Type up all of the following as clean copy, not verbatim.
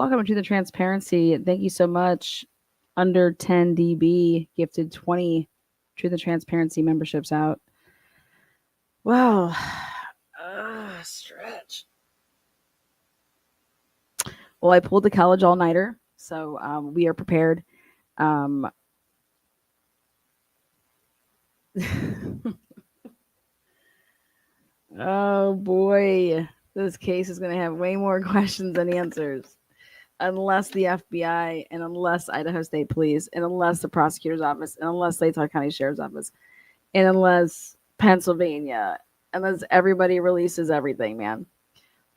welcome to the transparency. Thank you so much. Under 10 DB gifted 20 Truth and Transparency memberships out. Wow. Stretch. Well, I pulled the college all-nighter, so we are prepared. Oh boy, this case is going to have way more questions than answers. Unless the FBI and unless Idaho State Police and unless the prosecutor's office and unless Latah County Sheriff's Office and unless Pennsylvania, unless everybody releases everything, man.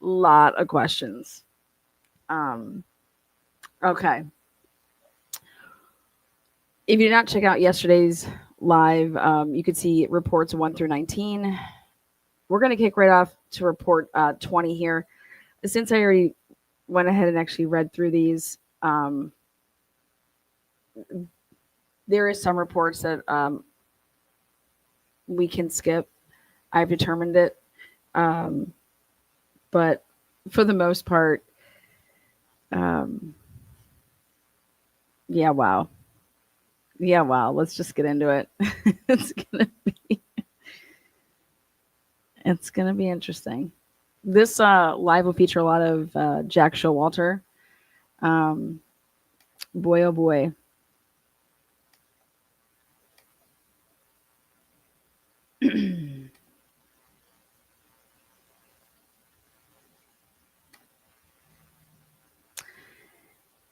Lot of questions. Okay. If you did not check out yesterday's live, you could see reports 1 through 19. We're going to kick right off to report 20 here. Since I already went ahead and actually read through these, there is some reports that we can skip. I've determined it. But for the most part, yeah, wow. Yeah, wow. Let's just get into it. it's gonna be interesting. This live will feature a lot of Jack Showalter. Boy, oh boy.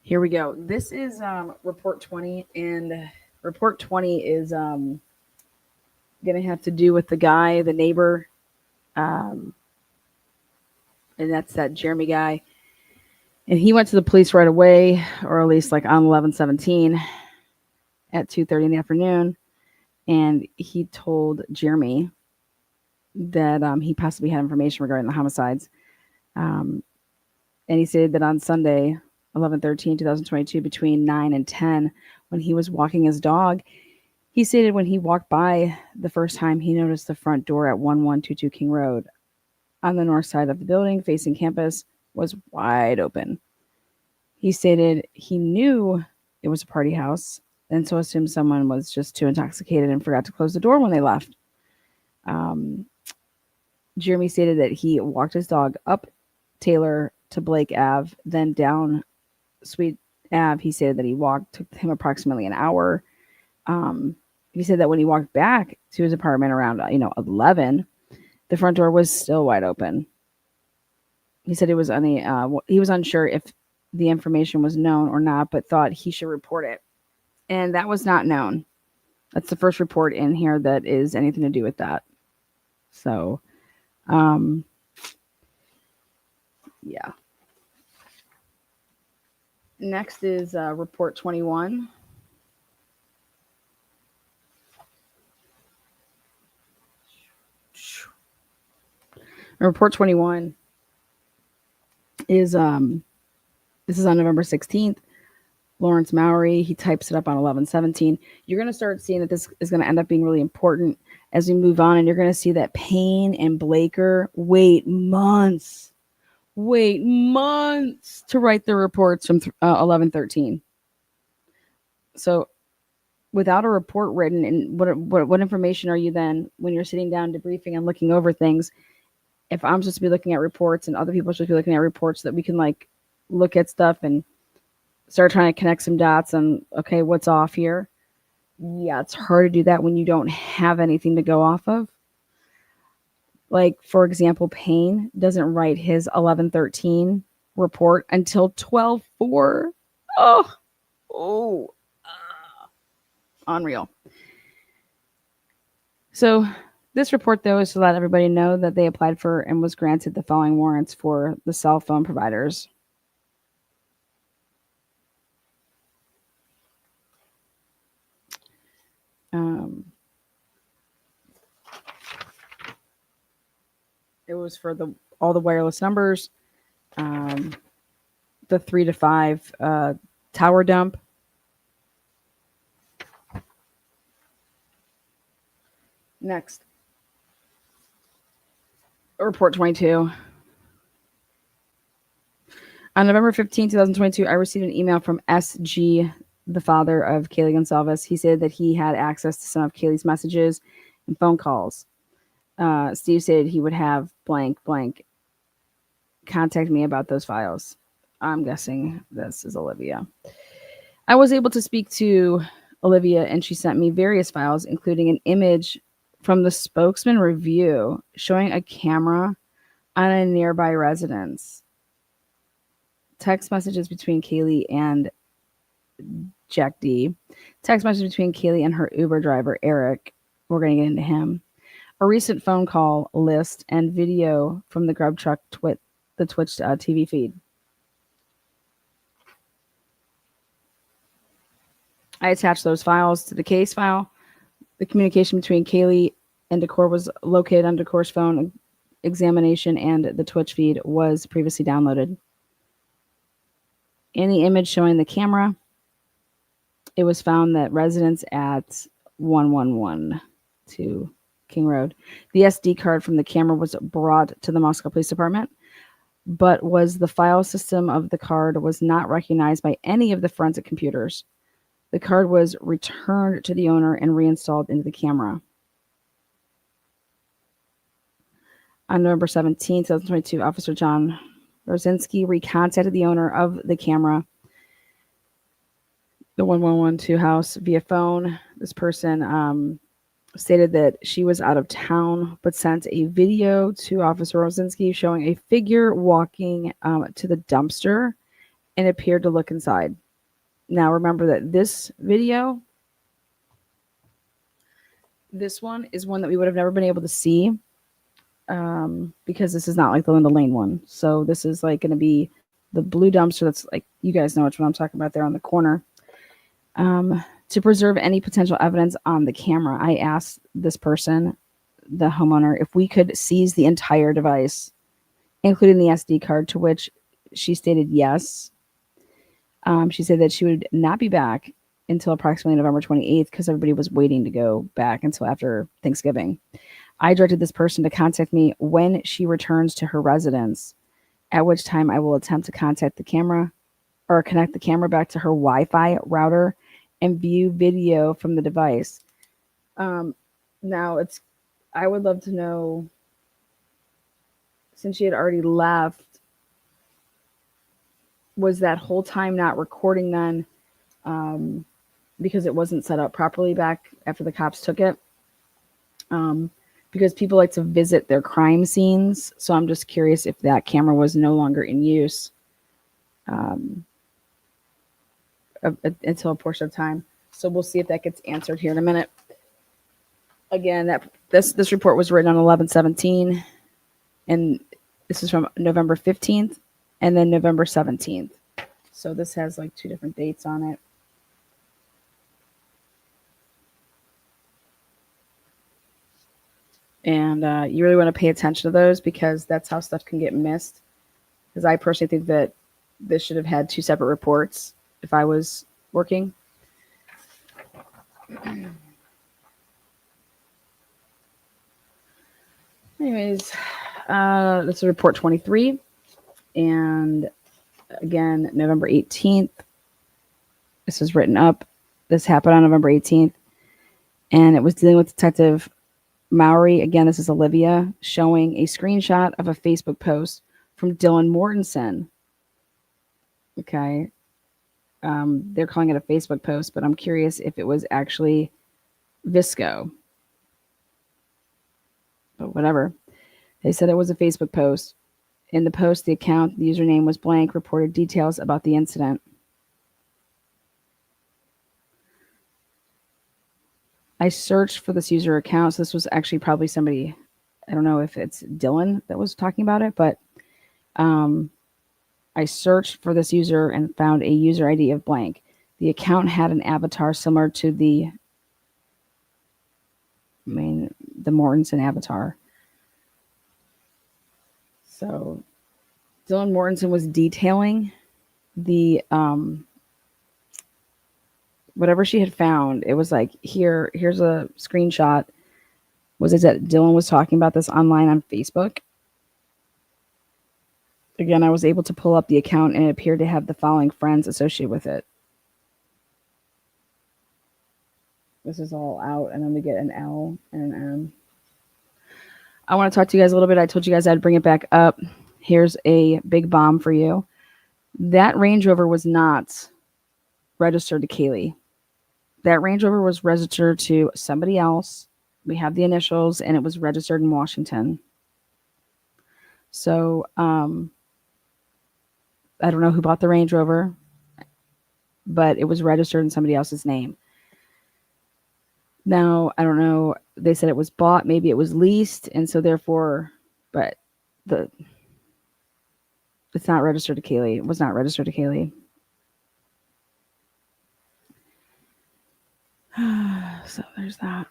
Here we go. This is report 20, and report 20 is going to have to do with the guy, the neighbor, and that's that Jeremy guy. And he went to the police right away, or at least like on 11/17 at 2:30 in the afternoon, and he told Jeremy that he possibly had information regarding the homicides. And he said that on Sunday, 11/13/2022, between 9 and 10, when he was walking his dog, he stated when he walked by the first time, he noticed the front door at 1122 King Road on the north side of the building facing campus was wide open. He stated he knew it was a party house and so assumed someone was just too intoxicated and forgot to close the door when they left. Jeremy stated that he walked his dog up Taylor to Blake Ave, then down Sweet Ave. He said that he walked, took him approximately an hour. He said that when he walked back to his apartment around 11, the front door was still wide open. He said he was unsure if the information was known or not, but thought he should report it, and that was not known. That's the first report in here that is anything to do with that. So, yeah. Next is report 21. Report 21 is this is on November 16th. Lawrence Mowry, he types it up on 11/17. You're going to start seeing that this is going to end up being really important as we move on, and you're going to see that Payne and Blaker wait months to write their reports from 11/13. So without a report written, and what information are you then when you're sitting down debriefing and looking over things? If I'm supposed to be looking at reports and other people should be looking at reports, so that we can like look at stuff and start trying to connect some dots on, okay, what's off here? Yeah, it's hard to do that when you don't have anything to go off of. Like, for example, Payne doesn't write his 11/13 report until 12/4. Unreal. So this report, though, is to let everybody know that they applied for and was granted the following warrants for the cell phone providers. It was for all the wireless numbers, the 3 to 5 tower dump. Next, report 22. On November 15, 2022, I received an email from SG, the father of Kaylee Gonsalves. He said that he had access to some of Kaylee's messages and phone calls. Steve said he would have blank blank contact me about those files. I'm guessing this is Olivia. I was able to speak to Olivia, and she sent me various files, including an image from the spokesman review showing a camera on a nearby residence. Text messages between Kaylee and Jack D. Text message between Kaylee and her Uber driver, Eric. We're going to get into him. A recent phone call list and video from the Grub Truck the Twitch TV feed. I attached those files to the case file. The communication between Kaylee and Decor was located on Decor's phone examination, and the Twitch feed was previously downloaded. In the image showing the camera, it was found that residents at 1112 King Road. The SD card from the camera was brought to the Moscow Police Department, but the file system of the card was not recognized by any of the forensic computers. The card was returned to the owner and reinstalled into the camera. On November 17, 2022, Officer John Rosinski recontacted the owner of the camera, the 1112 house, via phone. This person stated that she was out of town, but sent a video to Officer Rosinski showing a figure walking to the dumpster and appeared to look inside. Now, remember that this video, this one is one that we would have never been able to see because this is not like the Linda Lane one. So this is like going to be the blue dumpster that's like, you guys know which one I'm talking about there on the corner. To preserve any potential evidence on the camera, I asked this person, the homeowner, if we could seize the entire device, including the SD card, to which she stated yes. She said that she would not be back until approximately November 28th because everybody was waiting to go back until after Thanksgiving. I directed this person to contact me when she returns to her residence, at which time I will attempt to contact the camera or connect the camera back to her Wi-Fi router and view video from the device. Now, I would love to know, since she had already left, was that whole time not recording then because it wasn't set up properly back after the cops took it? Because people like to visit their crime scenes. So I'm just curious if that camera was no longer in use until a portion of time. So we'll see if that gets answered here in a minute. Again, this report was written on 11/17, and this is from November 15th and then November 17th. So this has like two different dates on it. And you really want to pay attention to those because that's how stuff can get missed. Because I personally think that this should have had two separate reports if I was working. Anyways, this is report 23. And again, November 18th. This is written up. This happened on November 18th. And it was dealing with Detective Mowry. Again, this is Olivia showing a screenshot of a Facebook post from Dylan Mortensen. Okay. They're calling it a Facebook post, but I'm curious if it was actually Visco. But whatever. They said it was a Facebook post. In the post, the account, the username was blank, reported details about the incident. I searched for this user account. So this was actually probably somebody, I don't know if it's Dylan that was talking about it, but I searched for this user and found a user ID of blank. The account had an avatar similar to the Mortensen avatar. So Dylan Mortensen was detailing the whatever she had found. It was like, here's a screenshot. Was it that Dylan was talking about this online on Facebook? Again, I was able to pull up the account and it appeared to have the following friends associated with it. This is all out, and then we get an L and an M. I want to talk to you guys a little bit. I told you guys I'd bring it back up. Here's a big bomb for you. That Range Rover was not registered to Kaylee. That Range Rover was registered to somebody else. We have the initials, and it was registered in Washington. So, I don't know who bought the Range Rover, but it was registered in somebody else's name. Now, I don't know. They said it was bought. Maybe it was leased. And so therefore, but it's not registered to Kaylee. It was not registered to Kaylee. So there's that.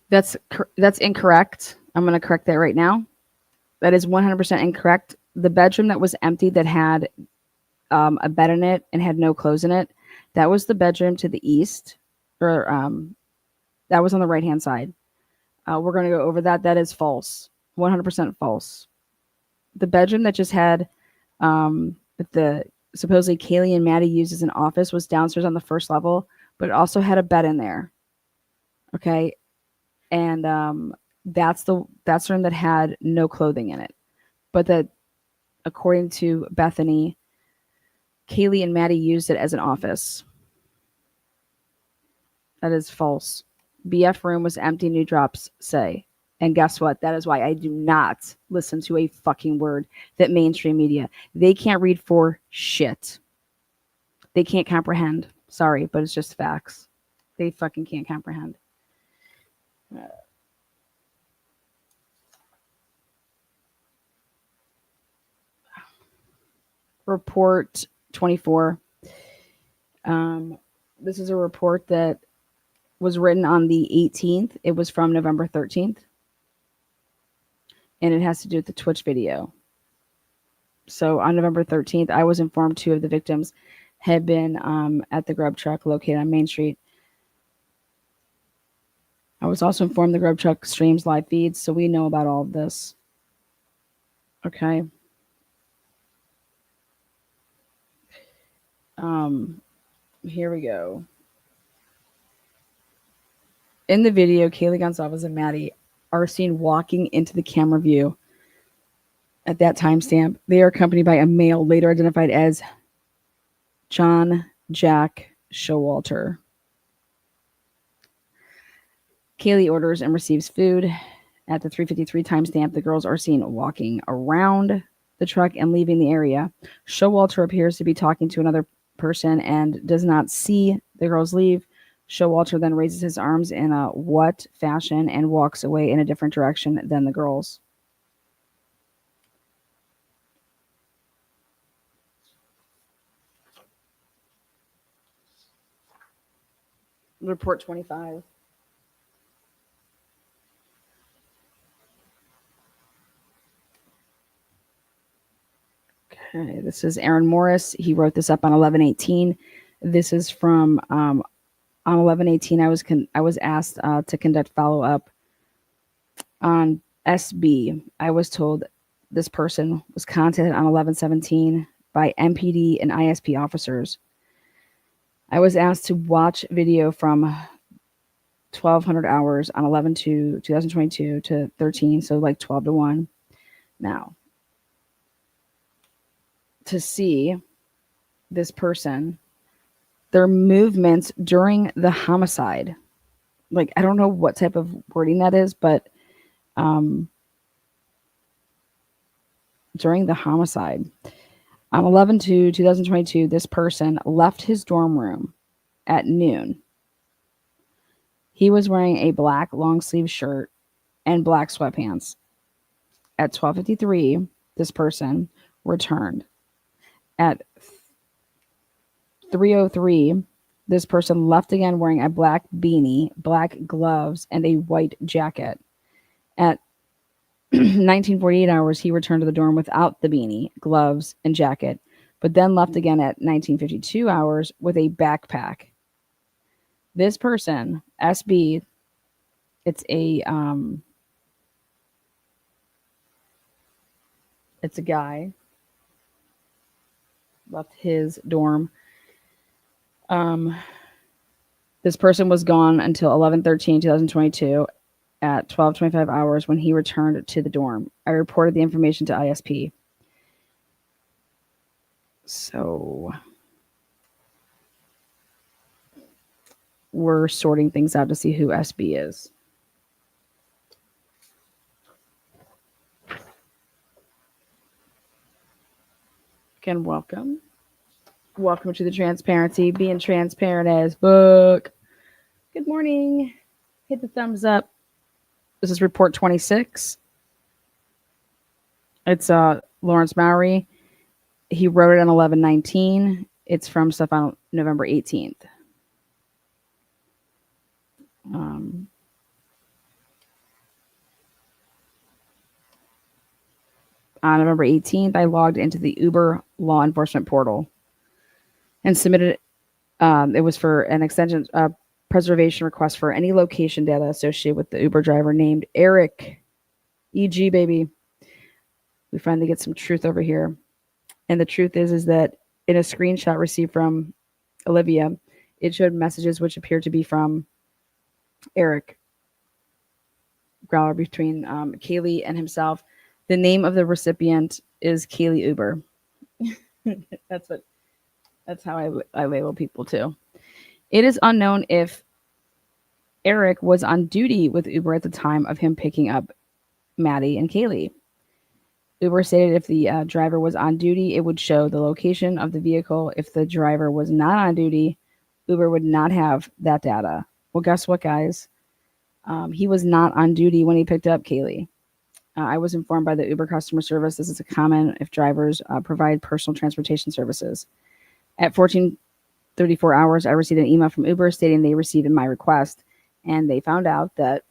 That's incorrect. I'm going to correct that right now. That is 100% incorrect. The bedroom that was empty that had a bed in it and had no clothes in it, that was the bedroom to the east, or that was on the right-hand side. We're going to go over that. That is false. 100% false. The bedroom that just had the supposedly Kaylee and Maddie used as an office was downstairs on the first level, but it also had a bed in there. Okay. And that's the room that had no clothing in it. But that, according to Bethany, Kaylee and Maddie used it as an office. That is false. BF room was empty, new drops say. And guess what? That is why I do not listen to a fucking word that mainstream media. They can't read for shit. They can't comprehend. Sorry, but it's just facts. They fucking can't comprehend. Report 24. This is a report that was written on the 18th. It was from November 13th. And it has to do with the Twitch video. So on November 13th, I was informed 2 of the victims had been at the Grub Truck located on Main Street. I was also informed the Grub Truck streams live feeds, so we know about all of this. Okay. Here we go. In the video, Kaylee Gonzalez and Maddie are seen walking into the camera view at that timestamp. They are accompanied by a male later identified as John Jack Showalter. Kaylee orders and receives food. At the 3:53 timestamp, the girls are seen walking around the truck and leaving the area. Showalter appears to be talking to another person and does not see the girls leave. Showalter then raises his arms in a what fashion and walks away in a different direction than the girls. Report 25. Okay, this is Aaron Morris. He wrote this up on 11/18. This is from on 11/18. I was asked to conduct follow up on SB. I was told this person was contacted on 11/17 by MPD and ISP officers. I was asked to watch video from 1200 hours on 11/2/2022 to 13, so like 12 to 1. Now, to see this person, their movements during the homicide. Like, I don't know what type of wording that is, but during the homicide, on 11/2/2022, this person left his dorm room at noon. He was wearing a black long sleeve shirt and black sweatpants. At 12:53, this person returned. At 3:03, this person left again wearing a black beanie, black gloves, and a white jacket. At 1948 hours, he returned to the dorm without the beanie, gloves, and jacket, but then left again at 1952 hours with a backpack. This person, SB, it's a guy, left his dorm. This person was gone until 11/13/2022 at 12:25 hours when he returned to the dorm. I reported the information to ISP. So we're sorting things out to see who SB is. Again, welcome. Welcome to the transparency, being transparent as fuck. Good morning. Hit the thumbs up. This is report 26. It's Lawrence Mowry. He wrote it on 11/19. It's from stuff on November 18th. On November 18th, I logged into the Uber law enforcement portal and submitted. It was for an extension preservation request for any location data associated with the Uber driver named Eric. EG, baby. We finally get some truth over here. And the truth is that in a screenshot received from Olivia, it showed messages which appeared to be from Eric Growler between Kaylee and himself. The name of the recipient is Kaylee Uber. That's how I label people too. It is unknown if Eric was on duty with Uber at the time of him picking up Maddie and Kaylee. Uber stated if the driver was on duty, it would show the location of the vehicle. If the driver was not on duty, Uber would not have that data. Well, guess what, guys? He was not on duty when he picked up Kaylee. I was informed by the Uber customer service this is a common if drivers provide personal transportation services. At 14:34 hours, I received an email from Uber stating they received my request, and they found out that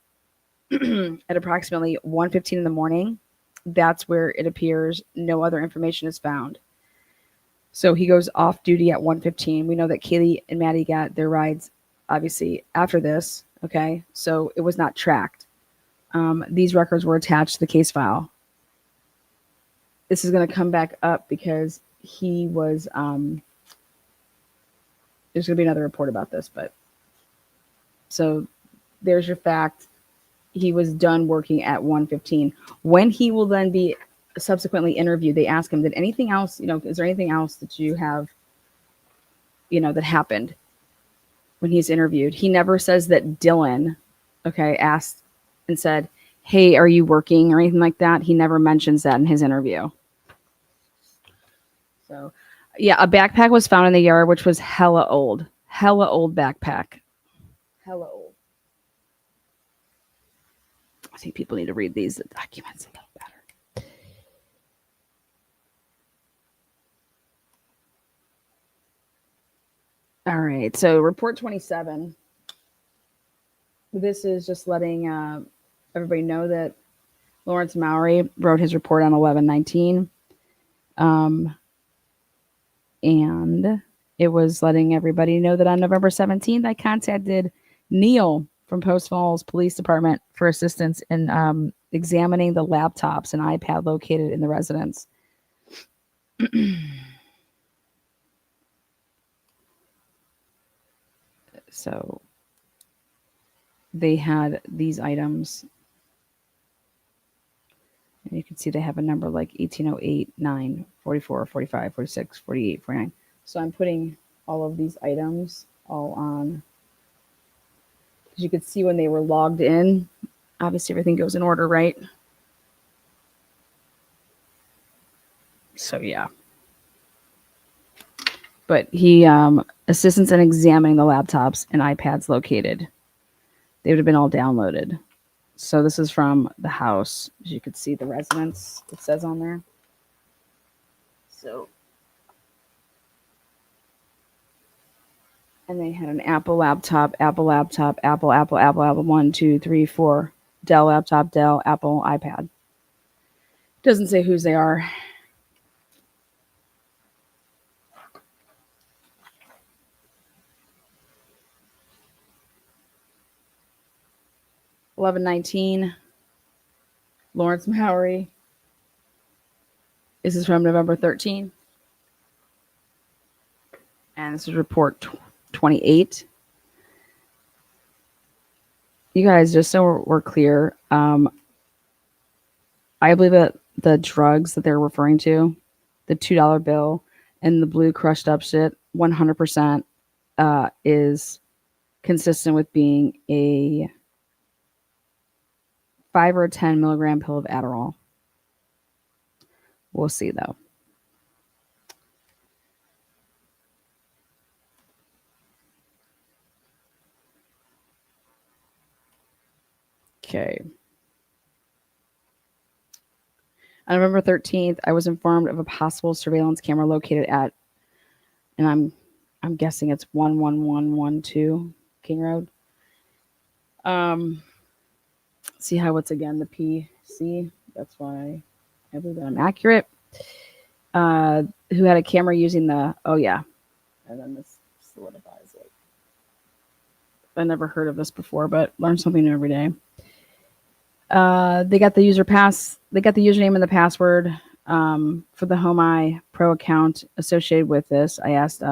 at approximately 1:15 in the morning, that's where it appears no other information is found. So he goes off duty at 1:15. We know that Kaylee and Maddie got their rides, obviously, after this. Okay, so it was not tracked. These records were attached to the case file. This is going to come back up because he was. There's going to be another report about this, but so there's your fact. He was done working at 1:15. When he will then be subsequently interviewed, they ask him, did anything else, is there anything else that you have, that happened when he's interviewed? He never says that Dylan, asked and said, hey, are you working or anything like that? He never mentions that in his interview. So, yeah, a backpack was found in the yard, which was hella old backpack. Hella old. I think people need to read these documents a little better. All right, so report 27. This is just letting everybody know that Lawrence Mowry wrote his report on 11/19. And it was letting everybody know that on November 17th, I contacted Neil from Post Falls Police Department for assistance in examining the laptops and iPad located in the residence. So they had these items. And you can see they have a number like 1808, 9, 44, 45, 46, 48, 49. So I'm putting all of these items all on. As you could see when they were logged in, obviously everything goes in order, right? So yeah. But he assistance in examining the laptops and iPads located. They would have been all downloaded. So this is from the house. As you could see, the residence, it says on there. So, and they had an Apple laptop, Apple, 1, 2, 3, 4, Dell laptop, Dell, Apple, iPad. Doesn't say whose they are. $11.19. Lawrence Mowery. This is from November 13th. And this is report 28. You guys, just so we're clear, I believe that the drugs that they're referring to, the $2 bill and the blue crushed up shit, 100% is consistent with being a 5 or 10 milligram pill of Adderall. We'll see, though. Okay. On November 13th, I was informed of a possible surveillance camera located at, and I'm guessing it's 11112 King Road. See how it's again the PC. That's why I believe that I'm accurate. Who had a camera using the, oh yeah, and then this solidifies it. I never heard of this before, but learn something new every day. They got the username and the password for the HomeEye Pro account associated with this. I asked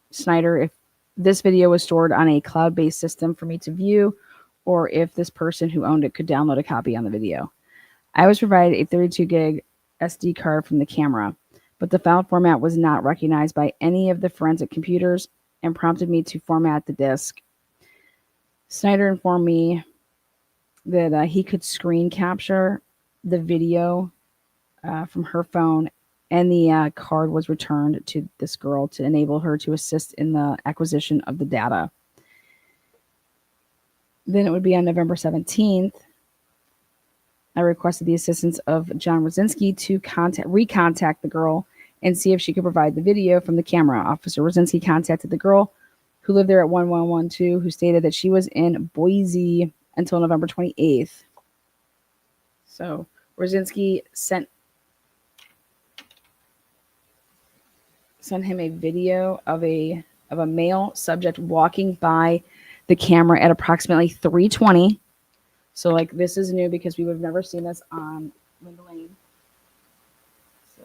Snyder if this video was stored on a cloud-based system for me to view, or if this person who owned it could download a copy on the video. I was provided a 32 gig SD card from the camera, but the file format was not recognized by any of the forensic computers and prompted me to format the disk. Snyder informed me that he could screen capture the video from her phone, and the card was returned to this girl to enable her to assist in the acquisition of the data. Then it would be on November 17th. I requested the assistance of John Rosinski to recontact the girl and see if she could provide the video from the camera. Officer Rosinski contacted the girl who lived there at 1112, who stated that she was in Boise until November 28th. So Rosinski sent him a video of a male subject walking by the camera at approximately 3:20. So like this is new because we would have never seen this on Linda Lane. So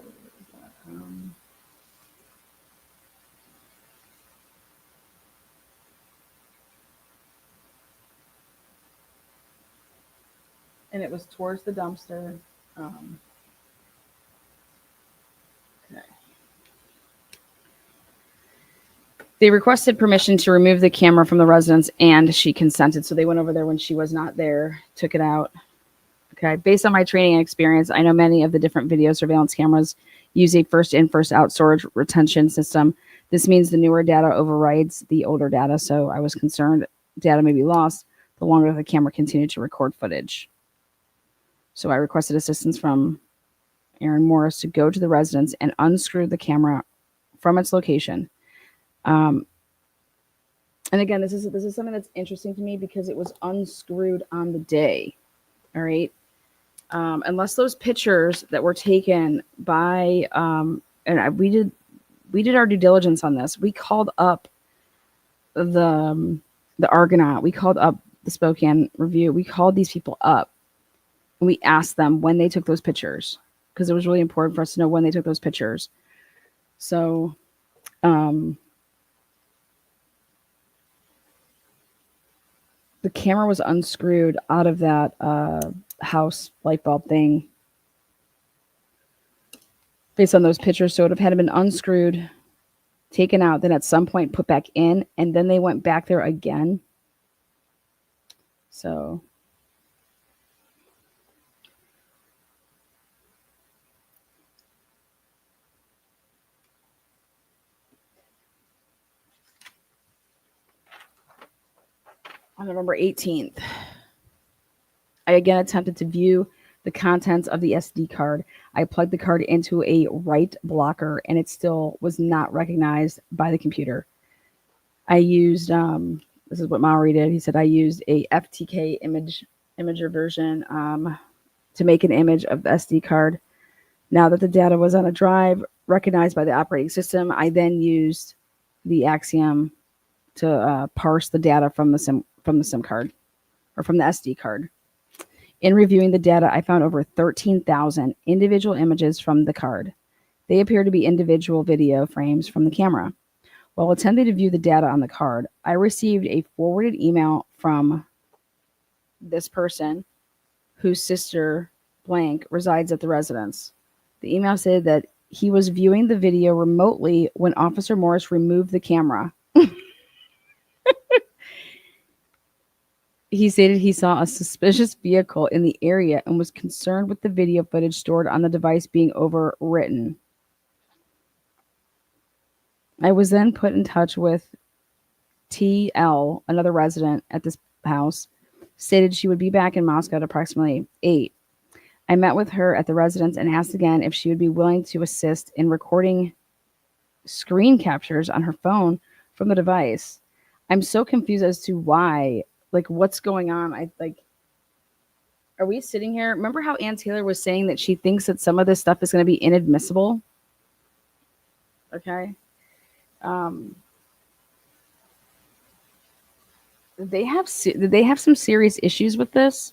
and it was towards the dumpster. Okay. They requested permission to remove the camera from the residence, and she consented. So they went over there when she was not there, took it out. Okay. Based on my training and experience, I know many of the different video surveillance cameras use a first in, first out storage retention system. This means the newer data overrides the older data. So I was concerned data may be lost the longer the camera continued to record footage. So I requested assistance from Aaron Morris to go to the residence and unscrew the camera from its location. And again, this is something that's interesting to me because it was unscrewed on the day. All right. Unless those pictures that were taken by, we did our due diligence on this. We called up the Argonaut. We called up the Spokane Review. We called these people up and we asked them when they took those pictures, because it was really important for us to know when they took those pictures. So, the camera was unscrewed out of that house light bulb thing based on those pictures. So it would have had been unscrewed, taken out, then at some point put back in, and then they went back there again. So on November 18th, I again attempted to view the contents of the SD card. I plugged the card into a write blocker, and it still was not recognized by the computer. I used, this is what Maury did. He said, I used a FTK imager version to make an image of the SD card. Now that the data was on a drive recognized by the operating system, I then used the Axiom to parse the data from the SIM card or from the SD card. In reviewing the data, I found over 13,000 individual images from the card. They appear to be individual video frames from the camera. While attempting to view the data on the card, I received a forwarded email from this person whose sister blank resides at the residence. The email said that he was viewing the video remotely when Officer Morris removed the camera. He stated he saw a suspicious vehicle in the area and was concerned with the video footage stored on the device being overwritten. I was then put in touch with TL, another resident at this house, stated she would be back in Moscow at approximately 8. I met with her at the residence and asked again if she would be willing to assist in recording screen captures on her phone from the device. I'm so confused as to why, like, what's going on. Are we sitting here? Remember how Ann Taylor was saying that she thinks that some of this stuff is going to be inadmissible? Okay. They have some serious issues with this,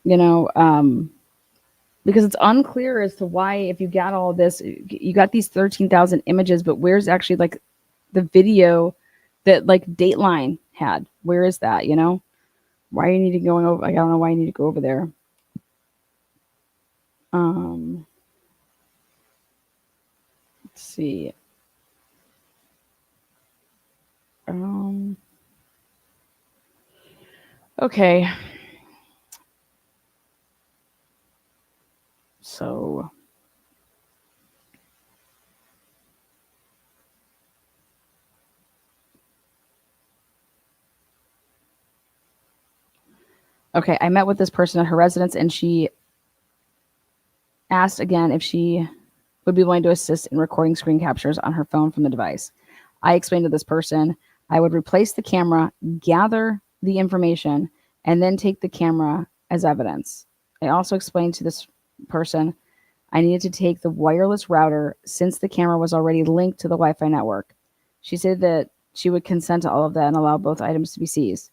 because it's unclear as to why, if you got all this, you got these 13,000 images, but where's actually like the video that like Dateline had? Where is that? Why you need to go over? I don't know why you need to go over there. Let's see. Okay. So okay, I met with this person at her residence and she asked again if she would be willing to assist in recording screen captures on her phone from the device. I explained to this person I would replace the camera, gather the information, and then take the camera as evidence. I also explained to this person I needed to take the wireless router since the camera was already linked to the Wi-Fi network. She said that she would consent to all of that and allow both items to be seized.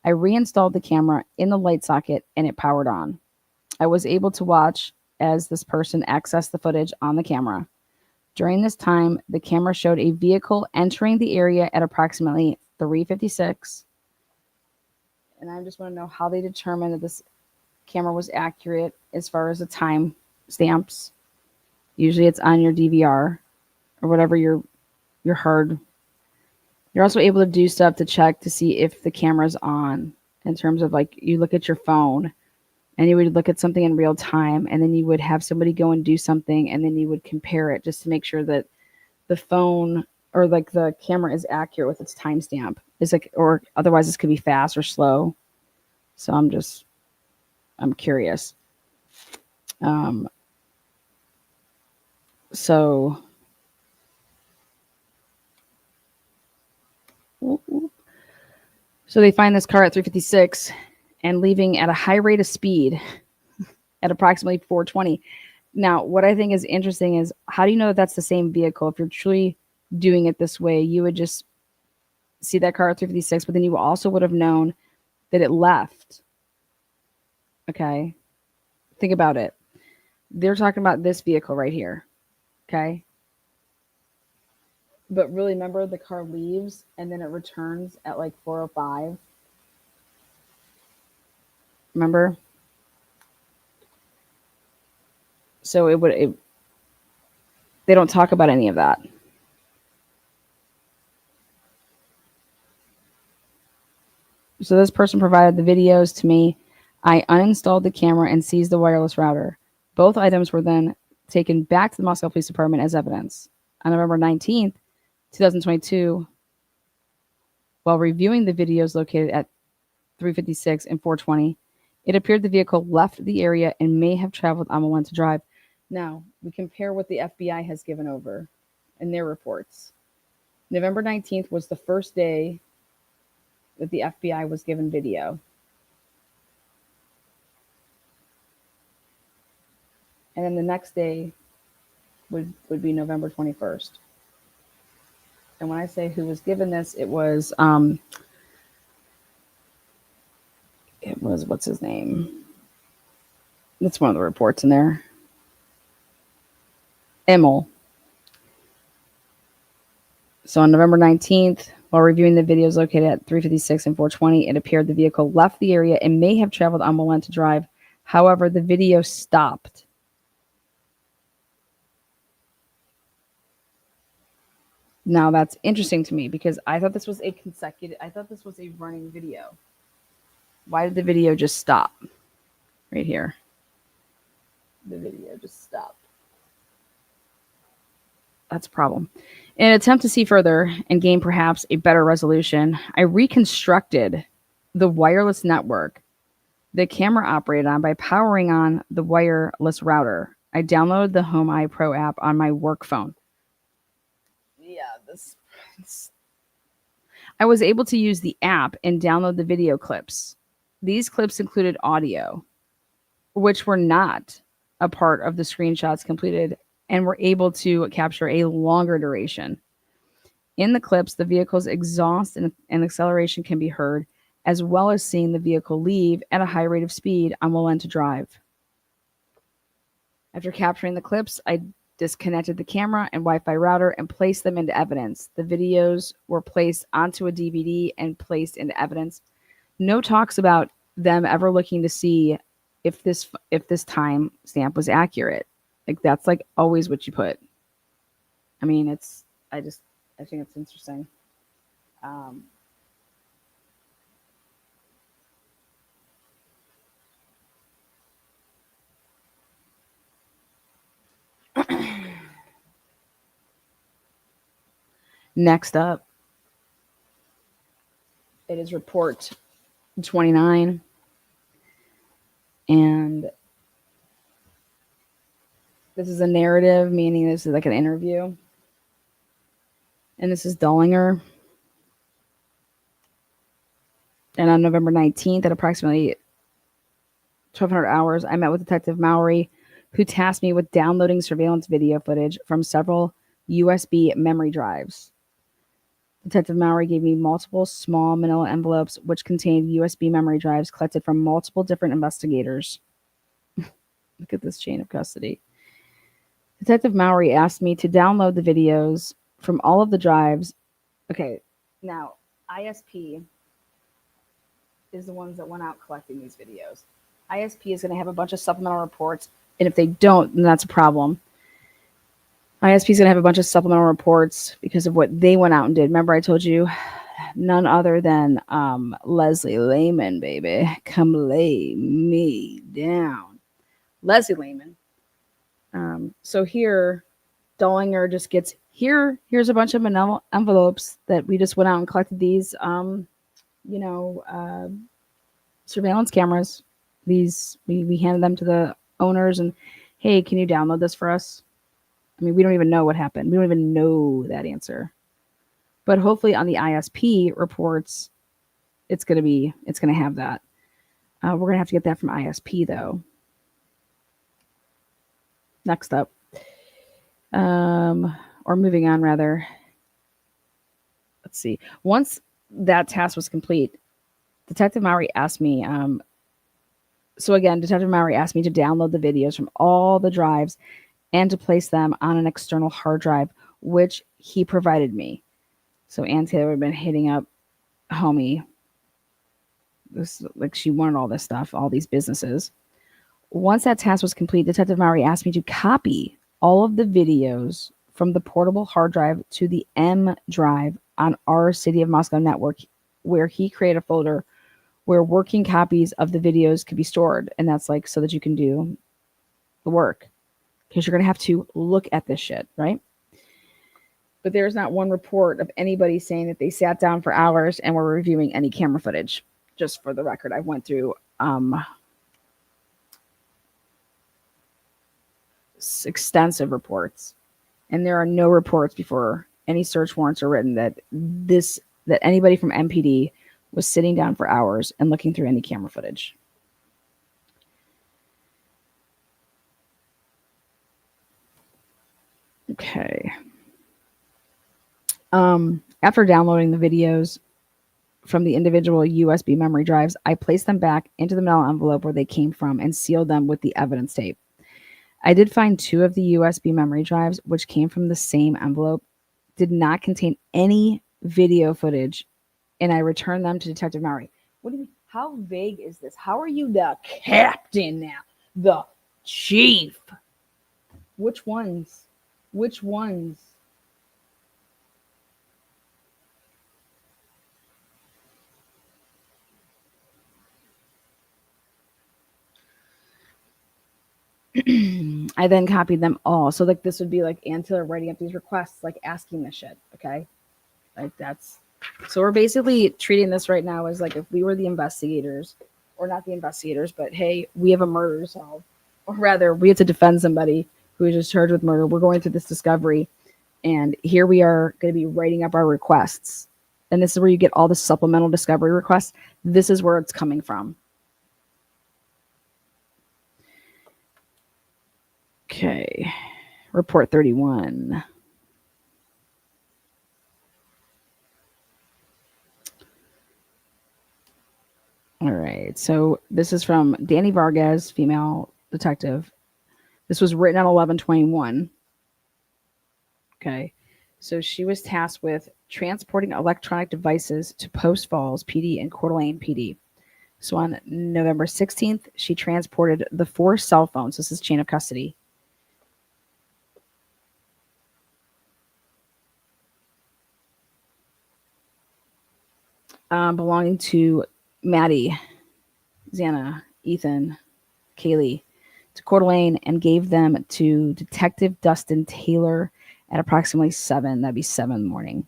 I reinstalled the camera in the light socket and it powered on. I was able to watch as this person accessed the footage on the camera. During this time, the camera showed a vehicle entering the area at approximately 3:56. And I just want to know how they determined that this camera was accurate as far as the time stamps. Usually it's on your DVR or whatever your hard. You're also able to do stuff to check to see if the camera's on, in terms of like you look at your phone and you would look at something in real time and then you would have somebody go and do something and then you would compare it just to make sure that the phone or like the camera is accurate with its timestamp. Is like, or otherwise this could be fast or slow. So I'm curious. So they find this car at 3:56 and leaving at a high rate of speed at approximately 4:20. Now, what I think is interesting is how do you know that that's the same vehicle? If you're truly doing it this way, you would just see that car at 3:56, but then you also would have known that it left. Okay. Think about it. They're talking about this vehicle right here. Okay. But really, remember, the car leaves and then it returns at like 4:05. Remember? So they don't talk about any of that. So this person provided the videos to me. I uninstalled the camera and seized the wireless router. Both items were then taken back to the Moscow Police Department as evidence. On November 19th, 2022, while reviewing the videos located at 3:56 and 4:20, it appeared the vehicle left the area and may have traveled on Malenta Drive. Now, we compare what the FBI has given over in their reports. November 19th was the first day that the FBI was given video. And then the next day would be November 21st. And when I say who was given this, it was what's his name? That's one of the reports in there. Emil. So on November 19th, while reviewing the videos located at 356 and 420, it appeared the vehicle left the area and may have traveled on Molenta Drive. However, the video stopped. Now that's interesting to me because I thought this was a running video. Why did the video just stop? Right here. The video just stopped. That's a problem. In an attempt to see further and gain perhaps a better resolution, I reconstructed the wireless network the camera operated on by powering on the wireless router. I downloaded the Home Eye Pro app on my work phone. Yeah, I was able to use the app and download the video clips. These clips included audio, which were not a part of the screenshots completed, and were able to capture a longer duration. In the clips, the vehicle's exhaust and acceleration can be heard, as well as seeing the vehicle leave at a high rate of speed on Molenta Drive. After capturing the clips, I disconnected the camera and Wi-Fi router and placed them into evidence. The videos were placed onto a DVD and placed into evidence. No talks about them ever looking to see if this time stamp was accurate. Like that's like always what you put. I mean, I think it's interesting. Next up, it is report 29. And this is a narrative, meaning this is like an interview. And this is Dollinger. And on November 19th at approximately 1200 hours, I met with Detective Mowry, who tasked me with downloading surveillance video footage from several USB memory drives. Detective Mowry gave me multiple small manila envelopes which contained USB memory drives collected from multiple different investigators. Look at this chain of custody. Detective Mowry asked me to download the videos from all of the drives. Okay, now ISP is the ones that went out collecting these videos. ISP is going to have a bunch of supplemental reports, and if they don't, then that's a problem. ISP is going to have a bunch of supplemental reports because of what they went out and did. Remember I told you none other than Leslie Lehman, baby. Come lay me down. Leslie Lehman. So here, Dollinger just gets, here's a bunch of manila envelopes that we just went out and collected these, surveillance cameras. These, we handed them to the owners and, hey, can you download this for us? I mean, we don't even know what happened. We don't even know that answer. But hopefully on the ISP reports, it's going to have that. We're going to have to get that from ISP though. Next up, or moving on rather. Let's see. Once that task was complete, Detective Mowry asked me, Detective Mowry asked me to download the videos from all the drives and to place them on an external hard drive, which he provided me. So Ann Taylor had been hitting up homie. This, like, she wanted all this stuff, all these businesses. Once that task was complete, Detective Mowry asked me to copy all of the videos from the portable hard drive to the M drive on our City of Moscow network, where he created a folder where working copies of the videos could be stored. And that's like so that you can do the work, because you're going to have to look at this shit, right? But there's not one report of anybody saying that they sat down for hours and were reviewing any camera footage. Just for the record, I went through extensive reports, and there are no reports before any search warrants are written that anybody from MPD was sitting down for hours and looking through any camera footage. Okay. After downloading the videos from the individual USB memory drives, I placed them back into the mail envelope where they came from and sealed them with the evidence tape. I did find 2 of the USB memory drives, which came from the same envelope, did not contain any video footage, and I returned them to Detective Maury. What do you mean? How vague is this? How are you the captain now? The chief? Which ones? Which ones? I then copied them all. So like this would be like Antilla writing up these requests, like asking this shit. Okay. Like that's so we're basically treating this right now as like if we were the investigators, or not the investigators, but hey, we have a murder to solve. Or rather, we have to defend somebody who is just charged with murder. We're going through this discovery, and here we are going to be writing up our requests. And this is where you get all the supplemental discovery requests. This is where it's coming from. Okay. Report 31. All right. So this is from Danny Vargas, female detective. This was written on 11/21. Okay. So she was tasked with transporting electronic devices to Post Falls PD and Coeur d'Alene PD. So on November 16th, she transported the 4 cell phones. This is chain of custody. Belonging to Maddie, Xana, Ethan, Kaylee, to Coeur d'Alene and gave them to Detective Dustin Taylor at approximately 7. That'd be 7 in the morning.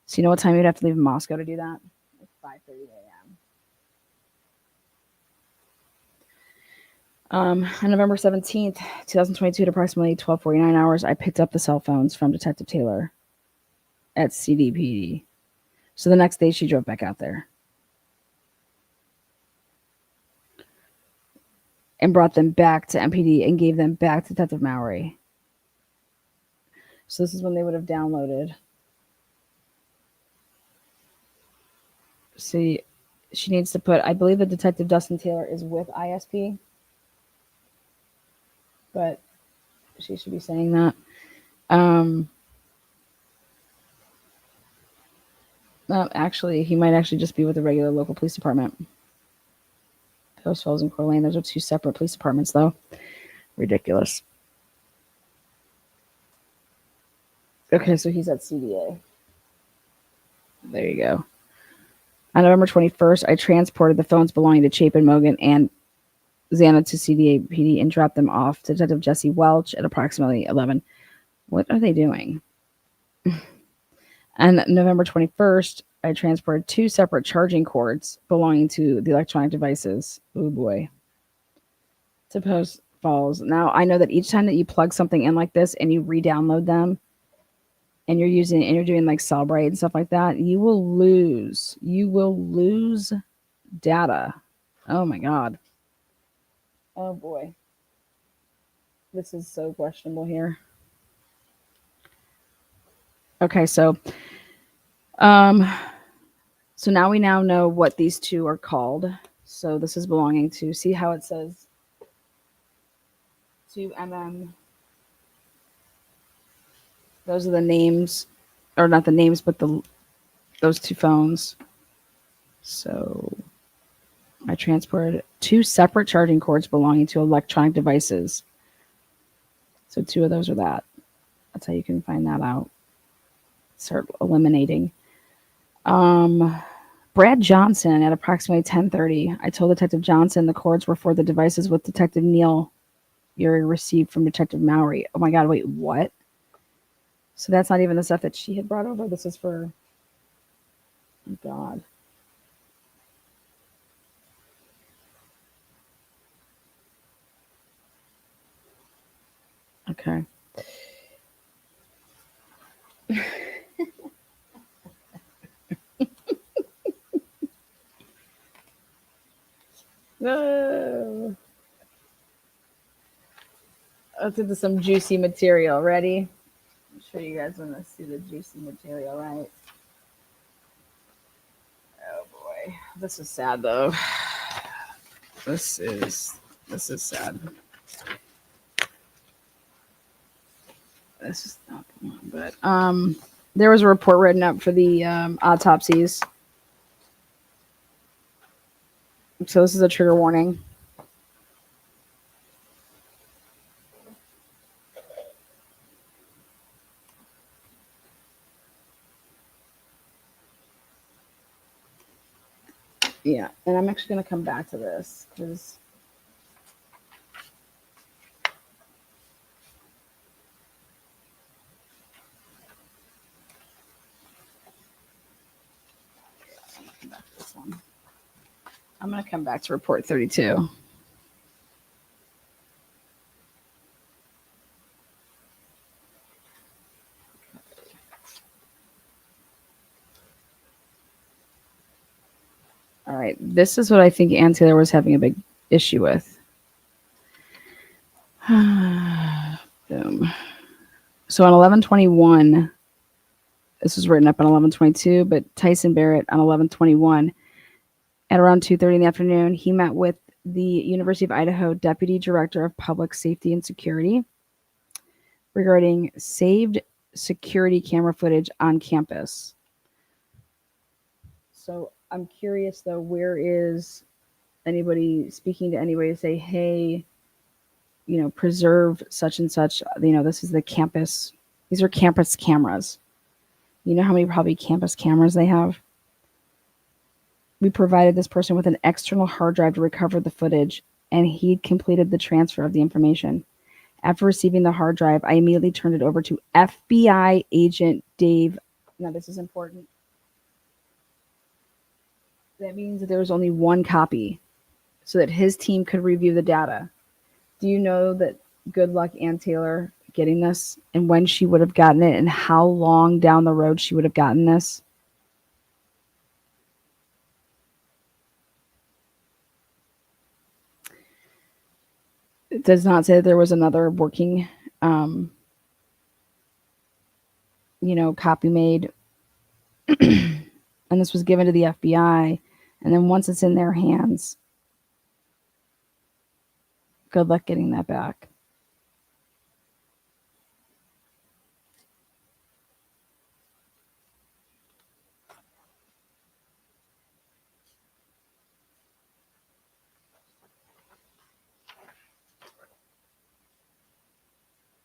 So you know what time you'd have to leave Moscow to do that? Like 5:30 a.m. On November 17th, 2022, at approximately 12:49 hours, I picked up the cell phones from Detective Taylor at CDPD. So the next day, she drove back out there and brought them back to MPD and gave them back to Detective Maury. So this is when they would have downloaded. See, she needs to put, I believe that Detective Dustin Taylor is with ISP, but she should be saying that. No, actually, he might actually just be with the regular local police department. Post Falls and Coeur d'Alene, those are 2 separate police departments, though. Ridiculous. Okay, so he's at CDA. There you go. On November 21st, I transported the phones belonging to Chapin Mogan and Xana to CDA PD and dropped them off to Detective Jesse Welch at approximately 11. What are they doing? On November 21st, I transported 2 separate charging cords belonging to the electronic devices. Oh boy. To Post Falls. Now, I know that each time that you plug something in like this and you re-download them and you're doing like Cellbrite and stuff like that, you will lose data. Oh my god. Oh boy. This is so questionable here. Okay, so so now we know what these 2 are called. So this is belonging to, see how it says 2MM. Those are the names, or not the names, but those 2 phones. So I transported 2 separate charging cords belonging to electronic devices. So 2 of those are that. That's how you can find that out. Start eliminating. Brad Johnson at approximately 10:30. I told Detective Johnson the cords were for the devices with Detective Neil Yuri received from Detective Maury. Oh my god, wait, what? So that's not even the stuff that she had brought over. This is for, oh god. Okay. No. Let's into some juicy material. Ready? sure you guys want to see the juicy material, right? Oh boy, this is sad though. This is sad. This is not the one, but there was a report written up for the autopsies. So this is a trigger warning. Yeah, and I'm actually going to come back to this because I'm going to come back to report 32. All right, this is what I think Ann Taylor was having a big issue with. Boom. So on 11/21, this was written up on 11/22, but Tyson Barrett on 11/21 at around 2:30 in the afternoon, he met with the University of Idaho Deputy Director of Public Safety and Security regarding saved security camera footage on campus. So I'm curious though, where is anybody speaking to anybody to say, hey, preserve such and such, this is the campus. These are campus cameras. You know how many probably campus cameras they have? We provided this person with an external hard drive to recover the footage, and he completed the transfer of the information. After receiving the hard drive, I immediately turned it over to FBI agent Dave. Now, this is important. That means that there was only one copy so that his team could review the data. Do you know that good luck Ann Taylor getting this and when she would have gotten it and how long down the road she would have gotten this? It does not say that there was another working, copy made. And this was given to the FBI. And then once it's in their hands, good luck getting that back.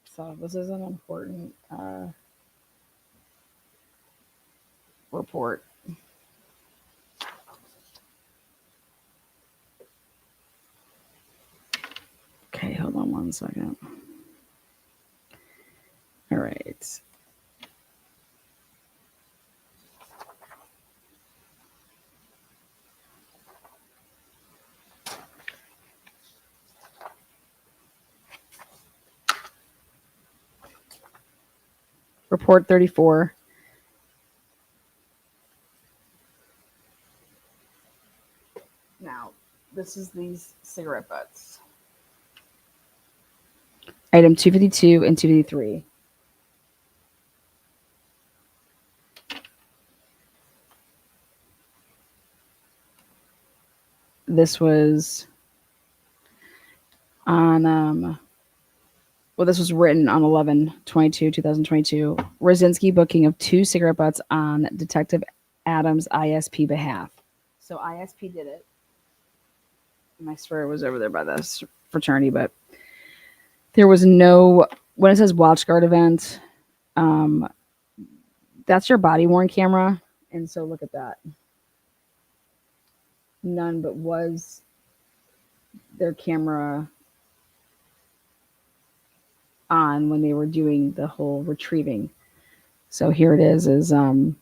So this is an important report. Okay, hold on one second. All right. Report 34. Now, this is these cigarette butts. Item 252 and 253. This was on, this was written on 11/22/2022. Rosinski booking of 2 cigarette butts on Detective Adams' ISP behalf. So ISP did it. And I swear it was over there by this fraternity, but there was no, when it says watch guard event, that's your body worn camera. And so look at that. None but was their camera on when they were doing the whole retrieving. So here it is on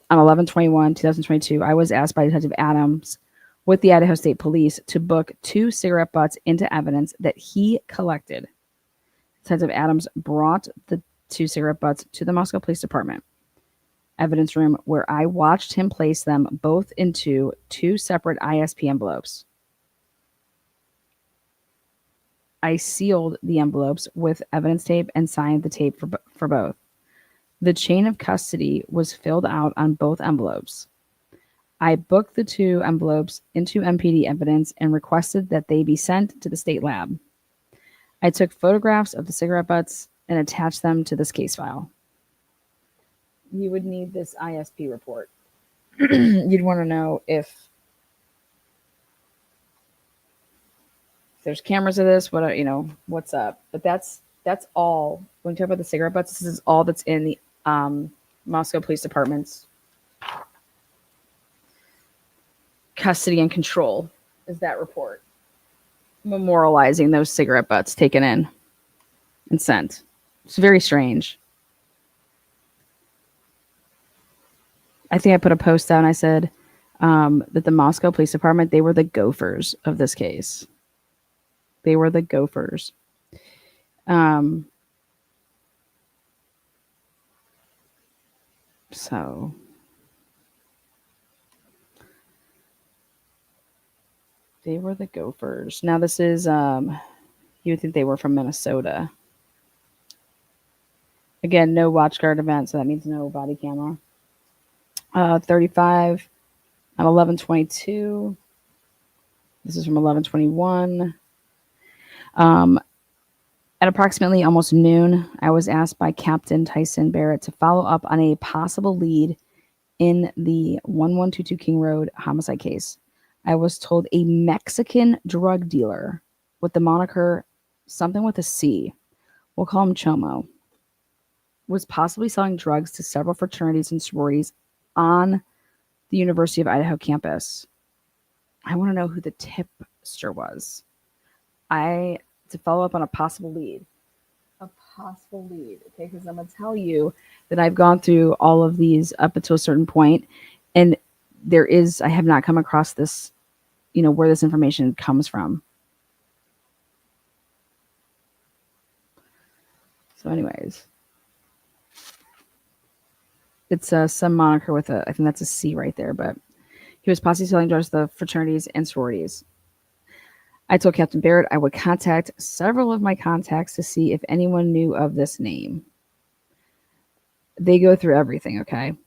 11/21/2022, I was asked by Detective Adams with the Idaho State Police to book 2 cigarette butts into evidence that he collected. Detective Adams brought the 2 cigarette butts to the Moscow Police Department evidence room where I watched him place them both into 2 separate ISP envelopes. I sealed the envelopes with evidence tape and signed the tape for both. The chain of custody was filled out on both envelopes. I booked the 2 envelopes into MPD evidence and requested that they be sent to the state lab. I took photographs of the cigarette butts and attached them to this case file. You would need this ISP report. You'd want to know if there's cameras of this, what's up. But that's all. When we talk about the cigarette butts, this is all that's in the Moscow Police Department's custody and control is that report. Memorializing those cigarette butts taken in and sent. It's very strange. I think I put a post out and I said that the Moscow Police Department, they were the gophers of this case. They were the gophers. So they were the gophers. Now this is, you would think they were from Minnesota. Again, no watch guard event, so that means no body camera. 35 on 11/22. This is from 11/21. At approximately almost noon, I was asked by Captain Tyson Barrett to follow up on a possible lead in the 1122 King Road homicide case. I was told a Mexican drug dealer with the moniker something with a C, we'll call him Chomo, was possibly selling drugs to several fraternities and sororities on the University of Idaho campus. I want to know who the tipster was. To follow up on a possible lead. Okay, because I'm going to tell you that I've gone through all of these up until a certain point, and I have not come across this, where this information comes from. So anyways, it's some moniker with I think that's a C right there, but he was possibly selling drugs to the fraternities and sororities. I told Captain Barrett I would contact several of my contacts to see if anyone knew of this name. They go through everything, okay?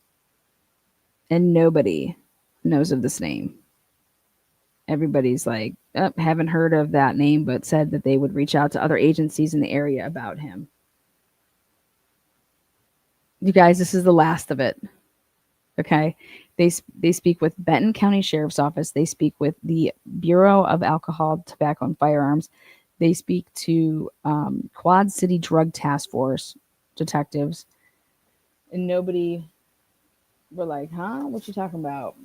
And nobody knows of this name. Everybody's like, haven't heard of that name, but said that they would reach out to other agencies in the area about him. You guys, this is the last of it. Okay? They speak with Benton County Sheriff's Office. They speak with the Bureau of Alcohol, Tobacco, and Firearms. They speak to Quad City Drug Task Force detectives. And nobody were like, huh? What you talking about?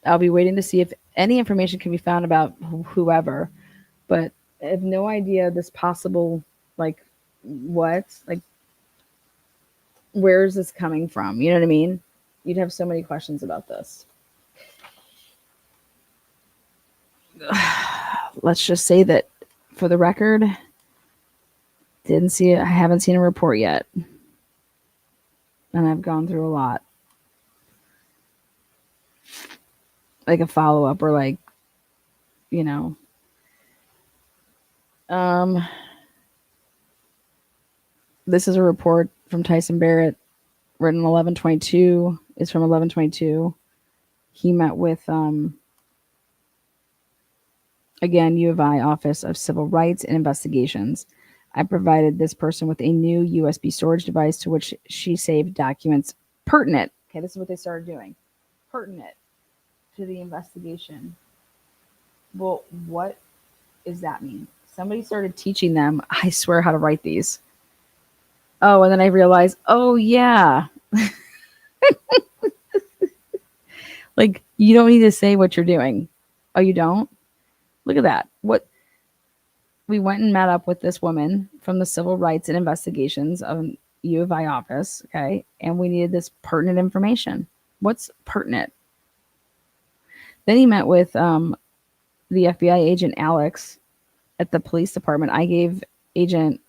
I'll be waiting to see if any information can be found about whoever. But I have no idea this possible, what? Where is this coming from? You know what I mean? You'd have so many questions about this. Let's just say that, for the record, I haven't seen a report yet. And I've gone through a lot. Like a follow-up or this is a report from Tyson Barrett, written 11/22. It's from 11/22. He met with, again, U of I Office of Civil Rights and Investigations. I provided this person with a new USB storage device to which she saved documents pertinent. Okay, this is what they started doing. Pertinent to the investigation. Well, what does that mean? Somebody started teaching them, I swear, how to write these. Oh, and then I realized, oh, yeah. You don't need to say what you're doing. Oh, you don't? Look at that. We went and met up with this woman from the Civil Rights and Investigations of U of I office, okay? And we needed this pertinent information. What's pertinent? Then he met with the FBI agent Alex at the police department. I gave Agent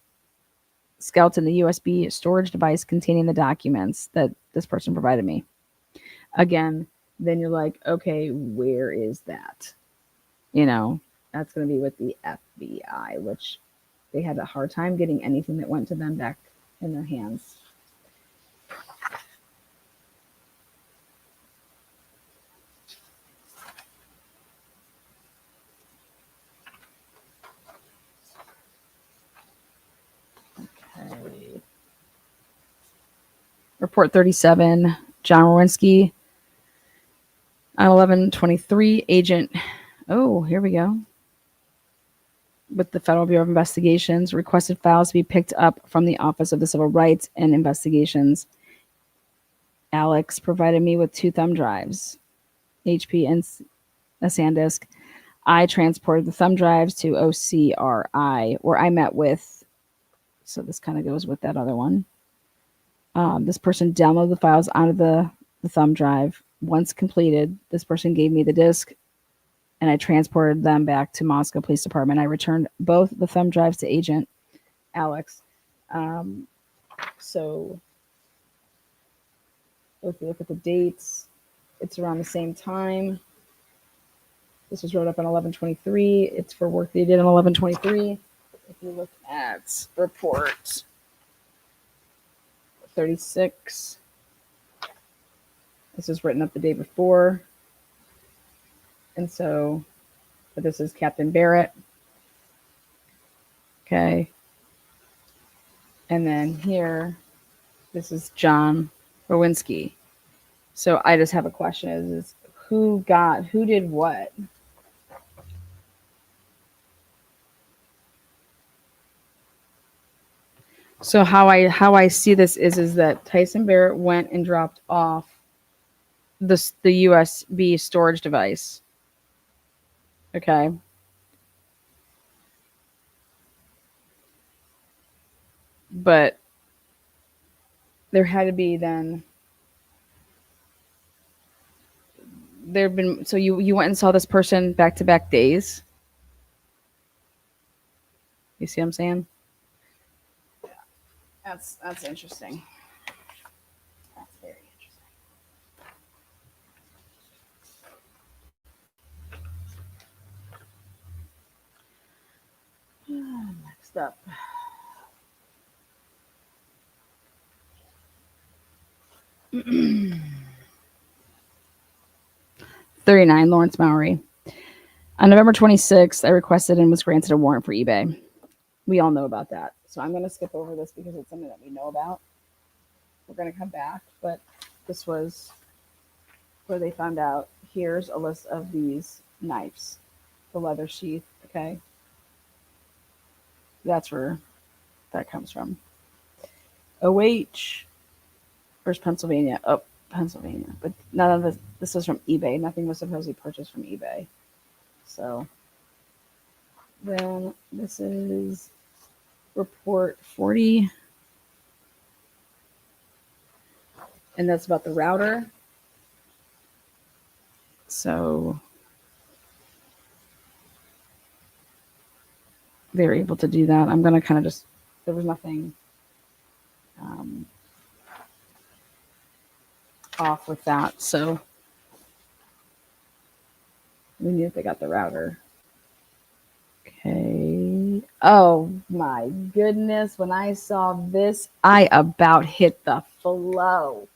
Skelton the USB storage device containing the documents that this person provided me. Again, then you're like, okay, where is that? That's going to be with the FBI, which they had a hard time getting anything that went to them back in their hands. Report 37, John Rowinski. On 11/23, agent. Oh, here we go. With the Federal Bureau of Investigations, requested files to be picked up from the Office of the Civil Rights and Investigations. Alex provided me with 2 thumb drives, HP and a SanDisk. I transported the thumb drives to OCRI, where I met with, so this kind of goes with that other one. This person downloaded the files onto the thumb drive. Once completed, this person gave me the disk, and I transported them back to Moscow Police Department. I returned both the thumb drives to Agent Alex. So if you look at the dates, it's around the same time. This was wrote up on 11/23. It's for work they did on 11/23. If you look at report 36, this was written up the day before. And so, but this is Captain Barrett. Okay. And then here, this is John Rowinski. So I just have a question: is who did what? So how I see this is that Tyson Barrett went and dropped off the USB storage device. Okay. But there had to be then. There've been, so you went and saw this person back-to-back days. You see what I'm saying? That's interesting. That's very interesting. Next up. $39, Lawrence Mowry. On November 26th, I requested and was granted a warrant for eBay. We all know about that. So I'm going to skip over this because it's something that we know about. We're going to come back, but this was where they found out. Here's a list of these knives, the leather sheath, okay? That's where that comes from. OH. Where's Pennsylvania? Oh, Pennsylvania. But none of this was from eBay. Nothing was supposedly purchased from eBay. So then this is report 40. And that's about the router. So they were able to do that. I'm going to kind of just, there was nothing off with that. So we knew if they got the router. Okay. Oh my goodness. When I saw this, I about hit the flow.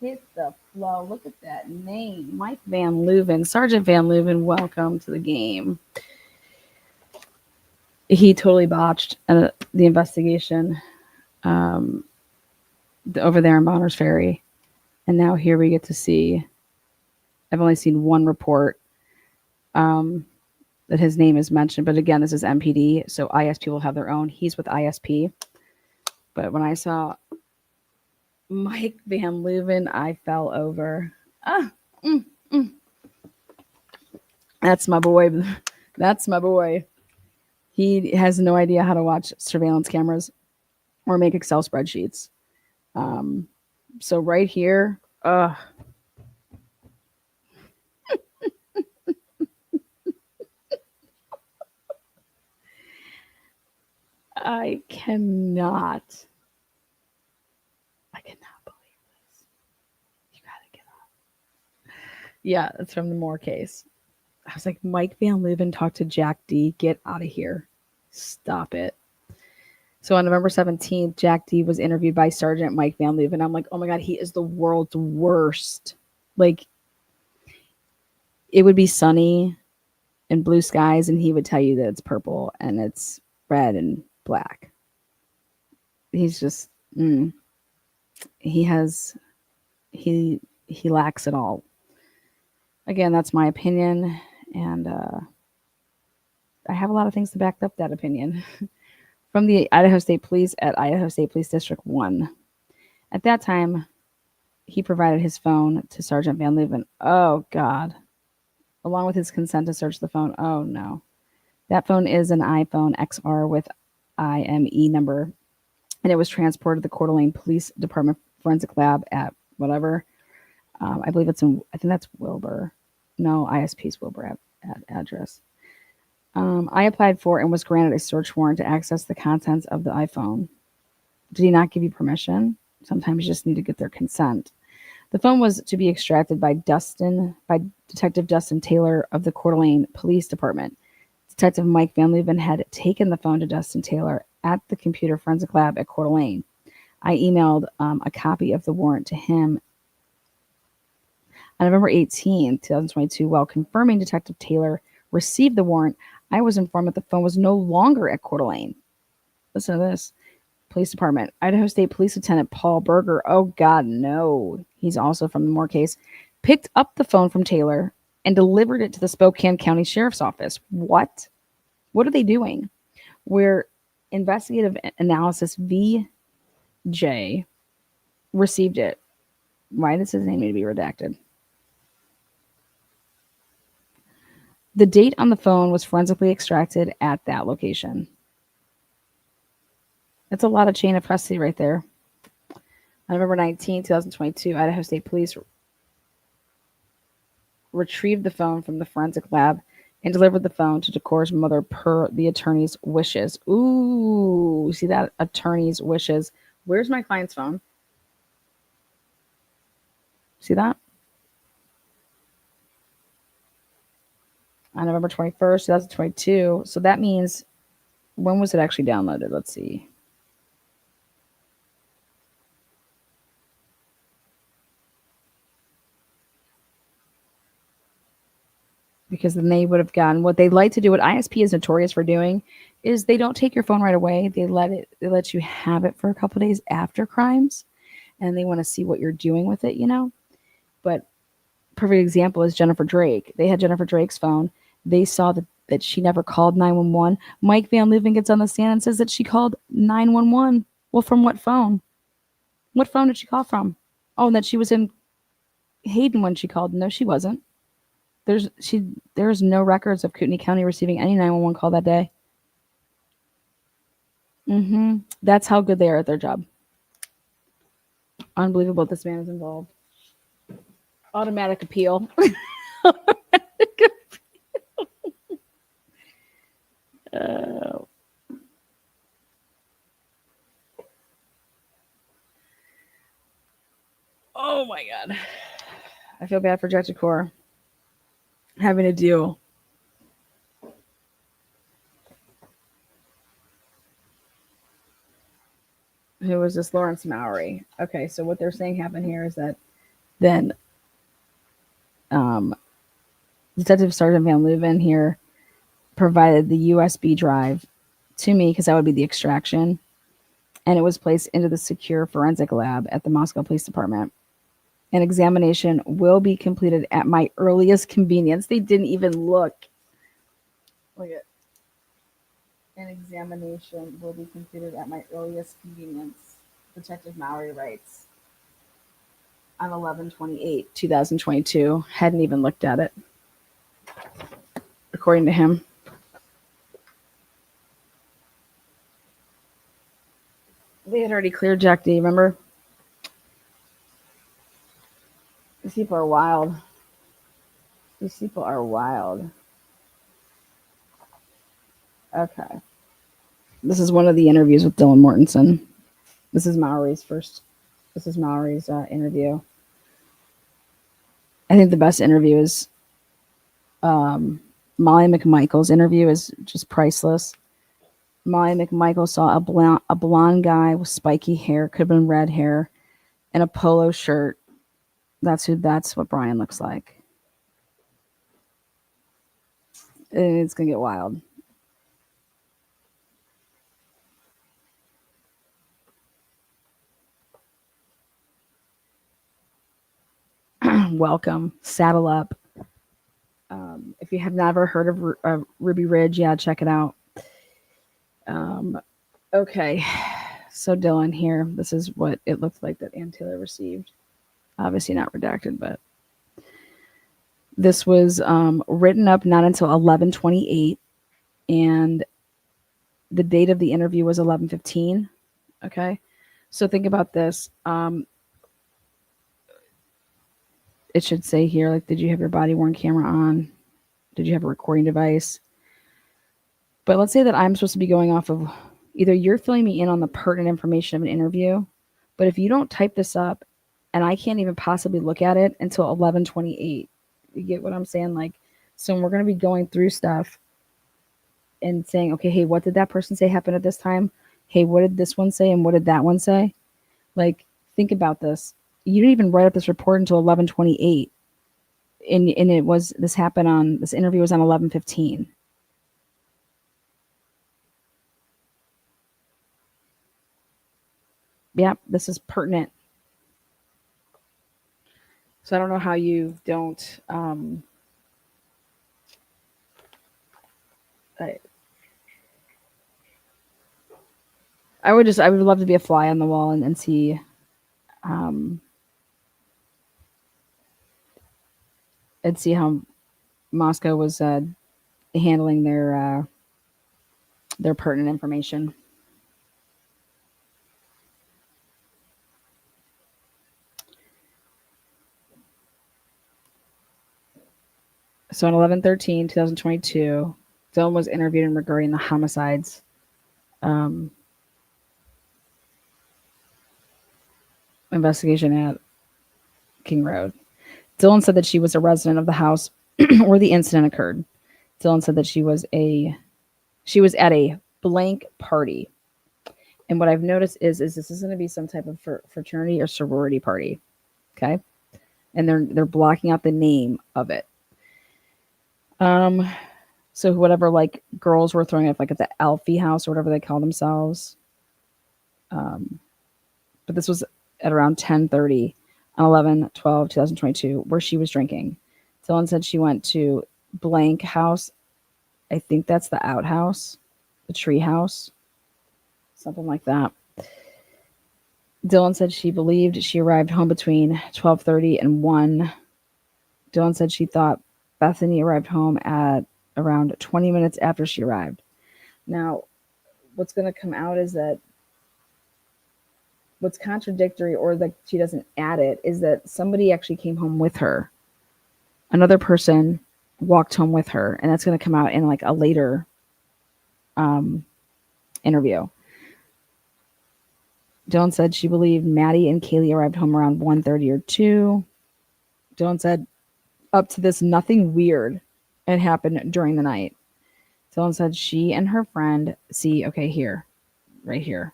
Look at that name. Mike Van Leuven. Sergeant Van Leuven, welcome to the game. He totally botched the investigation over there in Bonners Ferry. And now here we get to see, I've only seen one report that his name is mentioned. But again, this is MPD, so ISP will have their own. He's with ISP. But when I saw Mike Van Leuven, I fell over. That's my boy. That's my boy. He has no idea how to watch surveillance cameras or make Excel spreadsheets. So right here, I cannot believe this. You gotta get up. Yeah, that's from the Moore case. I was like, Mike Van Leuven talked to Jack D. Get out of here. Stop it. So on November 17th, Jack D was interviewed by Sergeant Mike Van Leuven. I'm like, oh my God, he is the world's worst. Like, it would be sunny and blue skies, and he would tell you that it's purple and it's red and black. He's just, he has he he lacks it all. Again, that's my opinion, and I have a lot of things to back up that opinion. From the Idaho State Police at Idaho State Police District 1. At that time, he provided his phone to Sergeant Van Leuven. Oh, God. Along with his consent to search the phone. Oh, no. That phone is an iPhone XR with IME number, and it was transported to the Coeur d'Alene Police Department Forensic Lab at whatever. I believe I think that's Wilbur. No, ISP's Wilbur at address. I applied for and was granted a search warrant to access the contents of the iPhone. Did he not give you permission? Sometimes you just need to get their consent. The phone was to be extracted by Detective Dustin Taylor of the Coeur d'Alene Police Department. Detective Mike Van Leuven had taken the phone to Dustin Taylor at the Computer Forensic Lab at Coeur d'Alene. I emailed a copy of the warrant to him on November 18, 2022. While confirming Detective Taylor received the warrant, I was informed that the phone was no longer at Coeur d'Alene. Listen to this. Police Department. Idaho State Police Lieutenant Paul Berger. Oh, God, no. He's also from the Moore case. Picked up the phone from Taylor and delivered it to the Spokane County Sheriff's Office. What? What are they doing? Where Investigative Analysis VJ received it. Why does his name need to be redacted? The date on the phone was forensically extracted at that location. That's a lot of chain of custody right there. On November 19, 2022, Idaho State Police retrieved the phone from the forensic lab and delivered the phone to Decor's mother per the attorney's wishes. Ooh, see that? Attorney's wishes. Where's my client's phone? See that? On November 21st, 2022. So that means, when was it actually downloaded? Let's see. Because then they would have gotten what they like to do. What ISP is notorious for doing is they don't take your phone right away. They let you have it for a couple days after crimes, and they want to see what you're doing with it, But perfect example is Jennifer Drake. They had Jennifer Drake's phone. They saw that she never called 911. Mike Van Leuven gets on the stand and says that she called 911. Well, from what phone? What phone did she call from? Oh, and that she was in Hayden when she called. No, she wasn't. There's no records of Kootenai County receiving any 911 call that day. That's how good they are at their job. Unbelievable this man is involved. Automatic appeal. Oh my God. I feel bad for Decor having to deal. Who was this? Lawrence Mowry. Okay, so what they're saying happened here is that then Detective Sergeant Van Leuven here provided the USB drive to me because that would be the extraction, and it was placed into the secure forensic lab at the Moscow Police Department. An examination will be completed at my earliest convenience. They didn't even look. Look at. An examination will be completed at my earliest convenience, Detective Mowry writes. On 11/28/2022, hadn't even looked at it, according to him. They had already cleared Jack D, remember? These people are wild. These people are wild. Okay. This is one of the interviews with Dylan Mortensen. This is Mowry's interview. I think the best interview is Molly McMichael's interview is just priceless. Molly McMichael saw a blonde guy with spiky hair, could have been red hair, and a polo shirt. That's what Brian looks like. It's gonna get wild. welcome. Saddle up. If you have never heard of Ruby Ridge, yeah, check it out. Okay, so Dylan here. This is what it looked like that Ann Taylor received. Obviously not redacted, but this was written up not until 11/28, and the date of the interview was 11/15. Okay, so think about this. It should say here, like, did you have your body-worn camera on? Did you have a recording device? But let's say that I'm supposed to be going off of either you're filling me in on the pertinent information of an interview, but if you don't type this up and I can't even possibly look at it until 11/28, you get what I'm saying? Like, so we're going to be going through stuff and saying, okay, hey, what did that person say happened at this time? Hey, what did this one say and what did that one say? Like, think about this. You didn't even write up this report until 11/28. And this interview was on 11/15. Yep, this is pertinent. So I don't know how you don't. I would love to be a fly on the wall and see. And see how Moscow was handling their pertinent information. So on 11/13/2022, Dylan was interviewed regarding the homicides. Investigation at King Road. Dylan said that she was a resident of the house where the incident occurred. Dylan said that she was at a blank party. And what I've noticed is this is going to be some type of fraternity or sorority party. Okay. And they're blocking out the name of it. So whatever, like, girls were throwing up, like, at the Alfie house or whatever they call themselves. But this was at around 10:30 on 11/12/2022, where she was drinking. Dylan said she went to blank house. I think that's the outhouse, the tree house, something like that. Dylan said she believed she arrived home between 12:30 and 1. Dylan said she thought Bethany arrived home at around 20 minutes after she arrived. Now, what's going to come out is that what's contradictory, or that she doesn't add it, is that somebody actually came home with her. Another person walked home with her, and that's going to come out in like a later interview. Dylan said she believed Maddie and Kaylee arrived home around 1:30 or 2. Dylan said up to this, nothing weird had happened during the night. Dylan said she and her friend, right here,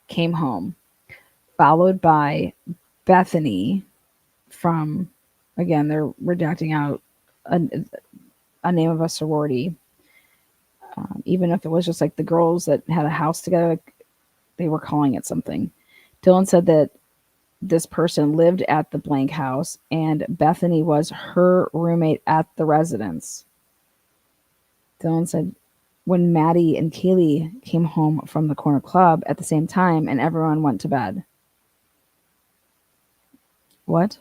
came home, followed by Bethany from, again, they're redacting out a name of a sorority. Even if it was just like the girls that had a house together, like, they were calling it something. Dylan said that this person lived at the blank house and Bethany was her roommate at the residence. Dylan said when Maddie and Kaylee came home from the corner club at the same time and everyone went to bed. What?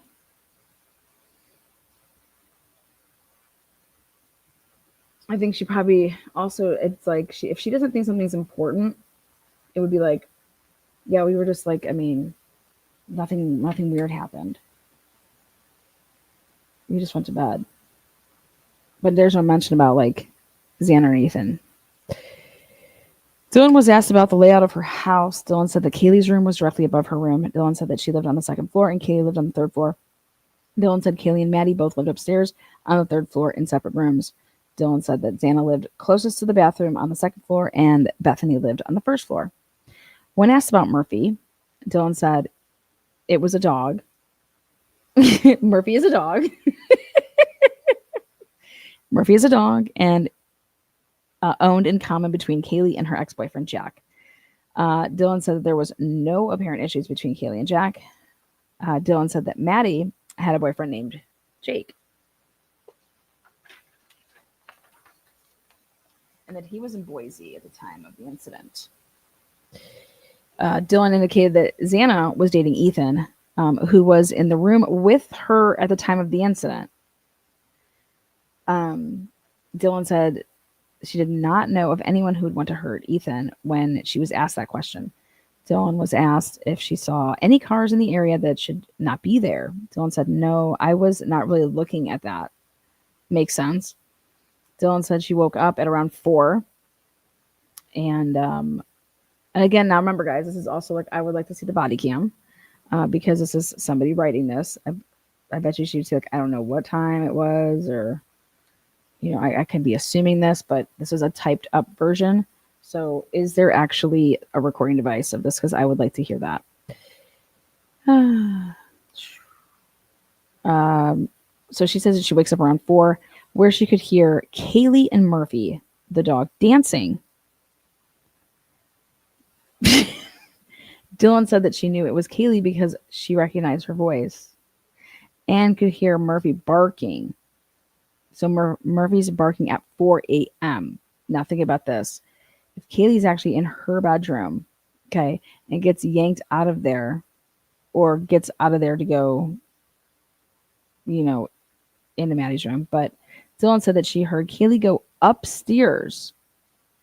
I think she probably also, it's like, if she doesn't think something's important, it would be like, yeah, we were just like, I mean, nothing weird happened. We just went to bed. But there's no mention about like Xander or Ethan. Dylan was asked about the layout of her house. Dylan said that Kaylee's room was directly above her room. Dylan said that she lived on the second floor and Kaylee lived on the third floor. Dylan said Kaylee and Maddie both lived upstairs on the third floor in separate rooms. Dylan said that Xana lived closest to the bathroom on the second floor and Bethany lived on the first floor. When asked about Murphy, Dylan said it was a dog. Murphy is a dog. Murphy is a dog and owned in common between Kaylee and her ex-boyfriend, Jack. Dylan said that there was no apparent issues between Kaylee and Jack. Dylan said that Maddie had a boyfriend named Jake, and that he was in Boise at the time of the incident. Dylan indicated that Xana was dating Ethan, who was in the room with her at the time of the incident. Dylan said she did not know of anyone who would want to hurt Ethan when she was asked that question. Dylan was asked if she saw any cars in the area that should not be there. Dylan said, no, I was not really looking at that. Makes sense. Dylan said she woke up at around 4. And again, now remember, guys, this is also like, I would like to see the body cam because this is somebody writing this. I bet you she'd say, like, I don't know what time it was, or, you know, I can be assuming this, but this is a typed up version. So is there actually a recording device of this? Because I would like to hear that. So she says that she wakes up around 4, where she could hear Kaylee and Murphy, the dog, dancing. Dylan said that she knew it was Kaylee because she recognized her voice and could hear Murphy barking. So Murphy's barking at 4 a.m. Now think about this. If Kaylee's actually in her bedroom, okay, and gets yanked out of there, or gets out of there to go, you know, into Maddie's room. But Dylan said that she heard Kaylee go upstairs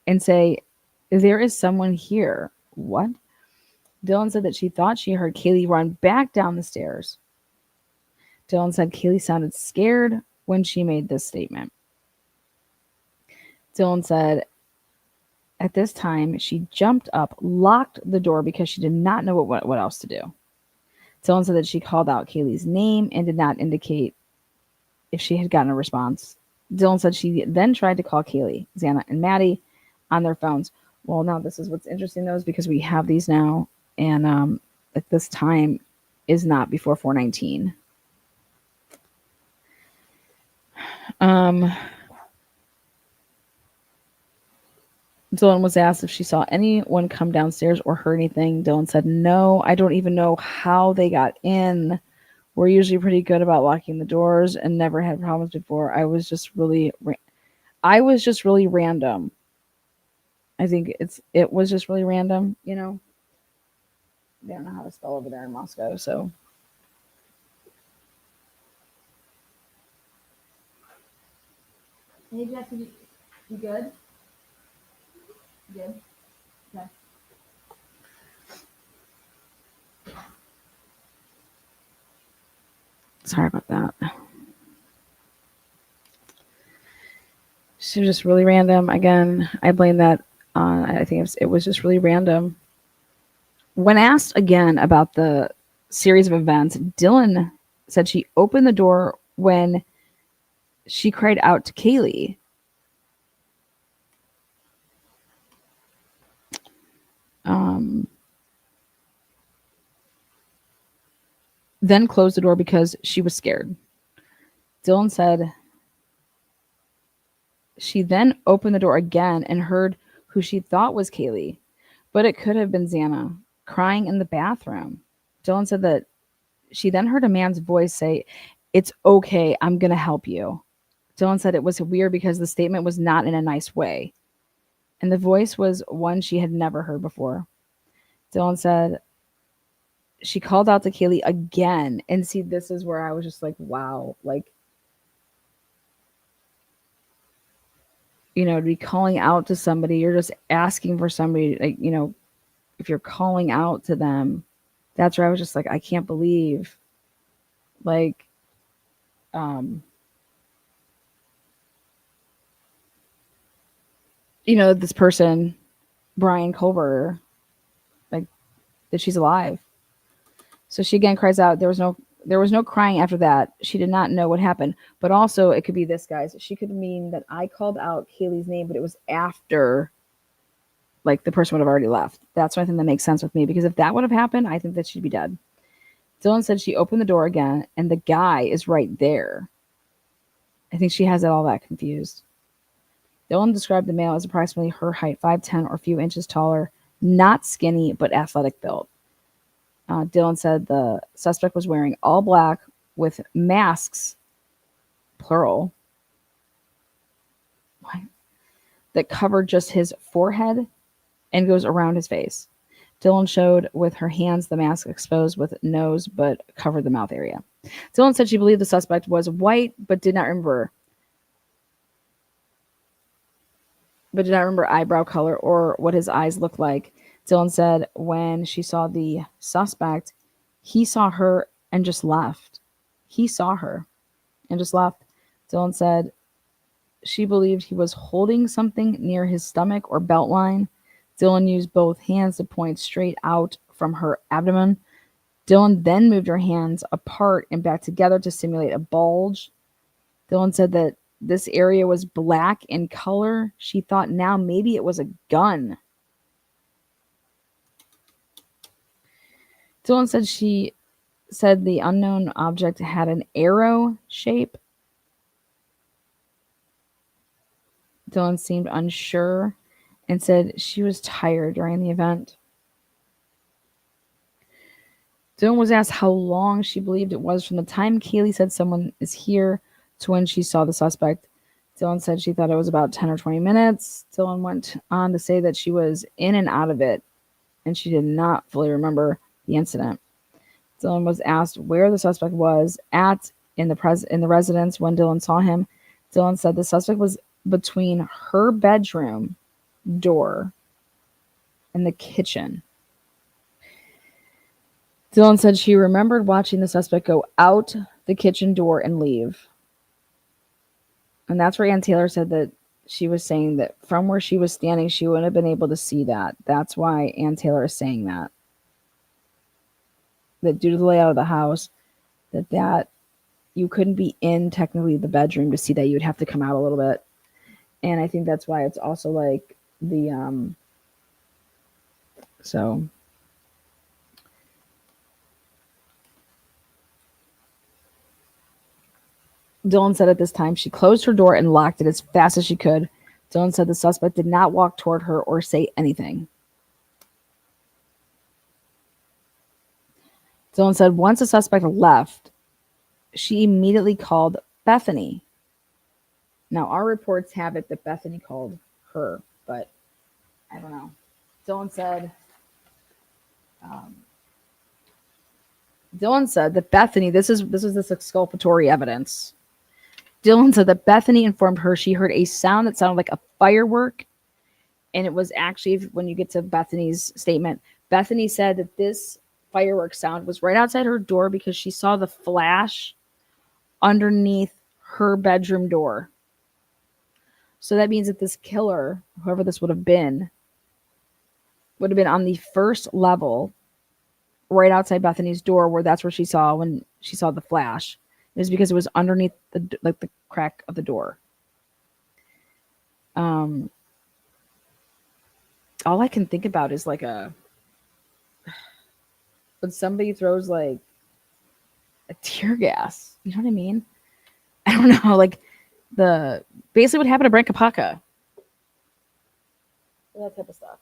and say, there is someone here. What? Dylan said that she thought she heard Kaylee run back down the stairs. Dylan said Kaylee sounded scared when she made this statement. Dylan said at this time she jumped up, locked the door because she did not know what else to do. Dylan said that she called out Kaylee's name and did not indicate if she had gotten a response. Dylan said she then tried to call Kaylee, Xana, and Maddie on their phones. Well, now this is what's interesting, though, is because we have these now, and at this time is not before 4:19. Dylan was asked if she saw anyone come downstairs or heard anything. Dylan said, no, I don't even know how they got in. We're usually pretty good about locking the doors and never had problems before. I was just really random. I think it was just really random, you know. They don't know how to spell over there in Moscow, so. Hey, Jeff, you good? Good? Okay. Sorry about that. She was just really random. Again, I blame that on, I think it was just really random. When asked again about the series of events, Dylan said she opened the door when she cried out to Kaylee. Then closed the door because she was scared. Dylan said she then opened the door again and heard who she thought was Kaylee, but it could have been Xana crying in the bathroom. Dylan said that she then heard a man's voice say, "It's okay, I'm going to help you." Dylan said it was weird because the statement was not in a nice way, and the voice was one she had never heard before. Dylan said she called out to Kaylee again, and see, this is where I was just like, wow, like, you know, to be calling out to somebody, you're just asking for somebody, like, you know, if you're calling out to them, that's where I was just like, I can't believe, like, you know, this person, Brian Culver, like, that she's alive. So she again cries out. There was no crying after that. She did not know what happened. But also, it could be this, guys. She could mean that I called out Kaylee's name, but it was after, like, the person would have already left. That's one thing that makes sense with me, because if that would have happened, I think that she'd be dead. Dylan said she opened the door again, and the guy is right there. I think she has it all that confused. Dylan described the male as approximately her height, 5'10", or a few inches taller, not skinny, but athletic built. Dylan said the suspect was wearing all black with masks, plural, that covered just his forehead and goes around his face. Dylan showed with her hands the mask exposed with nose but covered the mouth area. Dylan said she believed the suspect was white but did not remember eyebrow color or what his eyes looked like. Dylan said when she saw the suspect, he saw her and just left. He saw her and just left. Dylan said she believed he was holding something near his stomach or belt line. Dylan used both hands to point straight out from her abdomen. Dylan then moved her hands apart and back together to simulate a bulge. Dylan said that this area was black in color. She thought now maybe it was a gun. Dylan said she said the unknown object had an arrow shape. Dylan seemed unsure and said she was tired during the event. Dylan was asked how long she believed it was from the time Kaylee said someone is here to when she saw the suspect. Dylan said she thought it was about 10 or 20 minutes. Dylan went on to say that she was in and out of it, and she did not fully remember the incident. Dylan was asked where the suspect was at in the residence when Dylan saw him. Dylan said the suspect was between her bedroom door and the kitchen. Dylan said she remembered watching the suspect go out the kitchen door and leave. And that's where Ann Taylor said that she was saying that from where she was standing, she wouldn't have been able to see that. That's why Ann Taylor is saying that. That due to the layout of the house, that you couldn't be in technically the bedroom to see that. You would have to come out a little bit. And I think that's why it's also like the, so. Dylan said at this time she closed her door and locked it as fast as she could. Dylan said the suspect did not walk toward her or say anything. Dylan said once the suspect left, she immediately called Bethany. Now, our reports have it that Bethany called her, but I don't know. Dylan said that Bethany, this is this exculpatory evidence. Dylan said that Bethany informed her she heard a sound that sounded like a firework. And it was actually, when you get to Bethany's statement, Bethany said that this firework sound was right outside her door because she saw the flash underneath her bedroom door. So that means that this killer, whoever this would have been on the first level right outside Bethany's door, where that's where she saw when she saw the flash. It was because it was underneath the crack of the door. All I can think about is like when somebody throws like a tear gas. You know what I mean? I don't know, like basically what happened to Brent Kapaka. That type of stuff.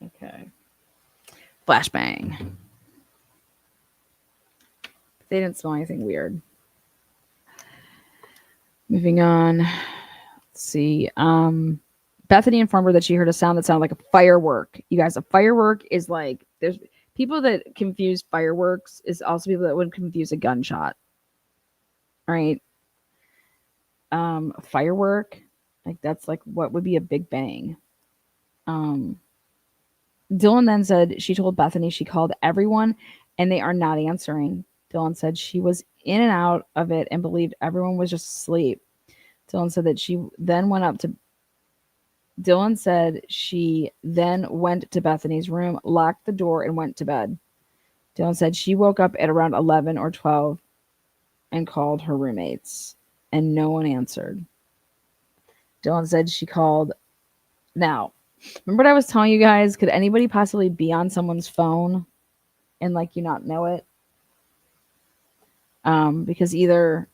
Okay. Flashbang. They didn't smell anything weird. Moving on. Let's see. Bethany informed her that she heard a sound that sounded like a firework. You guys, a firework is like, there's people that confuse fireworks is also people that would confuse a gunshot. All right. Firework, like that's like what would be a big bang. Dylan then said she told Bethany she called everyone and they are not answering. Dylan said she was in and out of it and believed everyone was just asleep. Dylan said she then went to Bethany's room, locked the door, and went to bed. Dylan said she woke up at around 11 or 12 and called her roommates, and no one answered. Dylan said she called. Now, remember what I was telling you guys? Could anybody possibly be on someone's phone and like you not know it? because either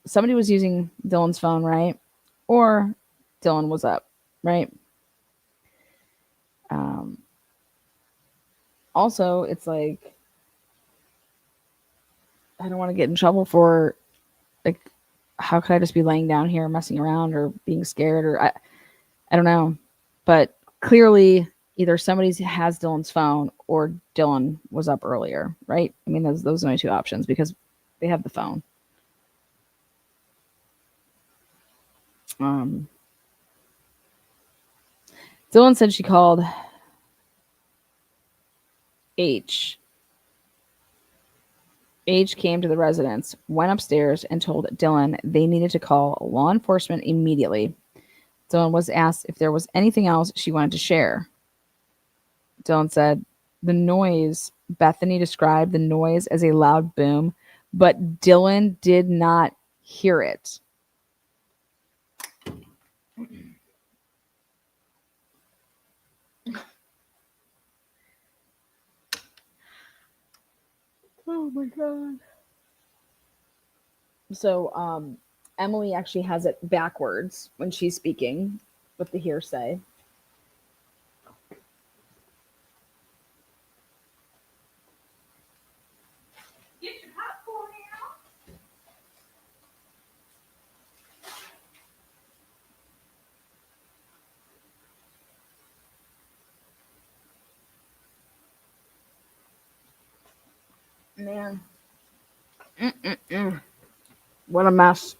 somebody was using Dylan's phone, right? Or Dylan was up, right? Also, it's like, I don't want to get in trouble for, like, how could I just be laying down here messing around or being scared, or I don't know. But clearly either somebody has Dylan's phone or Dylan was up earlier, right? I mean, those are my two options because they have the phone. Dylan said she called H. H came to the residence, went upstairs, and told Dylan they needed to call law enforcement immediately. Dylan was asked if there was anything else she wanted to share. Dylan said the noise, Bethany described the noise as a loud boom, but Dylan did not hear it. Oh my God. So Emily actually has it backwards when she's speaking with the hearsay. Get your popcorn out. Man. What a mess.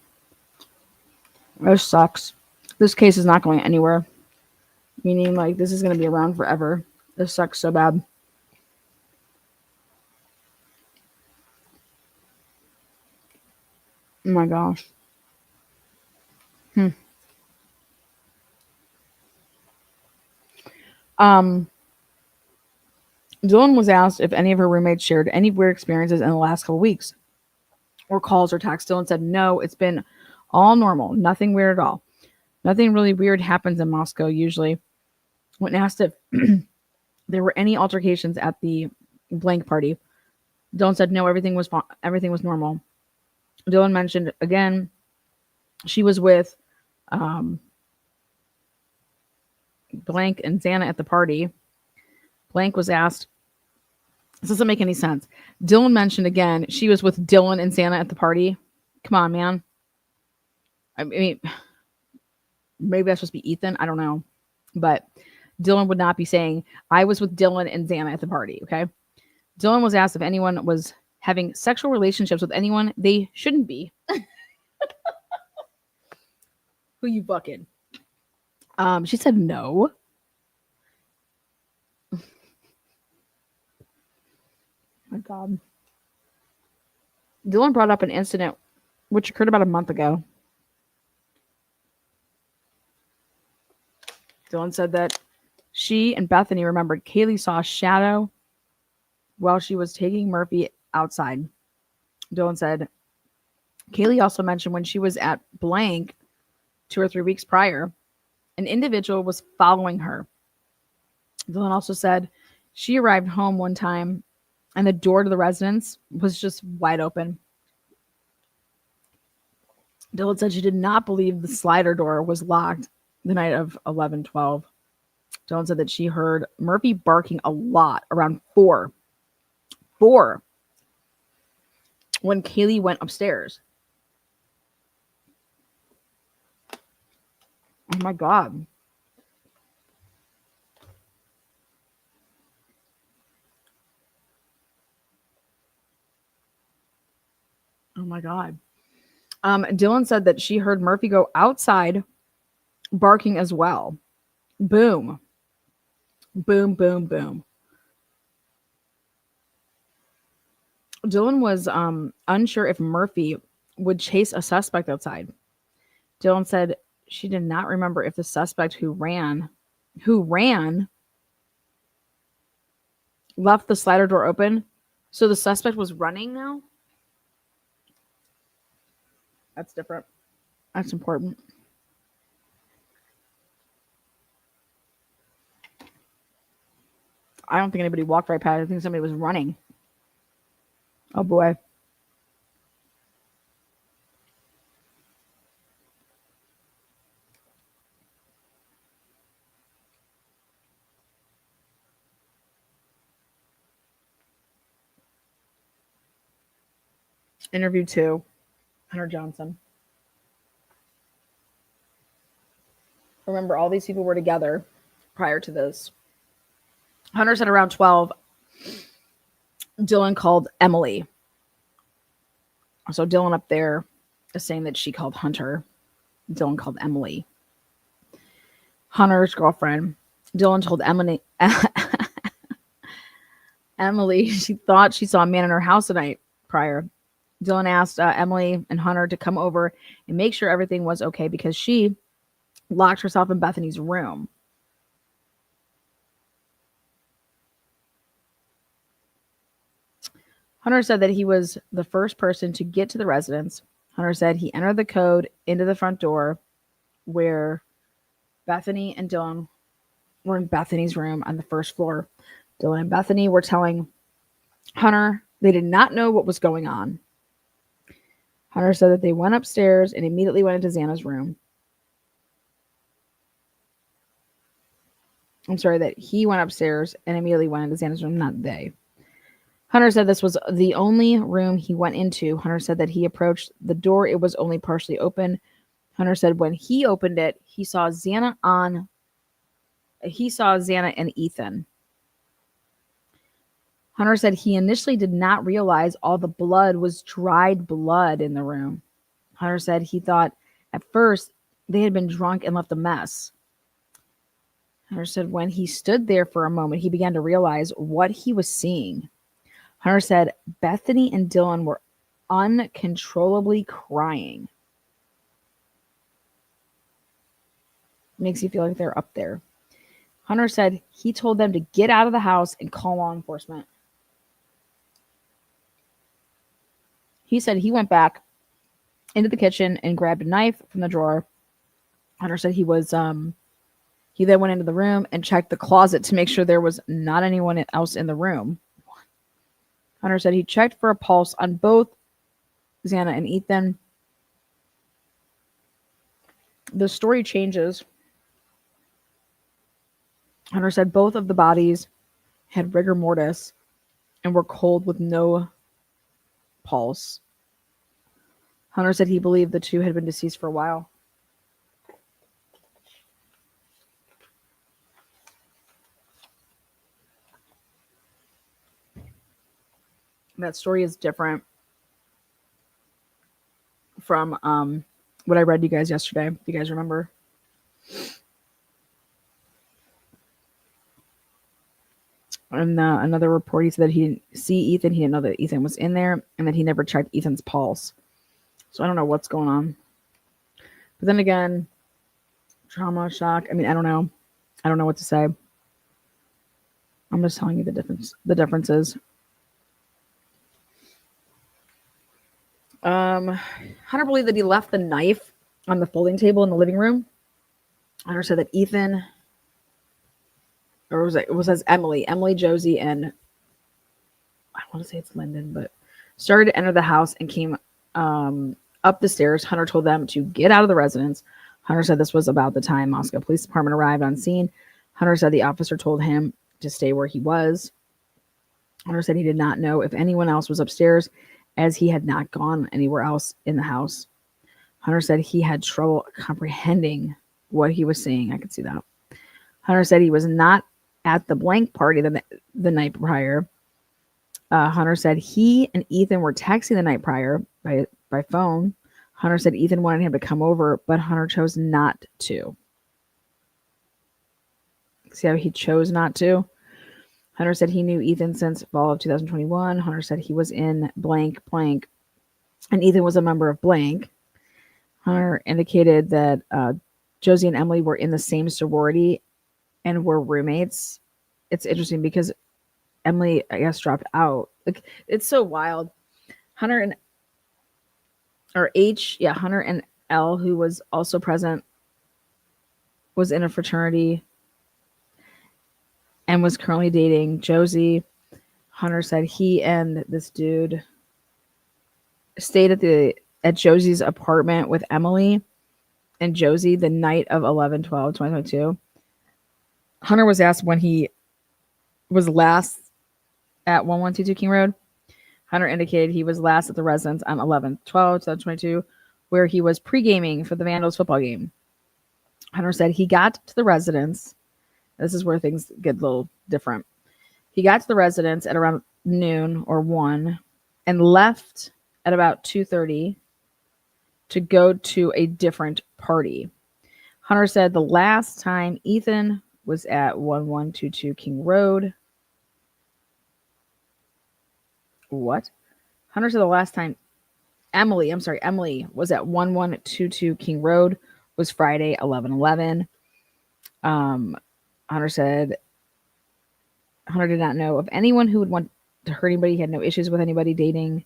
This sucks. This case is not going anywhere. Meaning, like, this is going to be around forever. This sucks so bad. Oh my gosh. Dylan was asked if any of her roommates shared any weird experiences in the last couple weeks, or calls or texts. Dylan said, no, it's been all normal. Nothing weird at all. Nothing really weird happens in Moscow usually. When asked if there were any altercations at the blank party, Dylan said, no, everything was normal. Dylan mentioned again, she was with blank and Xana at the party. Blank was asked, this doesn't make any sense. Dylan mentioned again, she was with Dylan and Xana at the party. Come on, man. I mean, maybe that's supposed to be Ethan. I don't know. But Dylan would not be saying, I was with Dylan and Xana at the party, okay? Dylan was asked if anyone was having sexual relationships with anyone they shouldn't be. Who you bucking? She said no. My God. Dylan brought up an incident which occurred about a month ago. Dylan said that she and Bethany remembered Kaylee saw a shadow while she was taking Murphy outside. Dylan said Kaylee also mentioned when she was at blank 2 or 3 weeks prior, an individual was following her. Dylan also said she arrived home one time and the door to the residence was just wide open. Dylan said she did not believe the slider door was locked the night of 11/12. Dylan said that she heard Murphy barking a lot around 4 when Kaylee went upstairs. Oh my God. Oh my God. Dylan said that she heard Murphy go outside barking as well. Boom. Boom, boom, boom. Dylan was unsure if Murphy would chase a suspect outside. Dylan said she did not remember if the suspect who ran left the slider door open. So the suspect was running now? That's different. That's important. I don't think anybody walked right past. I think somebody was running. Oh boy. Interview 2, Hunter Johnson. Remember, all these people were together prior to this. Hunter said around 12, Dylan called Emily. So Dylan up there is saying that she called Hunter. Dylan called Emily. Hunter's girlfriend. Dylan told Emily she thought she saw a man in her house the night prior. Dylan asked Emily and Hunter to come over and make sure everything was okay because she locked herself in Bethany's room. Hunter said that he was the first person to get to the residence. Hunter said he entered the code into the front door where Bethany and Dylan were in Bethany's room on the first floor. Dylan and Bethany were telling Hunter they did not know what was going on. Hunter said that they went upstairs and immediately went into Xana's room. I'm sorry, that he went upstairs and immediately went into Xana's room, not they. Hunter said this was the only room he went into. Hunter said that he approached the door. It was only partially open. Hunter said when he opened it, he saw Xana and Ethan. Hunter said he initially did not realize all the blood was dried blood in the room. Hunter said he thought at first they had been drunk and left a mess. Hunter said when he stood there for a moment, he began to realize what he was seeing. Hunter said Bethany and Dylan were uncontrollably crying. Makes you feel like they're up there. Hunter said he told them to get out of the house and call law enforcement. He said he went back into the kitchen and grabbed a knife from the drawer. Hunter said he then went into the room and checked the closet to make sure there was not anyone else in the room. Hunter said he checked for a pulse on both Xana and Ethan. The story changes. Hunter said both of the bodies had rigor mortis and were cold with no pulse. Hunter said he believed the two had been deceased for a while. That story is different from what I read to you guys yesterday. If you guys remember. And another report, he said that he didn't see Ethan. He didn't know that Ethan was in there and that he never checked Ethan's pulse. So I don't know what's going on. But then again, trauma, shock. I mean, I don't know. I don't know what to say. I'm just telling you the differences. Hunter believed that he left the knife on the folding table in the living room. Hunter said that Ethan, or it was as Emily, Josie, and I want to say it's Lyndon, but started to enter the house and came up the stairs. Hunter told them to get out of the residence. Hunter said this was about the time Moscow Police Department arrived on scene. Hunter said the officer told him to stay where he was. Hunter said he did not know if anyone else was upstairs, as he had not gone anywhere else in the house. Hunter said he had trouble comprehending what he was seeing. I could see that. Hunter said he was not at the blank party the night prior. Hunter said he and Ethan were texting the night prior by phone. Hunter said Ethan wanted him to come over, but Hunter chose not to. See how he chose not to? Hunter said he knew Ethan since fall of 2021. Hunter said he was in blank, and Ethan was a member of blank. Hunter indicated that Josie and Emily were in the same sorority and were roommates. It's interesting because Emily, I guess, dropped out. Like, it's so wild. Hunter and Elle, who was also present, was in a fraternity and was currently dating Josie. Hunter said he and this dude stayed at Josie's apartment with Emily and Josie the night of 11/12/2022. Hunter was asked when he was last at 1122 King Road. Hunter indicated he was last at the residence on 11/12/2022, where he was pre-gaming for the Vandals football game. Hunter said he got to the residence. This is where things get a little different. He got to the residence at around noon or 1 and left at about 2:30 to go to a different party. Hunter said the last time Ethan was at 1122 King Road. What? Hunter said the last time Emily was at 1122 King Road was Friday 11/11. Hunter said Hunter did not know of anyone who would want to hurt anybody. He had no issues with anybody dating.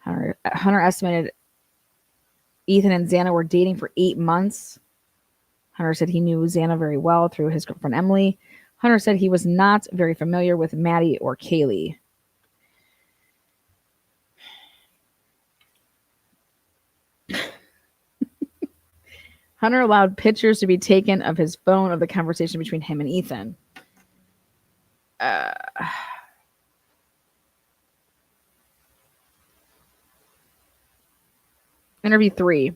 Hunter estimated Ethan and Xana were dating for 8 months. Hunter said he knew Xana very well through his girlfriend Emily. Hunter said he was not very familiar with Maddie or Kaylee. Hunter allowed pictures to be taken of his phone of the conversation between him and Ethan. Interview 3.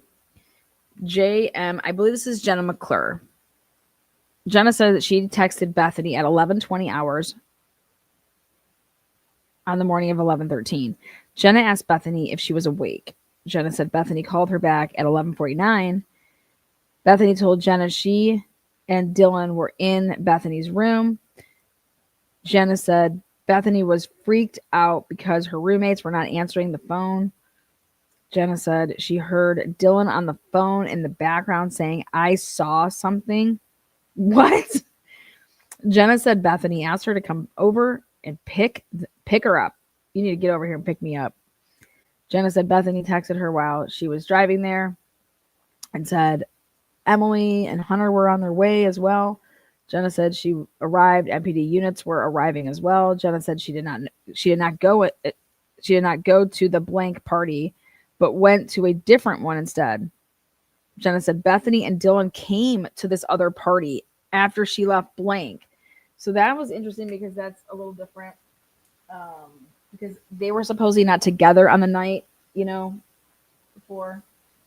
JM, I believe this is Jenna McClure. Jenna said that she texted Bethany at 11:20 hours on the morning of 11:13. Jenna asked Bethany if she was awake. Jenna said Bethany called her back at 11:49. Bethany told Jenna she and Dylan were in Bethany's room. Jenna said Bethany was freaked out because her roommates were not answering the phone. Jenna said she heard Dylan on the phone in the background saying, "I saw something." What? Jenna said Bethany asked her to come over and pick her up. You need to get over here and pick me up. Jenna said Bethany texted her while she was driving there and said Emily and Hunter were on their way as well. Jenna said she arrived. MPD units were arriving as well. Jenna said she did not go to the blank party, but went to a different one instead. Jenna said Bethany and Dylan came to this other party after she left blank. So that was interesting because that's a little different. Because they were supposedly not together on the night, before.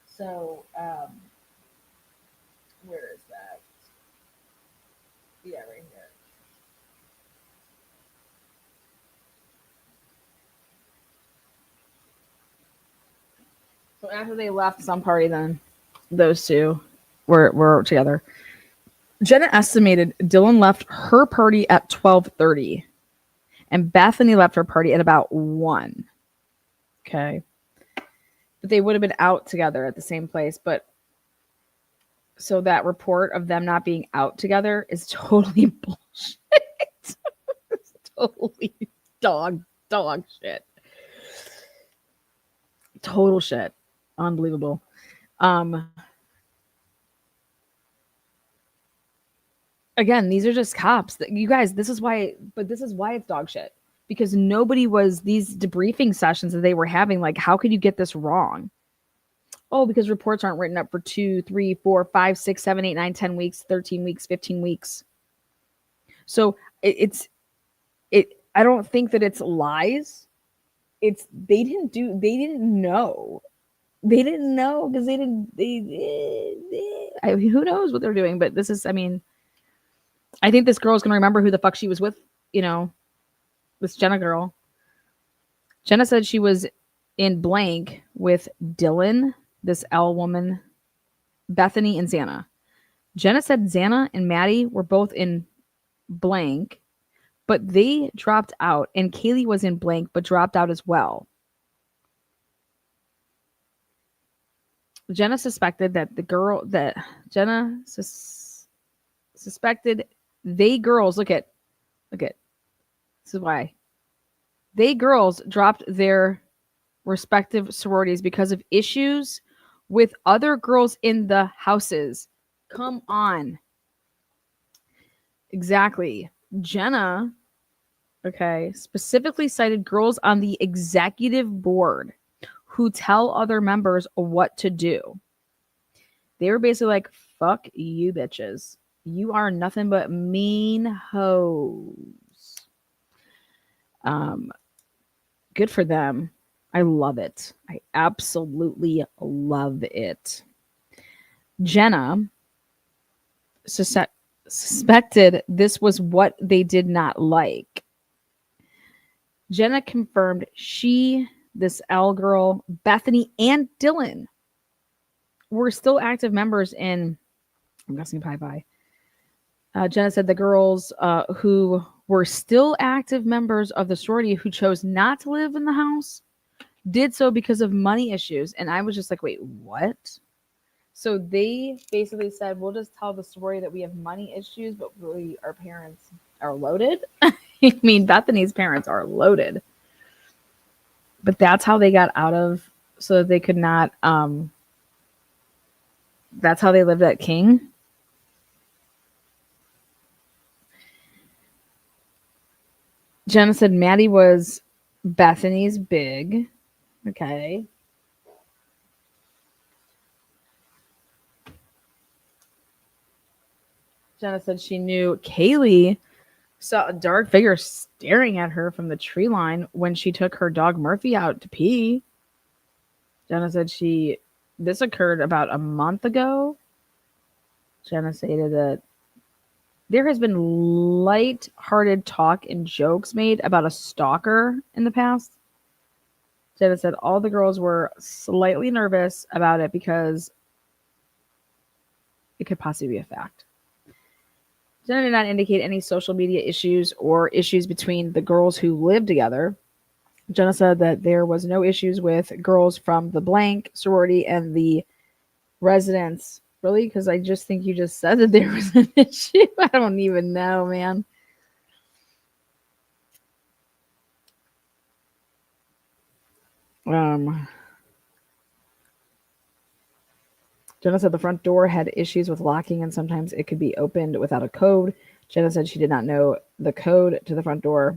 So, where is that? Yeah, right here. So after they left some party, then those two were together. Jenna estimated Dylan left her party at 12:30, and Bethany left her party at about 1. Okay, but they would have been out together at the same place. But so that report of them not being out together is totally bullshit. It's totally dog shit. Total shit. Unbelievable. Again, these are just cops. You guys, this is why it's dog shit. Because nobody was these debriefing sessions that they were having. Like, how could you get this wrong? Oh, because reports aren't written up for 2, 3, 4, 5, 6, 7, 8, 9, 10 weeks, 13 weeks, 15 weeks. So I don't think that it's lies. They didn't know. They didn't know because who knows what they're doing. But this is, I think this girl's going to remember who the fuck she was with, this Jenna girl. Jenna said she was in blank with Dylan, this L woman, Bethany, and Xana. Jenna said Xana and Maddie were both in blank, but they dropped out, and Kaylee was in blank but dropped out as well. Jenna suspected that suspected they girls look at this is why they girls dropped their respective sororities because of issues with other girls in the houses. Come on. Exactly. Jenna, specifically cited girls on the executive board who tell other members what to do. They were basically like, fuck you bitches. You are nothing but mean hoes. Good for them. I love it. I absolutely love it. Jenna suspected this was what they did not like. Jenna confirmed this L girl, Bethany, and Dylan were still active members in, I'm guessing Pi Pi. Jenna said the girls who were still active members of the sorority who chose not to live in the house did so because of money issues. And I was just like, wait, what? So they basically said, we'll just tell the sorority that we have money issues, but really our parents are loaded. I mean, Bethany's parents are loaded. But that's how they got out of, so that they could not, that's how they lived at King. Jenna said Maddie was Bethany's big. Okay. Jenna said she knew Kaylee saw a dark figure staring at her from the tree line when she took her dog Murphy out to pee. Jenna said this occurred about a month ago. Jenna stated that there has been light-hearted talk and jokes made about a stalker in the past. Jenna said all the girls were slightly nervous about it because it could possibly be a fact. Jenna did not indicate any social media issues or issues between the girls who lived together. Jenna said that there was no issues with girls from the blank sorority and the residents. Really? Because I just think you just said that there was an issue. I don't even know, man. Jenna said the front door had issues with locking and sometimes it could be opened without a code. Jenna said she did not know the code to the front door.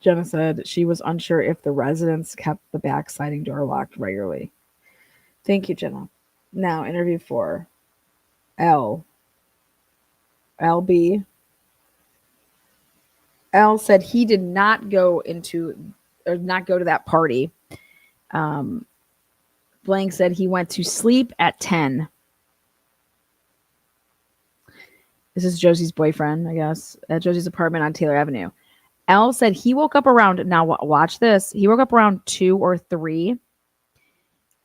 Jenna said she was unsure if the residents kept the back sliding door locked regularly. Thank you, Jenna. Now, interview 4. LB. L said he did not go to that party. Blank said he went to sleep at 10. This is Josie's boyfriend, I guess, at Josie's apartment on Taylor Avenue. L said he woke up around, now watch this, he woke up around 2 or 3.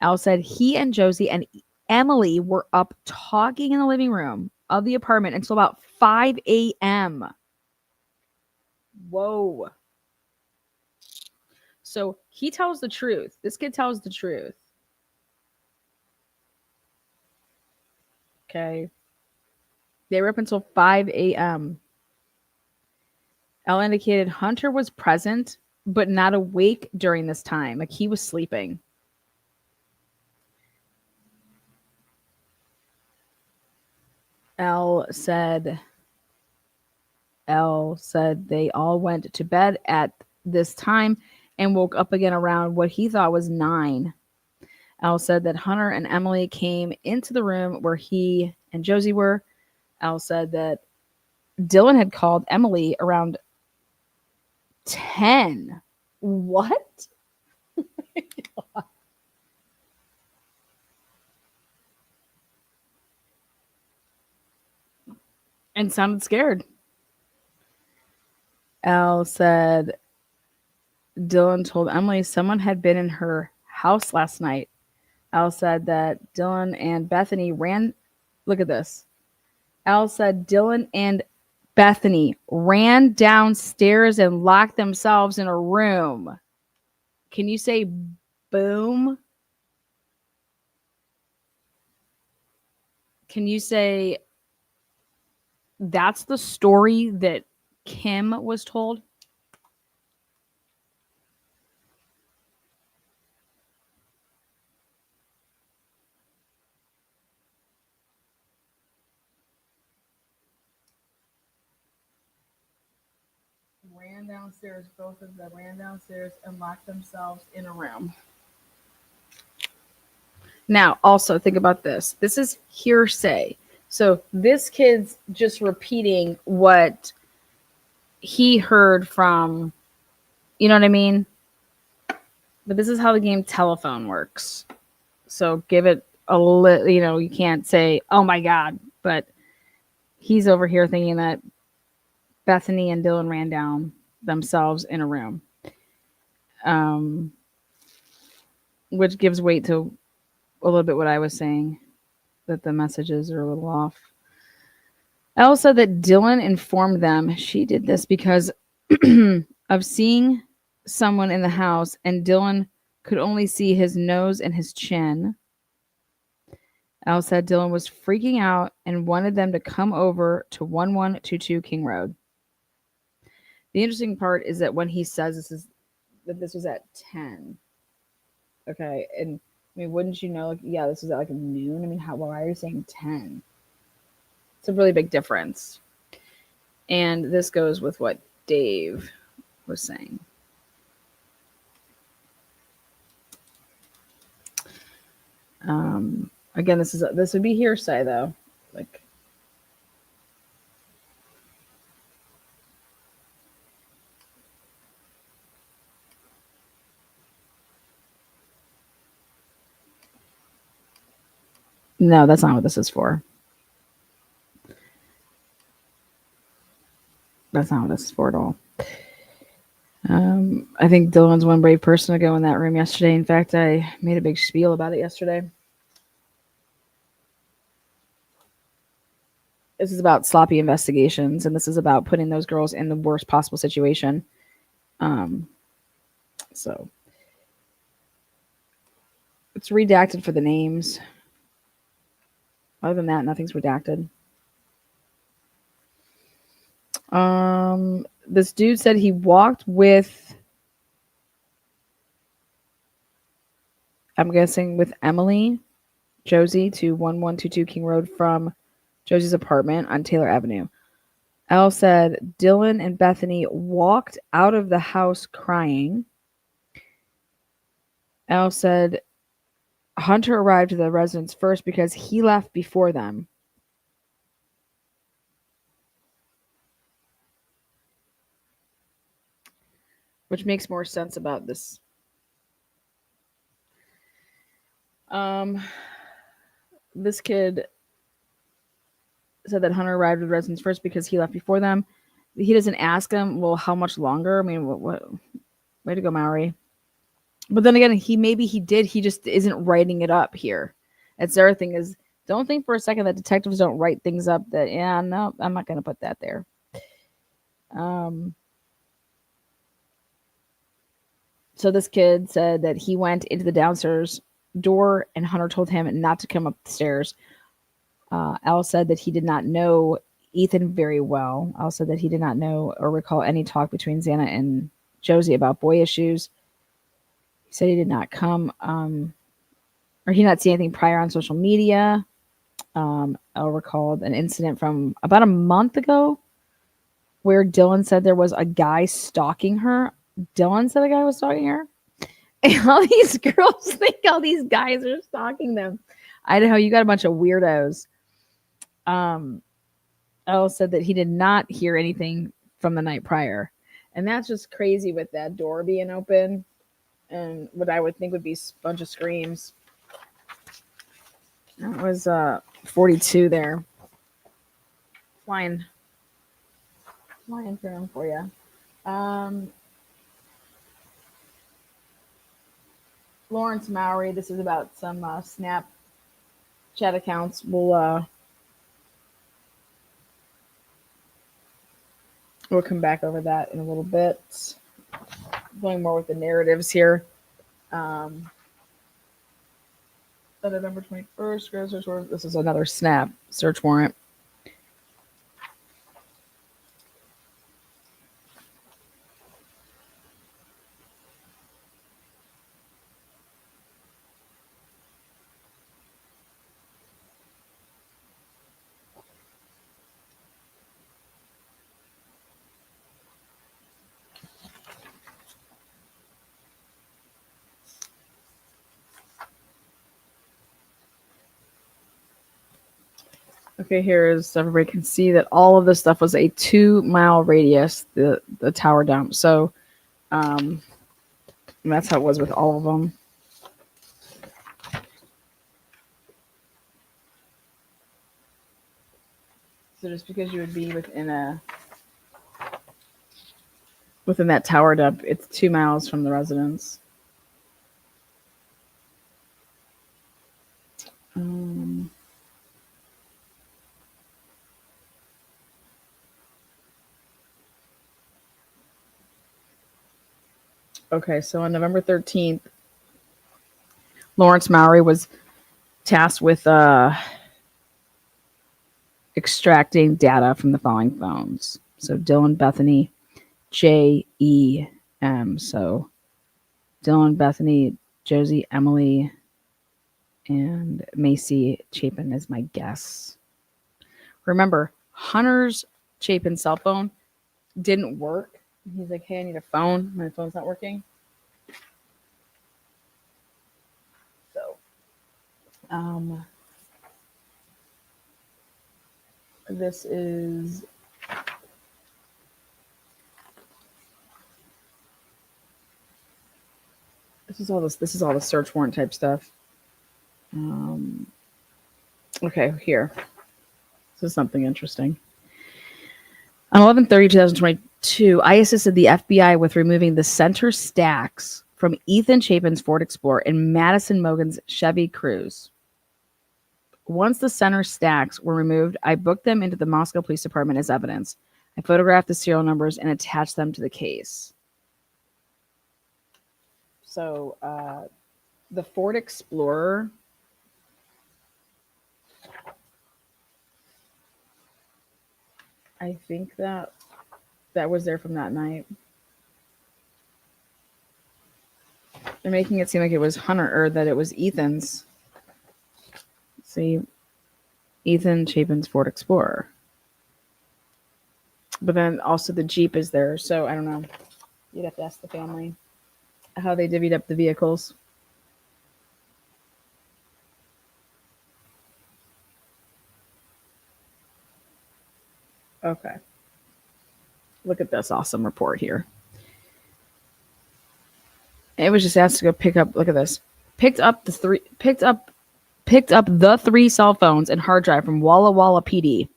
L said he and Josie and Emily were up talking in the living room of the apartment until about 5 a.m. Whoa. So he tells the truth. This kid tells the truth. Okay. They were up until 5 a.m. Elle indicated Hunter was present, but not awake during this time. Like he was sleeping. Elle said they all went to bed at this time and woke up again around what he thought was 9. Elle said that Hunter and Emily came into the room where he and Josie were. Elle said that Dylan had called Emily around 10. What? And sounded scared. Elle said Dylan told Emily someone had been in her house last night. Elle said that Dylan and Bethany ran. Look at this. Elle said Dylan and Bethany ran downstairs and locked themselves in a room. Can you say boom? Can you say that's the story that Kim was told? Both of them ran downstairs and locked themselves in a room. Now, also think about this. This is hearsay. So this kid's just repeating what he heard from, you know what I mean? But this is how the game Telephone works. So give it a little, you can't say, oh my God, but he's over here thinking that Bethany and Dylan ran down themselves in a room. Which gives weight to a little bit what I was saying, that the messages are a little off. Elle said that Dylan informed them she did this because of seeing someone in the house, and Dylan could only see his nose and his chin. Elle said Dylan was freaking out and wanted them to come over to 1122 King Road. The interesting part is that when he says this was at 10. Okay, and I mean, wouldn't you know? Like, yeah, this was at like noon. I mean, why are you saying 10? It's a really big difference. And this goes with what Dave was saying. Again, this would be hearsay though. Like, no, that's not what this is for. That's not what this is for at all. I think Dylan's one brave person to go in that room yesterday. In fact, I made a big spiel about it yesterday. This is about sloppy investigations, and this is about putting those girls in the worst possible situation. So it's redacted for the names. Other than that, nothing's redacted. This dude said he walked with, I'm guessing with Emily, Josie, to 1122 King Road from Josie's apartment on Taylor Avenue. Elle said Dylan and Bethany walked out of the house crying. Elle said Hunter arrived at the residence first because he left before them. Which makes more sense about this. This kid said that Hunter arrived at the residence first because he left before them. He doesn't ask him, well, how much longer? I mean, what? Way to go, Maury. But then again, he did. He just isn't writing it up here. That's the other thing is, don't think for a second that detectives don't write things up that, yeah, no, I'm not going to put that there. So this kid said that he went into the downstairs door and Hunter told him not to come up the stairs. Al said that he did not know Ethan very well. Al said that he did not know or recall any talk between Xana and Josie about boy issues. He said he did not come, or he did not see anything prior on social media. Al recalled an incident from about a month ago where Dylan said there was a guy stalking her. Dylan said a guy was stalking her. And all these girls think all these guys are stalking them. Idaho, you got a bunch of weirdos. Elle said that he did not hear anything from the night prior. And that's just crazy with that door being open and what I would think would be a bunch of screams. That was 42 there. Flying film for you. Lawrence Mowry, this is about some Snapchat accounts. We'll come back over that in a little bit. Going more with the narratives here. November 21st. This is another Snap search warrant. Okay, here is so everybody can see that all of this stuff was a 2-mile radius, the tower dump. So, And that's how it was with all of them. So just because you would be within that tower dump, it's 2 miles from the residence. Okay, so on November 13th, Lawrence Mowry was tasked with extracting data from the following phones. So Dylan, Bethany, J-E-M. So Dylan, Bethany, Josie, Emily, and Macy Chapin is my guess. Remember, Hunter's Chapin cell phone didn't work. He's like, hey, I need a phone. My phone's not working. So, this is this is all the search warrant type stuff. Okay, here. This is something interesting. On 11/30/2022, I assisted the FBI with removing the center stacks from Ethan Chapin's Ford Explorer and Madison Mogan's Chevy Cruze. Once the center stacks were removed, I booked them into the Moscow Police Department as evidence. I photographed the serial numbers and attached them to the case. So the Ford Explorer, I think that was there from that night. They're making it seem like it was Hunter, or that it was Ethan's. See, Ethan Chapin's Ford Explorer. But then also the Jeep is there, so I don't know. You'd have to ask the family how they divvied up the vehicles. Okay. Look at this awesome report here. It was just asked to go pick up. Look at this. Picked up the three cell phones and hard drive from Walla Walla PD.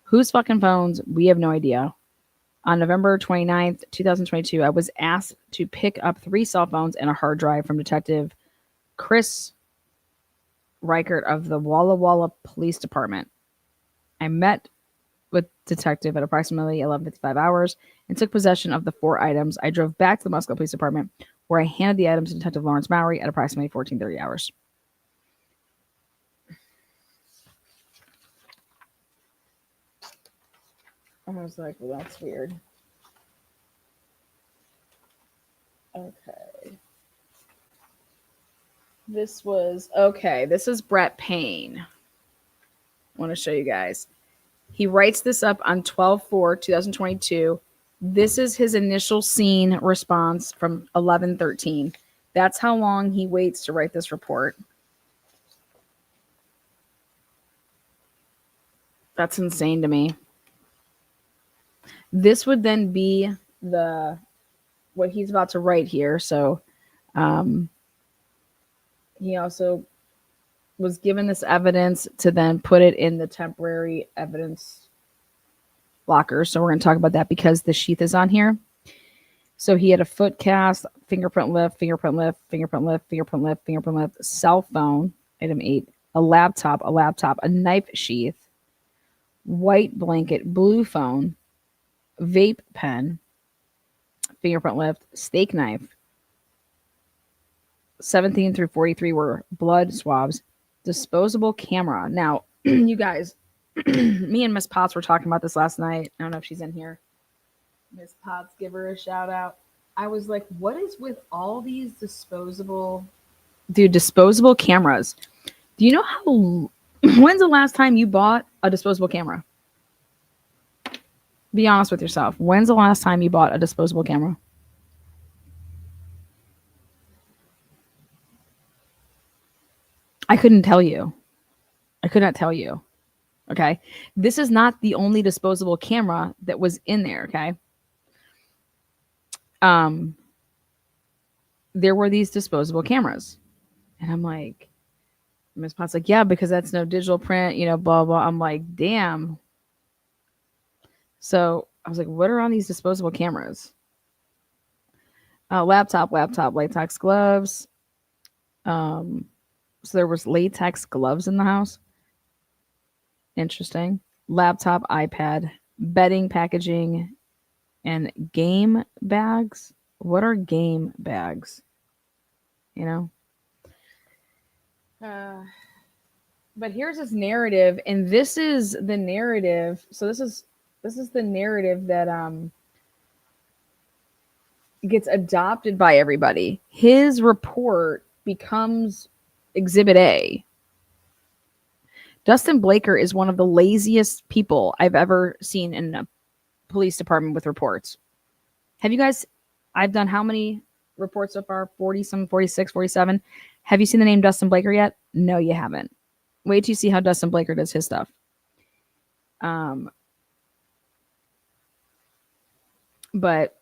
Whose fucking phones? We have no idea. On November 29th, 2022, I was asked to pick up 3 cell phones and a hard drive from Detective Chris Reichert of the Walla Walla Police Department. I met with Detective at approximately 11:55 hours and took possession of the 4 items. I drove back to the Moscow Police Department, where I handed the items to Detective Lawrence Mowry at approximately 14:30 hours. I was like, well, that's weird. Okay. This is Brett Payne. I want to show you guys. He writes this up on 12/4/2022. This is his initial scene response from 11/13. That's how long he waits to write this report. That's insane to me. This would then be what he's about to write here. So he also was given this evidence to then put it in the temporary evidence locker. So we're going to talk about that because the sheath is on here. So he had a foot cast, fingerprint lift, cell phone, item 8, a laptop, a knife sheath, white blanket, blue phone, vape pen, fingerprint lift, steak knife. 17 through 43 were blood swabs, disposable camera. Now, you guys, me and Miss Potts were talking about this last night. I don't know if she's in here. Miss Potts, give her a shout out. I was like, what is with all these disposable cameras? Do you know how, when's the last time you bought a disposable camera? Be honest with yourself. When's the last time you bought a disposable camera? I couldn't tell you. I could not tell you. Okay. This is not the only disposable camera that was in there. Okay. there were these disposable cameras. And I'm like, Miss Potts like, yeah, because that's no digital print, blah, blah. I'm like, damn. So I was like, what are on these disposable cameras? Laptop, latex gloves. So there was latex gloves in the house. Interesting. Laptop, iPad, bedding, packaging, and game bags. What are game bags? But here's this narrative, and this is the narrative. So this is the narrative that gets adopted by everybody. His report becomes Exhibit A. Dustin Blaker is one of the laziest people I've ever seen in a police department with reports. Have you guys, I've done how many reports so far? 40 some, 46, 47. Have you seen the name Dustin Blaker yet? No, you haven't. Wait till you see how Dustin Blaker does his stuff. But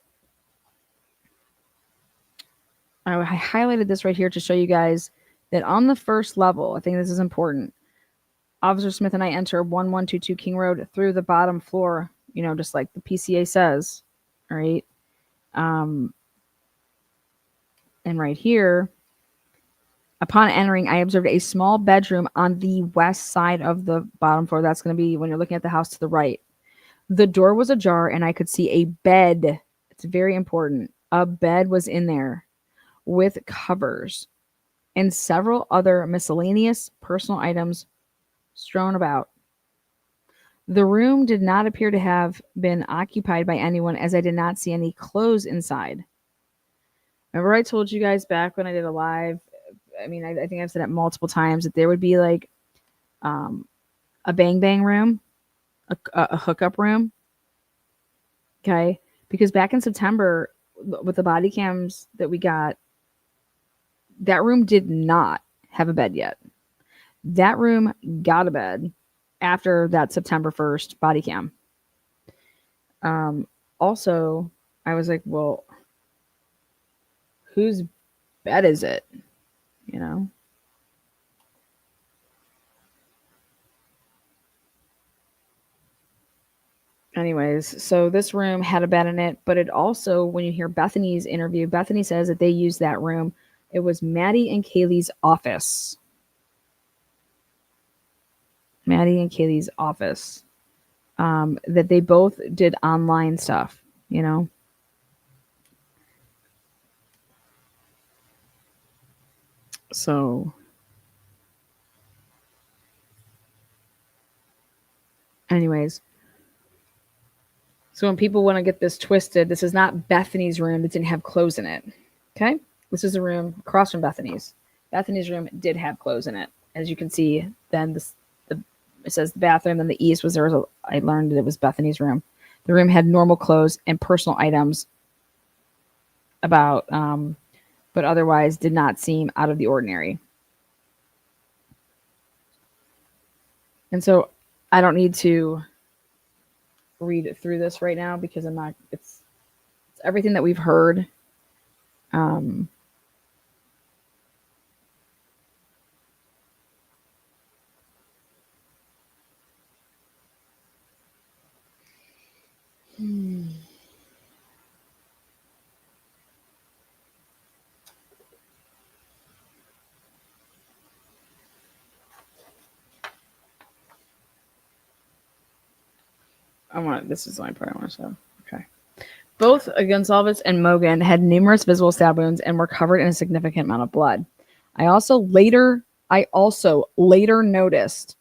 I highlighted this right here to show you guys that on the first level, I think this is important. Officer Smith and I enter 1122 King Road through the bottom floor, just like the PCA says. All right. And right here, upon entering, I observed a small bedroom on the west side of the bottom floor. That's going to be when you're looking at the house to the right. The door was ajar and I could see a bed. It's very important. A bed was in there with covers and several other miscellaneous personal items strewn about. The room did not appear to have been occupied by anyone, as I did not see any clothes inside. Remember I told you guys back when I did a live, I think I've said it multiple times, that there would be like a bang bang room, a hookup room. Okay. Because back in September, with the body cams that we got, that room did not have a bed yet. That room got a bed after that September 1st body cam. Also, I was like, well, whose bed is it? Anyways, so this room had a bed in it, but it also, when you hear Bethany's interview, Bethany says that they used that room. It was Maddie and Kaylee's office. That they both did online stuff, So, anyways. So when people want to get this twisted, this is not Bethany's room that didn't have clothes in it. Okay? This is a room across from Bethany's. Bethany's room did have clothes in it. As you can see, then it says the bathroom, then the east was there. I learned that it was Bethany's room. The room had normal clothes and personal items but otherwise did not seem out of the ordinary. And so I don't need to read through this right now because it's everything that we've heard. This is the only part I want to show. Okay. Both Gonsalves and Mogan had numerous visible stab wounds and were covered in a significant amount of blood. I also later noticed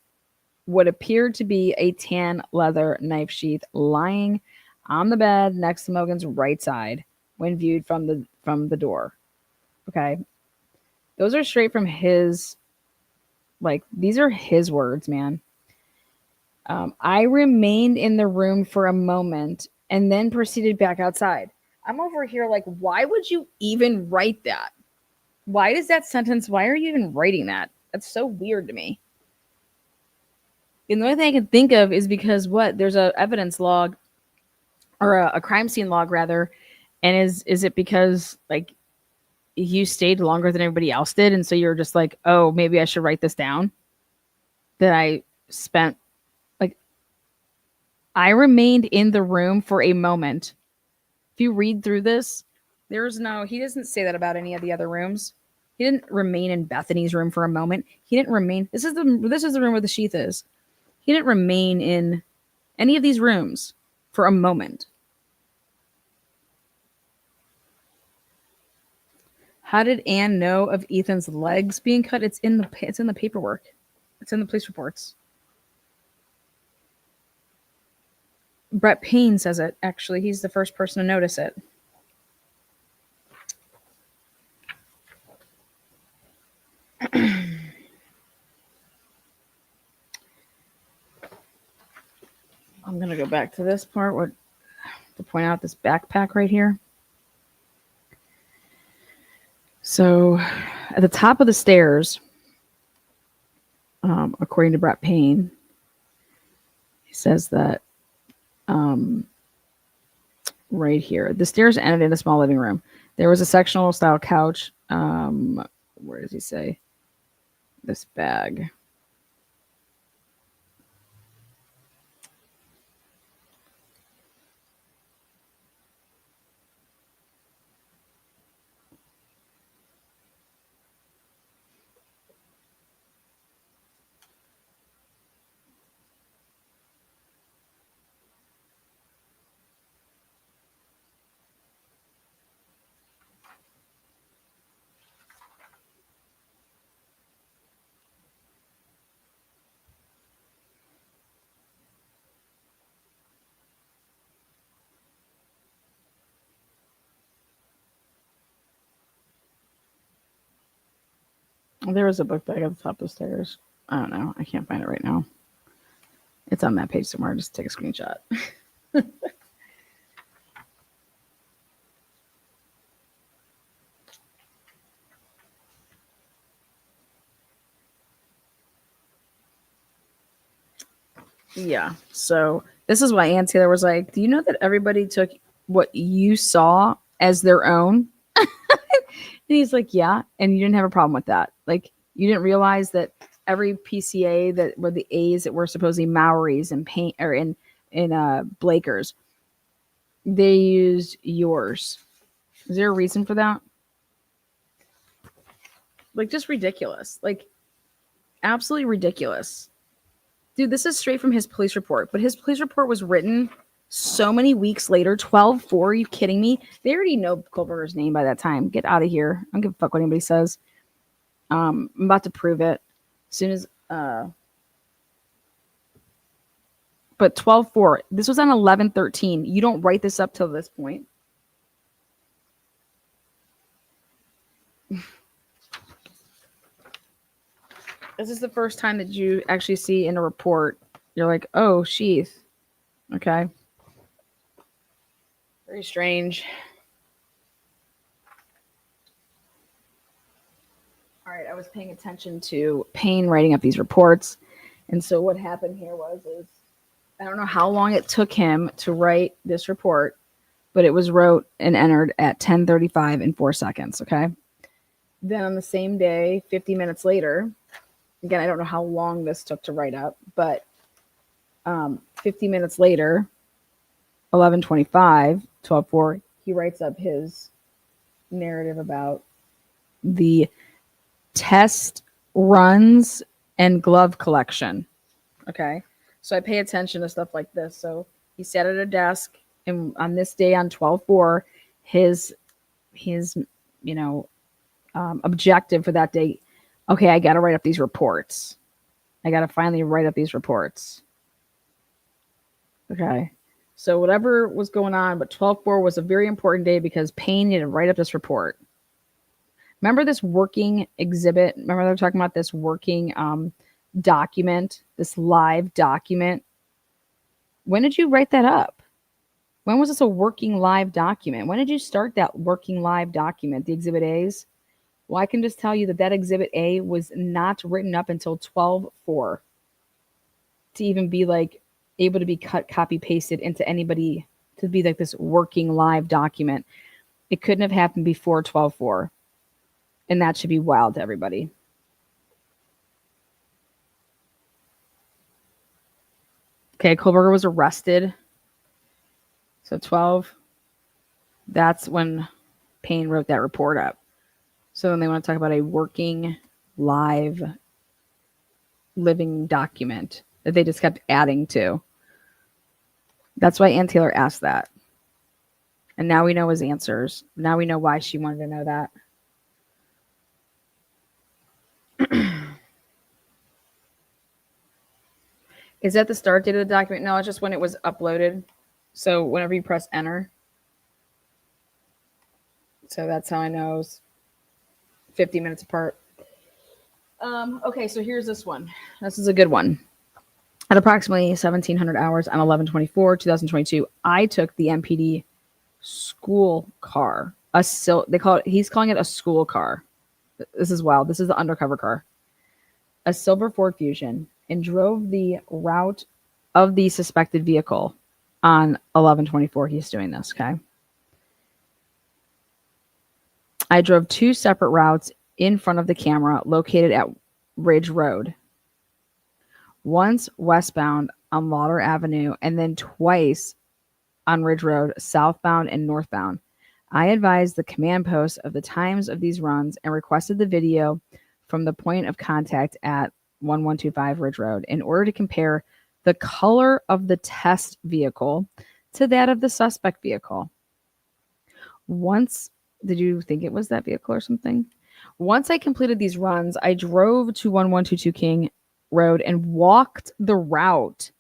what appeared to be a tan leather knife sheath lying on the bed next to Mogan's right side when viewed from the door. Okay. Those are straight from his, these are his words, man. I remained in the room for a moment and then proceeded back outside. I'm over here like, why would you even write that? Why are you even writing that? That's so weird to me. And the only thing I can think of is because there's a evidence log or a crime scene log rather. And is it because you stayed longer than everybody else did, and so you're just like, oh, maybe I should write this down. That I spent, like, I remained in the room for a moment. If you read through this, he doesn't say that about any of the other rooms. He didn't remain in Bethany's room for a moment. He didn't remain. This is the room where the sheath is. He didn't remain in any of these rooms for a moment. How did Anne know of Ethan's legs being cut? It's in the paperwork. It's in the police reports. Brett Payne says it, actually. He's the first person to notice it. I'm going to go back to this part to point out this backpack right here. So at the top of the stairs, according to Brett Payne, he says that right here, the stairs ended in a small living room. There was a sectional style couch. Where does he say? This bag. There was a book bag at the top of the stairs. I don't know. I can't find it right now. It's on that page somewhere. Just take a screenshot. Yeah. So this is why Ann Taylor was like, do you know that everybody took what you saw as their own? And he's like, yeah. And you didn't have a problem with that. Like, you didn't realize that every PCA that were the A's that were supposedly Maoris and paint or in Blakers, they used yours. Is there a reason for that? Like, just ridiculous. Like, absolutely ridiculous. Dude, this is straight from his police report, but his police report was written so many weeks later. 12/4, are you kidding me? They already know Kohlberger's name by that time. Get out of here. I don't give a fuck what anybody says. I'm about to prove it as soon as but 12/4, this was on 11/13. You don't write this up till this point. This is the first time that you actually see in a report. You're like, oh, sheath. Okay. Very strange. All right, I was paying attention to Payne writing up these reports. And so what happened here is I don't know how long it took him to write this report, but it was wrote and entered at 10:35 and 4 seconds, okay? Then on the same day, 50 minutes later, again, I don't know how long this took to write up, but 50 minutes later, 11:25, 12/4, he writes up his narrative about the test runs and glove collection. Okay. So I pay attention to stuff like this. So he sat at a desk, and on this day on 12/4, his objective for that day, okay, I got to write up these reports. I got to finally write up these reports. Okay. So whatever was going on, but 12/4 was a very important day because Payne needed to write up this report. Remember this working exhibit? Remember they were talking about this working document, this live document? When did you write that up? When was this a working live document? When did you start that working live document, the Exhibit A's? Well, I can just tell you that Exhibit A was not written up until 12/4 to even be like able to be cut, copy, pasted into anybody to be like this working live document. It couldn't have happened before 12/4. And that should be wild to everybody. Okay, Kohlberger was arrested. So 12. That's when Payne wrote that report up. So then they want to talk about a working live living document that they just kept adding to. That's why Ann Taylor asked that. And now we know his answers. Now we know why she wanted to know that. Is that the start date of the document? No, it's just when it was uploaded. So whenever you press enter. So that's how I know it's 50 minutes apart. Okay, so here's this one. This is a good one. At approximately 1700 hours on 11/24/2022, I took the MPD school car. He's calling it a school car. This is wild. This is the undercover car. A silver Ford Fusion, and drove the route of the suspected vehicle on 11/24. He's doing this, okay? I drove 2 separate routes in front of the camera located at Ridge Road. Once westbound on Lauder Avenue and then twice on Ridge Road, southbound and northbound. I advised the command post of the times of these runs and requested the video from the point of contact at 1125 Ridge Road in order to compare the color of the test vehicle to that of the suspect vehicle. Did you think it was that vehicle or something? Once I completed these runs, I drove to 1122 King Road and walked the route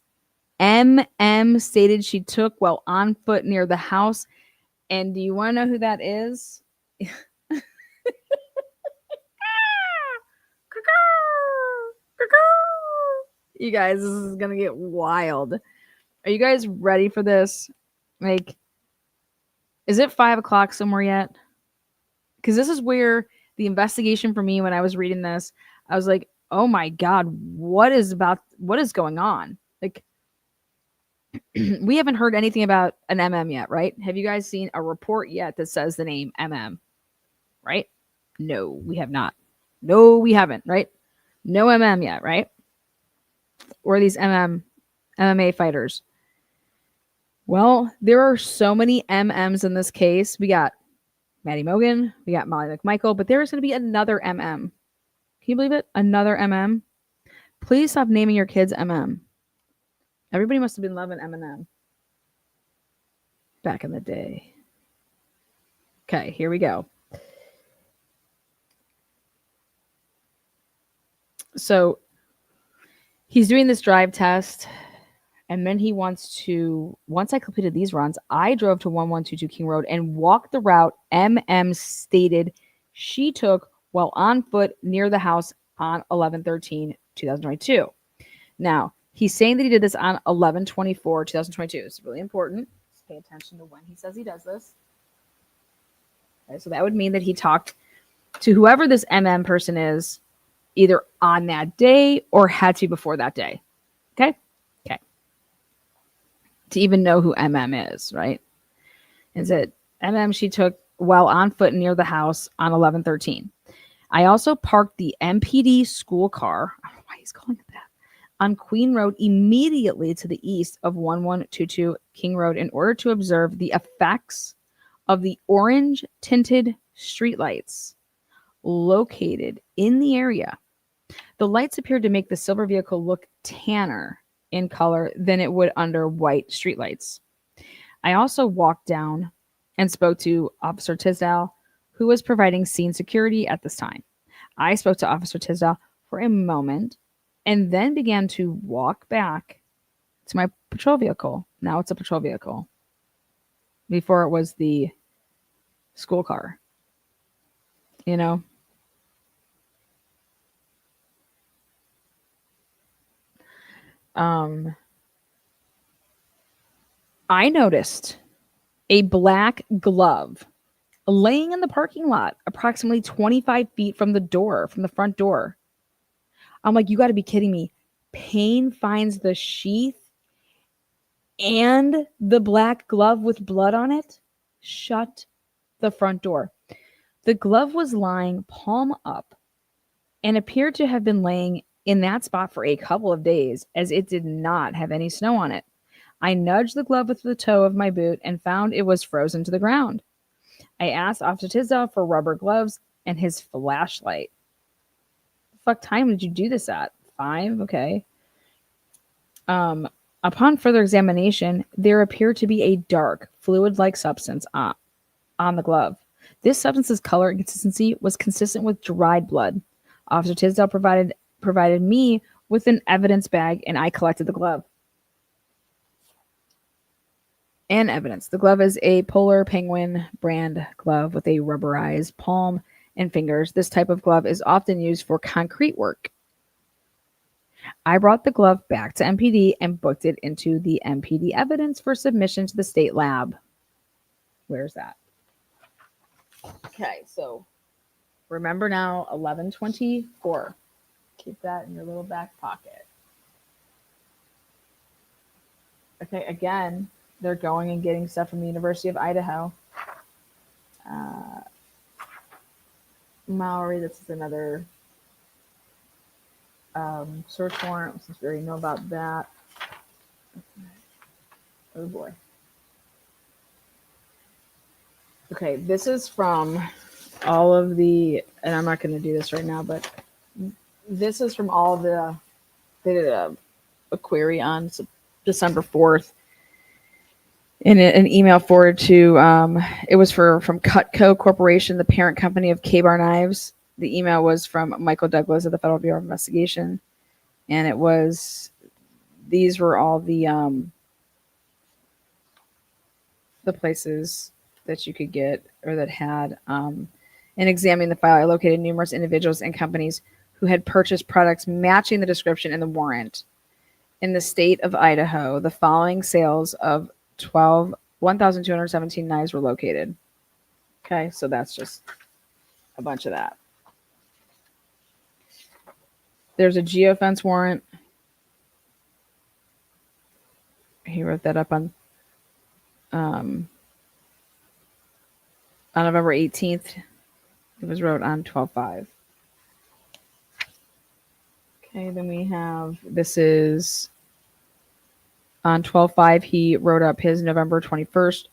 MM stated she took while on foot near the house. And do you want to know who that is? You guys, this is going to get wild. Are you guys ready for this? Like, is it 5 o'clock somewhere yet? Because this is where the investigation for me, when I was reading this, I was like, oh my God, what is going on? Like, we haven't heard anything about an MM yet, right? Have you guys seen a report yet that says the name MM? Right? No, we have not. No, we haven't, right? No MM yet, right? Or these MMA fighters. Well, there are so many MMs in this case. We got Maddie Mogan, we got Molly McMichael, but there is going to be another MM. Can you believe it? Another MM. Please stop naming your kids MM. Everybody must have been loving Eminem back in the day. Okay, here we go. So he's doing this drive test, and then he wants to, once I completed these runs, I drove to 1122 King Road and walked the route MM stated she took while on foot near the house on 11/13/2022. Now, he's saying that he did this on 11/24/2022. It's really important. Just pay attention to when he says he does this. Okay, so that would mean that he talked to whoever this MM person is, either on that day or had to before that day. Okay? Okay. To even know who MM is, right? Is it MM she took while on foot near the house on 11/13. I also parked the MPD school car. I don't know why he's calling it that. On Queen Road immediately to the east of 1122 King Road in order to observe the effects of the orange tinted streetlights located in the area. The lights appeared to make the silver vehicle look tanner in color than it would under white streetlights. I also walked down and spoke to Officer Tisdale, who was providing scene security at this time. I spoke to Officer Tisdale for a moment and then began to walk back to my patrol vehicle. Now it's a patrol vehicle. Before it was the school car. You know? I noticed a black glove laying in the parking lot approximately 25 feet from the front door. I'm like, you got to be kidding me. Payne finds the sheath and the black glove with blood on it. Shut the front door. The glove was lying palm up and appeared to have been laying in that spot for a couple of days, as it did not have any snow on it. I nudged the glove with the toe of my boot and found it was frozen to the ground. I asked Officer Tisdale for rubber gloves and his flashlight. The fuck time did you do this at? 5? Okay. Upon further examination, there appeared to be a dark, fluid-like substance on the glove. This substance's color and consistency was consistent with dried blood. Officer Tisdale provided me with an evidence bag, and I collected the glove. And evidence. The glove is a Polar Penguin brand glove with a rubberized palm and fingers. This type of glove is often used for concrete work. I brought the glove back to MPD and booked it into the MPD evidence for submission to the state lab. Where's that? Okay, so remember now, 11/24. Keep that in your little back pocket. Okay, again, they're going and getting stuff from the University of Idaho. Maori, this is another search warrant, since we already know about that. Oh boy. Okay, this is from all of the, and I'm not going to do this right now, but this is from all the, they did a query on December 4th. In an email forwarded to, it was from Cutco Corporation, the parent company of K-Bar Knives. The email was from Michael Douglas of the Federal Bureau of Investigation. And it was, these were all the places that you could get or that had, in examining the file, I located numerous individuals and companies who had purchased products matching the description in the warrant. In the state of Idaho, the following sales of 1,217 knives were located. Okay, so that's just a bunch of that. There's a geofence warrant. He wrote that up on November 18th. It was wrote on 12/5. Okay, then we have, this is on 12/5. He wrote up his November 21st,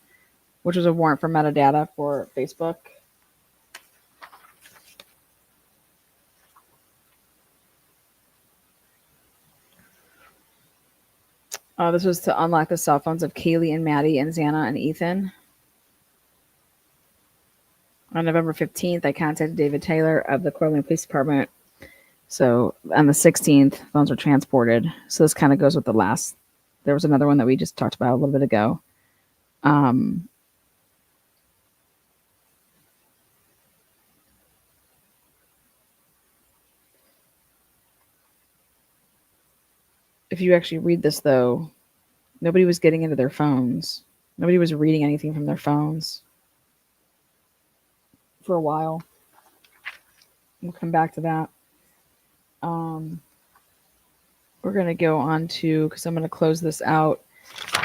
which was a warrant for metadata for Facebook. This was to unlock the cell phones of Kaylee and Maddie and Xana and Ethan. On November 15th, I contacted David Taylor of the Coeur d'Alene Police Department. So on the 16th, phones were transported. So this kind of goes with the last. There was another one that we just talked about a little bit ago. If you actually read this, though, nobody was getting into their phones. Nobody was reading anything from their phones for a while. We'll come back to that. We're going to go on to, because I'm going to close this out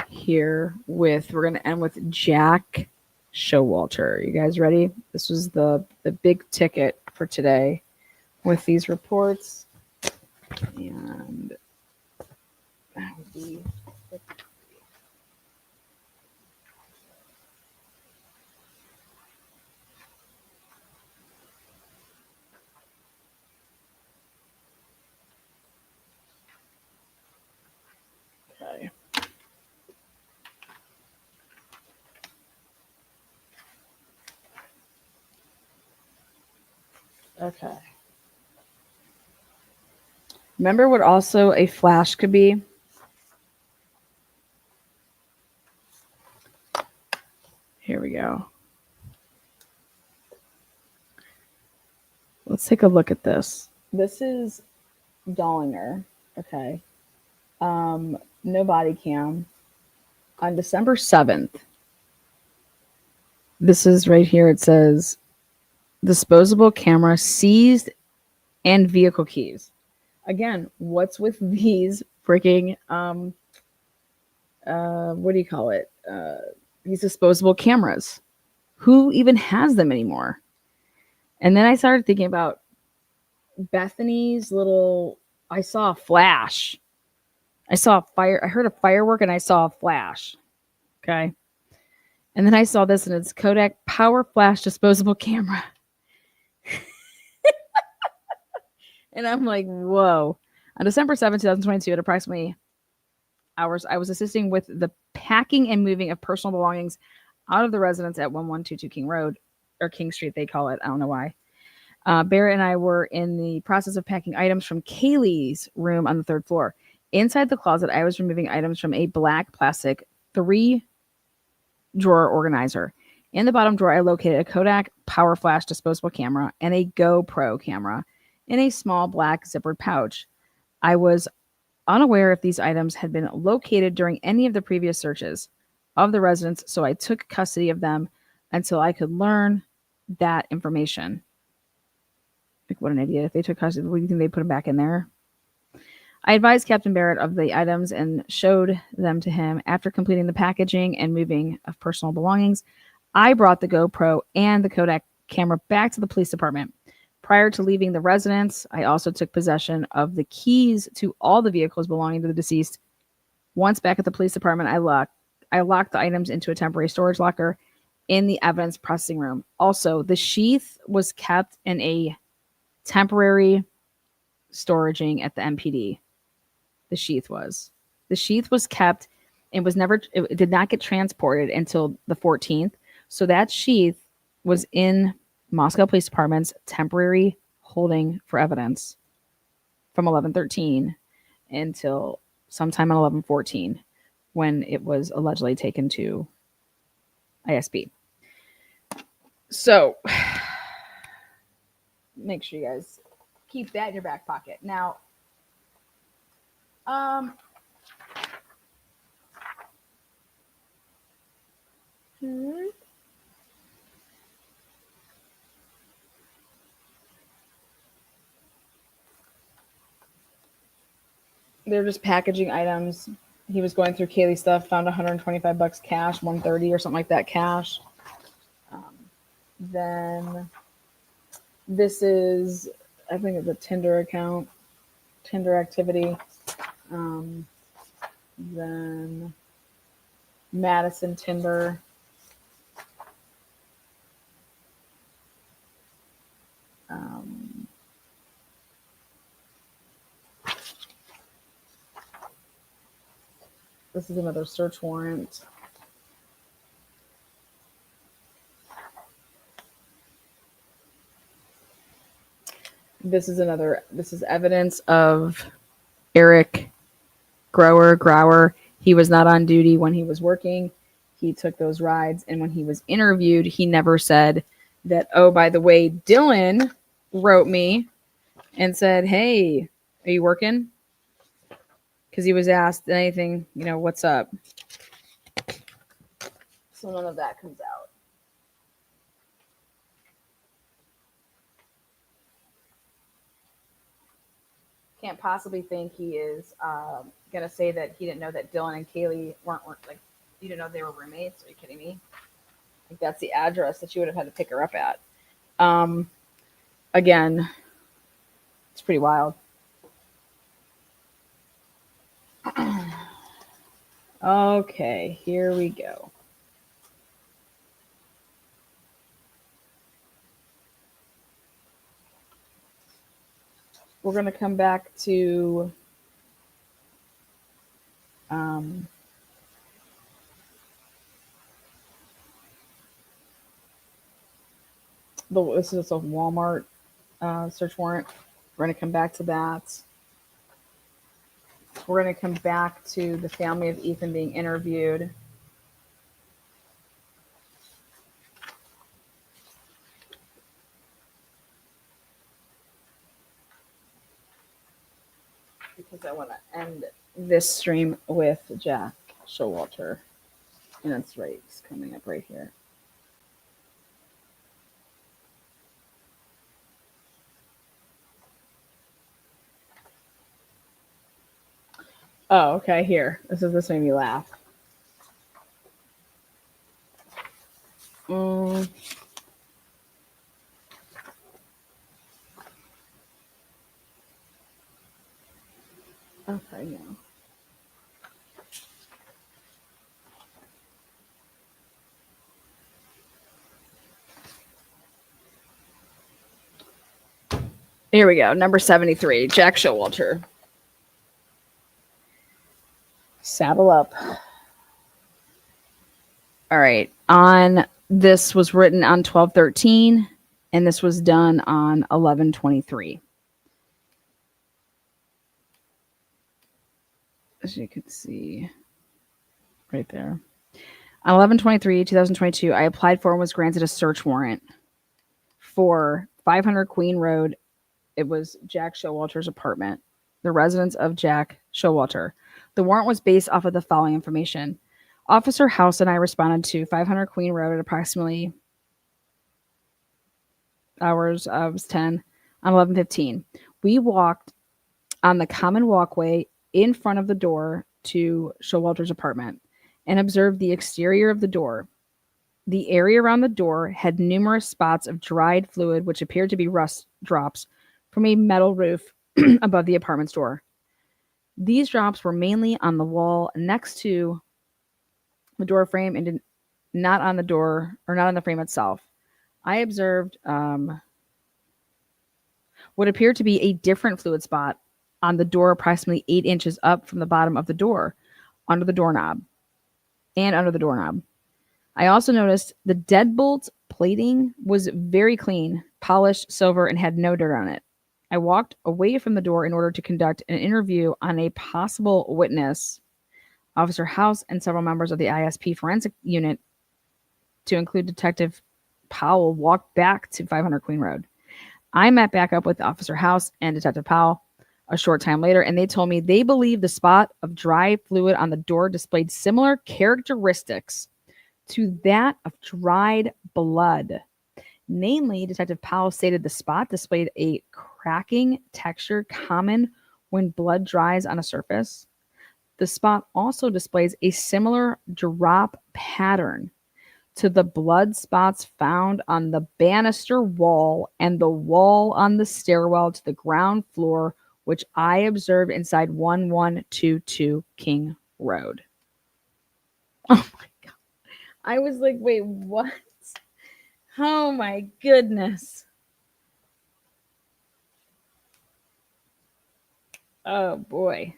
here with, we're going to end with Jack Showalter. You guys ready? This was the big ticket for today with these reports. And that would be okay. Okay. Remember what also a flash could be? Here we go. Let's take a look at this. This is Dollinger. Okay. No body cam. On December 7th, this is right here. It says disposable camera seized and vehicle keys. Again, what's with these freaking what do you call it? These disposable cameras. Who even has them anymore? And then I started thinking about Bethany's little, I saw a flash. I saw a fire. I heard a firework and I saw a flash. Okay. And then I saw this and it's Kodak Power Flash disposable camera. And I'm like, whoa. On December 7th, 2022, at approximately hours, I was assisting with the packing and moving of personal belongings out of the residence at 1122 King Road, or King Street, they call it. I don't know why. Barrett and I were in the process of packing items from Kaylee's room on the third floor. Inside the closet, I was removing items from a black plastic 3-drawer organizer. In the bottom drawer, I located a Kodak Power Flash disposable camera and a GoPro camera in a small black zippered pouch. I was unaware if these items had been located during any of the previous searches of the residence, so I took custody of them until I could learn that information. Like, what an idiot. If they took custody, what do you think they put them back in there? I advised Captain Barrett of the items and showed them to him. After completing the packaging and moving of personal belongings, I brought the GoPro and the Kodak camera back to the police department. Prior to leaving the residence, I also took possession of the keys to all the vehicles belonging to the deceased. Once back at the police department, I locked the items into a temporary storage locker in the evidence processing room. Also, the sheath was kept in a temporary storaging at the MPD. The sheath was kept and it did not get transported until the 14th. So that sheath was in Moscow Police Department's temporary holding for evidence from 11/13 until sometime on 11/14 when it was allegedly taken to ISB. So make sure you guys keep that in your back pocket. Now, they're just packaging items. He was going through Kaylee's stuff, found $125 cash, 130 or something like that cash. Then this is, I think it's a Tinder account, Tinder activity. Then Madison Tinder. This is another search warrant. This is evidence of Eric Grower. He was not on duty when he was working. He took those rides. And when he was interviewed, he never said that, oh, by the way, Dylan wrote me and said, hey, are you working? Because he was asked anything, what's up? So none of that comes out. Can't possibly think he is going to say that he didn't know that Dylan and Kaylee weren't like, you didn't know they were roommates. Are you kidding me? Like, that's the address that you would have had to pick her up at. Again, it's pretty wild. Okay, here we go. We're going to come back to this is a Walmart search warrant. We're going to come back to that. We're going to come back to the family of Ethan being interviewed. Because I want to end this stream with Jack Showalter. And it's right, it's coming up right here. Oh, okay, here. This made me laugh. Okay, yeah. Here we go. Number 73, Jack Showalter. Saddle up. All right. This was written on 12/13, and this was done on 11/23. As you can see right there. On 11/23/2022, I applied for and was granted a search warrant for 500 Queen Road. It was Jack Showalter's apartment, the residence of Jack Showalter. The warrant was based off of the following information. Officer House and I responded to 500 Queen Road at approximately hours of 10 on 11/15. We walked on the common walkway in front of the door to Showalter's apartment and observed the exterior of the door. The area around the door had numerous spots of dried fluid, which appeared to be rust drops from a metal roof above the apartment's door. These drops were mainly on the wall next to the door frame and not on the door or not on the frame itself. I observed what appeared to be a different fluid spot on the door approximately 8 inches up from the bottom of the door under the doorknob and under the doorknob. I also noticed the deadbolt plating was very clean, polished silver, and had no dirt on it. I walked away from the door in order to conduct an interview on a possible witness. Officer House and several members of the ISP forensic unit, to include Detective Powell, walked back to 500 Queen Road. I met back up with Officer House and Detective Powell a short time later, and they told me they believe the spot of dry fluid on the door displayed similar characteristics to that of dried blood. Namely, Detective Powell stated the spot displayed a cracking texture common when blood dries on a surface. The spot also displays a similar drop pattern to the blood spots found on the banister wall and the wall on the stairwell to the ground floor, which I observed inside 1122 King Road. Oh my God. I was like, wait, what? Oh my goodness. Oh boy.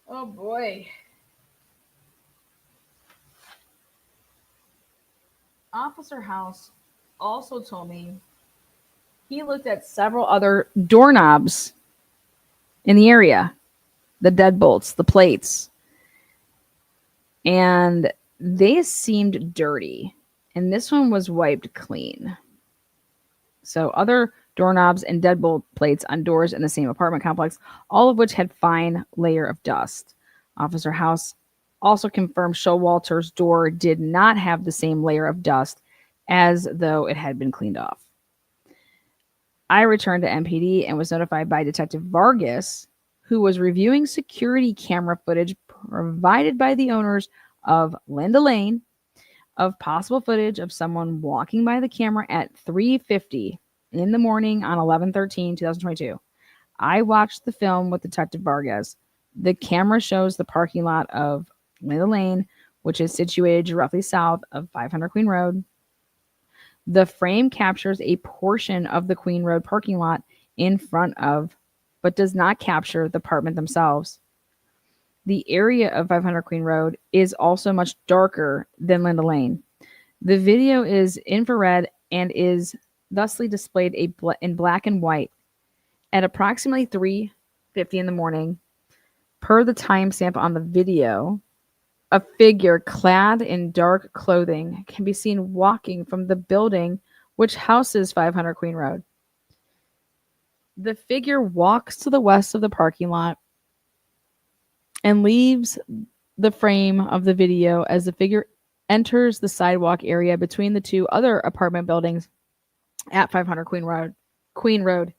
Oh boy. Officer House also told me he looked at several other doorknobs in the area, the deadbolts, the plates, and they seemed dirty. And this one was wiped clean. So other doorknobs and deadbolt plates on doors in the same apartment complex, all of which had fine layer of dust. Officer House also confirmed Showalter's door did not have the same layer of dust as though it had been cleaned off. I returned to MPD and was notified by Detective Vargas, who was reviewing security camera footage provided by the owners of Linda Lane, of possible footage of someone walking by the camera at 3:50 in the morning on 11/13/2022. I watched the film with Detective Vargas. The camera shows the parking lot of Linda Lane, which is situated roughly south of 500 Queen Road. The frame captures a portion of the Queen Road parking lot in front of, but does not capture the apartment themselves. The area of 500 Queen Road is also much darker than Linda Lane. The video is infrared and is thusly displayed in black and white. At approximately 3:50 in the morning, per the timestamp on the video, a figure clad in dark clothing can be seen walking from the building which houses 500 Queen Road. The figure walks to the west of the parking lot and leaves the frame of the video as the figure enters the sidewalk area between the two other apartment buildings at 500 Queen Road.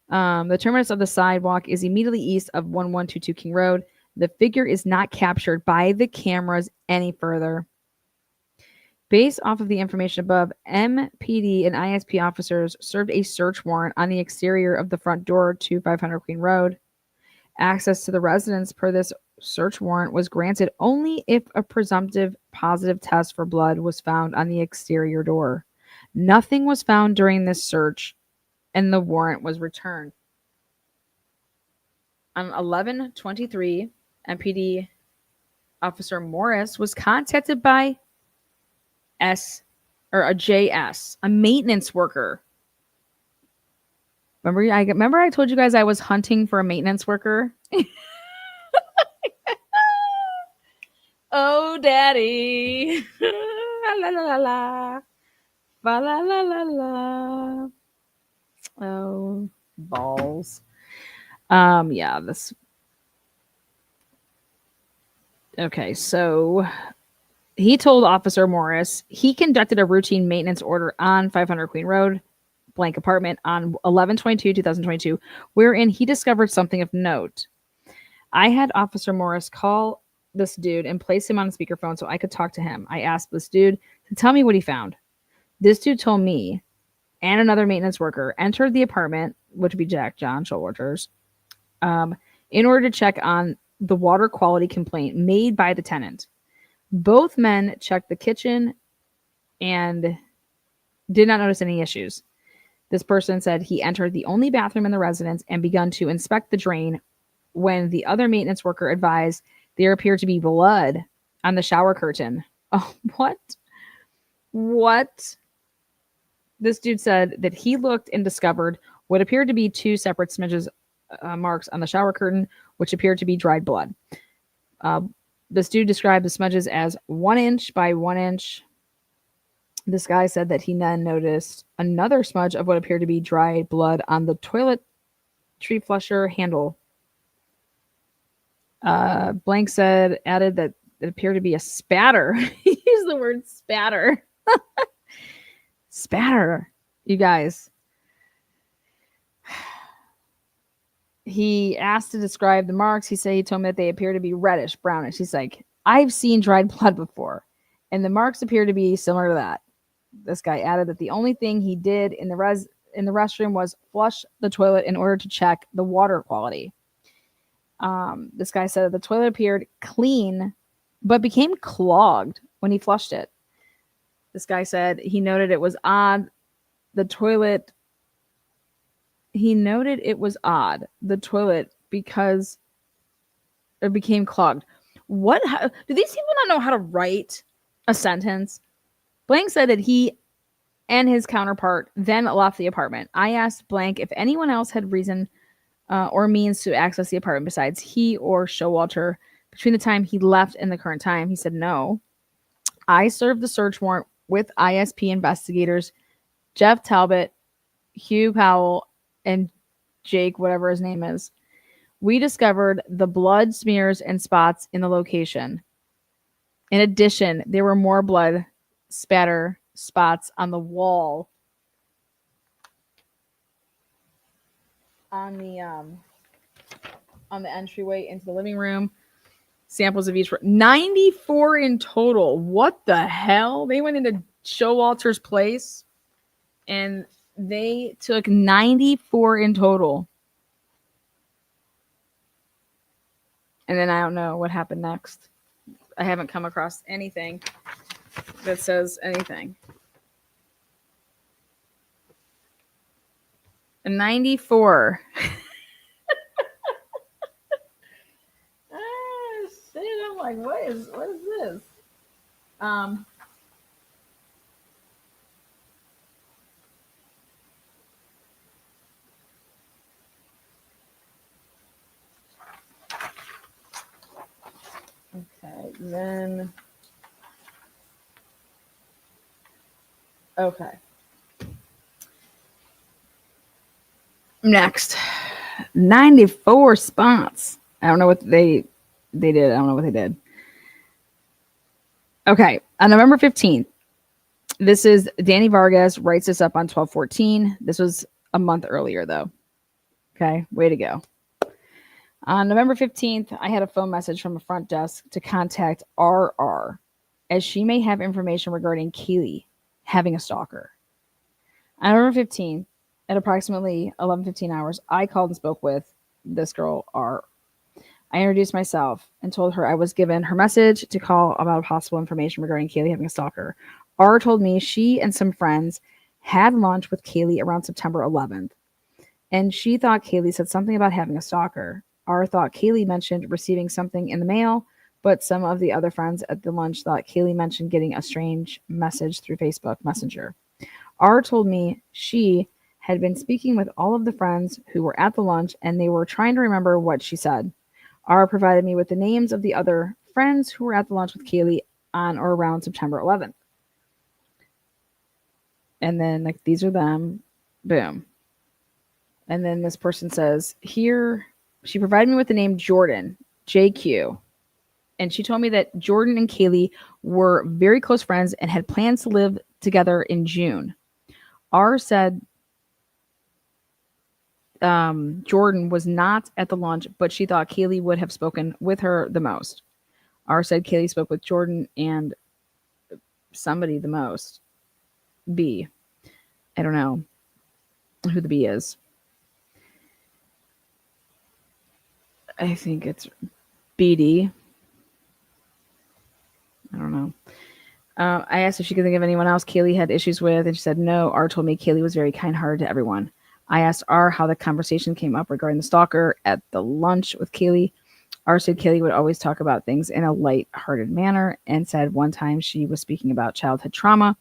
The terminus of the sidewalk is immediately east of 1122 King Road. The figure is not captured by the cameras any further. Based off of the information above, MPD and ISP officers served a search warrant on the exterior of the front door to 500 Queen Road. Access to the residence per this search warrant was granted only if a presumptive positive test for blood was found on the exterior door. Nothing was found during this search, and the warrant was returned. On 11/23, MPD Officer Morris was contacted by a JS, a maintenance worker. Remember I told you guys I was hunting for a maintenance worker? Oh, daddy. La la la la. La la la la la. Oh, balls. Yeah, this. Okay, so he told Officer Morris he conducted a routine maintenance order on 500 Queen Road, blank apartment, on 11/22/2022, wherein he discovered something of note. I had Officer Morris call this dude and place him on speakerphone so I could talk to him. I asked this dude to tell me what he found. This dude told me and another maintenance worker entered the apartment, which would be John Showalter's, in order to check on the water quality complaint made by the tenant. Both men checked the kitchen and did not notice any issues. This person said he entered the only bathroom in the residence and begun to inspect the drain when the other maintenance worker advised there appeared to be blood on the shower curtain. Oh, what? What? This dude said that he looked and discovered what appeared to be two separate smidges marks on the shower curtain, which appeared to be dried blood. This dude described the smudges as 1 inch by 1 inch. This guy said that he then noticed another smudge of what appeared to be dried blood on the toilet tree flusher handle. Blank added that it appeared to be a spatter. He used the word spatter. Spatter, you guys. He asked to describe the marks. He told me that they appear to be reddish, brownish. He's like, I've seen dried blood before, and the marks appear to be similar to that. This guy added that the only thing he did in the restroom was flush the toilet in order to check the water quality. This guy said that the toilet appeared clean, but became clogged when he flushed it. This guy said he noted it was odd. He noted it was odd, the toilet, because it became clogged. Do these people not know how to write a sentence? Blank said that he and his counterpart then left the apartment. I asked Blank if anyone else had reason or means to access the apartment besides he or Showalter between the time he left and the current time. He said no. I served the search warrant with ISP investigators Jeff Talbot, Hugh Powell, and Jake, whatever his name is. We discovered the blood smears and spots in the location. In addition, there were more blood spatter spots on the wall on the entryway into the living room. Samples of each 94 in total. What the hell? They went into Showalter's place and they took 94 in total. And then I don't know what happened next. I haven't come across anything that says anything. 94. Shit, I'm like, what is this? Okay, then. Okay. Next, 94 spots. I don't know what they did. I don't know what they did. Okay, on November 15th, this is Danny Vargas writes this up on 12/14. This was a month earlier, though. Okay, way to go. On November 15th, I had a phone message from a front desk to contact RR. as she may have information regarding Kaylee having a stalker. On November 15th, at approximately 11:15 hours, I called and spoke with this girl, R. I introduced myself and told her I was given her message to call about possible information regarding Kaylee having a stalker. R told me she and some friends had lunch with Kaylee around September 11th, and she thought Kaylee said something about having a stalker. R thought Kaylee mentioned receiving something in the mail, but some of the other friends at the lunch thought Kaylee mentioned getting a strange message through Facebook Messenger. R told me she had been speaking with all of the friends who were at the lunch and they were trying to remember what she said. R provided me with the names of the other friends who were at the lunch with Kaylee on or around September 11th. And then, like, these are them. Boom. And then this person says, here, she provided me with the name Jordan, JQ. And she told me that Jordan and Kaylee were very close friends and had plans to live together in June. R said Jordan was not at the lunch, but she thought Kaylee would have spoken with her the most. R said Kaylee spoke with Jordan and somebody the most. B. I don't know who the B is. I think it's BD. I don't know. I asked if she could think of anyone else Kaylee had issues with, and she said no. R told me Kaylee was very kind-hearted to everyone. I asked R how the conversation came up regarding the stalker at the lunch with Kaylee. R said Kaylee would always talk about things in a light-hearted manner and said one time she was speaking about childhood trauma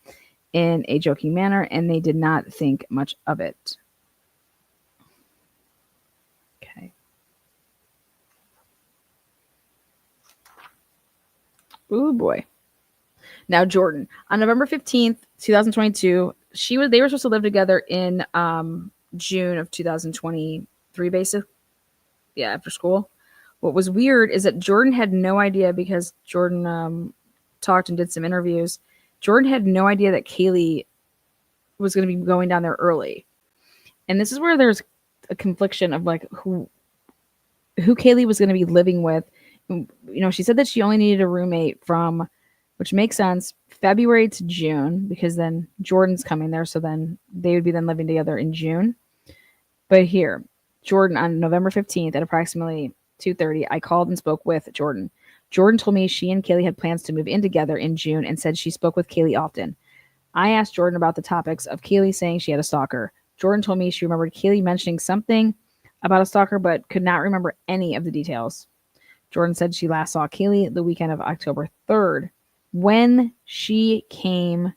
in a joking manner, and they did not think much of it. Okay. Ooh, boy. Now, Jordan. On November 15th, 2022, they were supposed to live together in June of 2023, basically. Yeah, after school. What was weird is that Jordan had no idea because Jordan talked and did some interviews. Jordan had no idea that Kaylee was going to be going down there early. And this is where there's a confliction of like who Kaylee was going to be living with. You know, she said that she only needed a roommate from, which makes sense, February to June, because then Jordan's coming there. So then they would be then living together in June. But here, Jordan, on November 15th at approximately 2:30, I called and spoke with Jordan. Jordan told me she and Kaylee had plans to move in together in June and said she spoke with Kaylee often. I asked Jordan about the topics of Kaylee saying she had a stalker. Jordan told me she remembered Kaylee mentioning something about a stalker but could not remember any of the details. Jordan said she last saw Kaylee the weekend of October 3rd when she came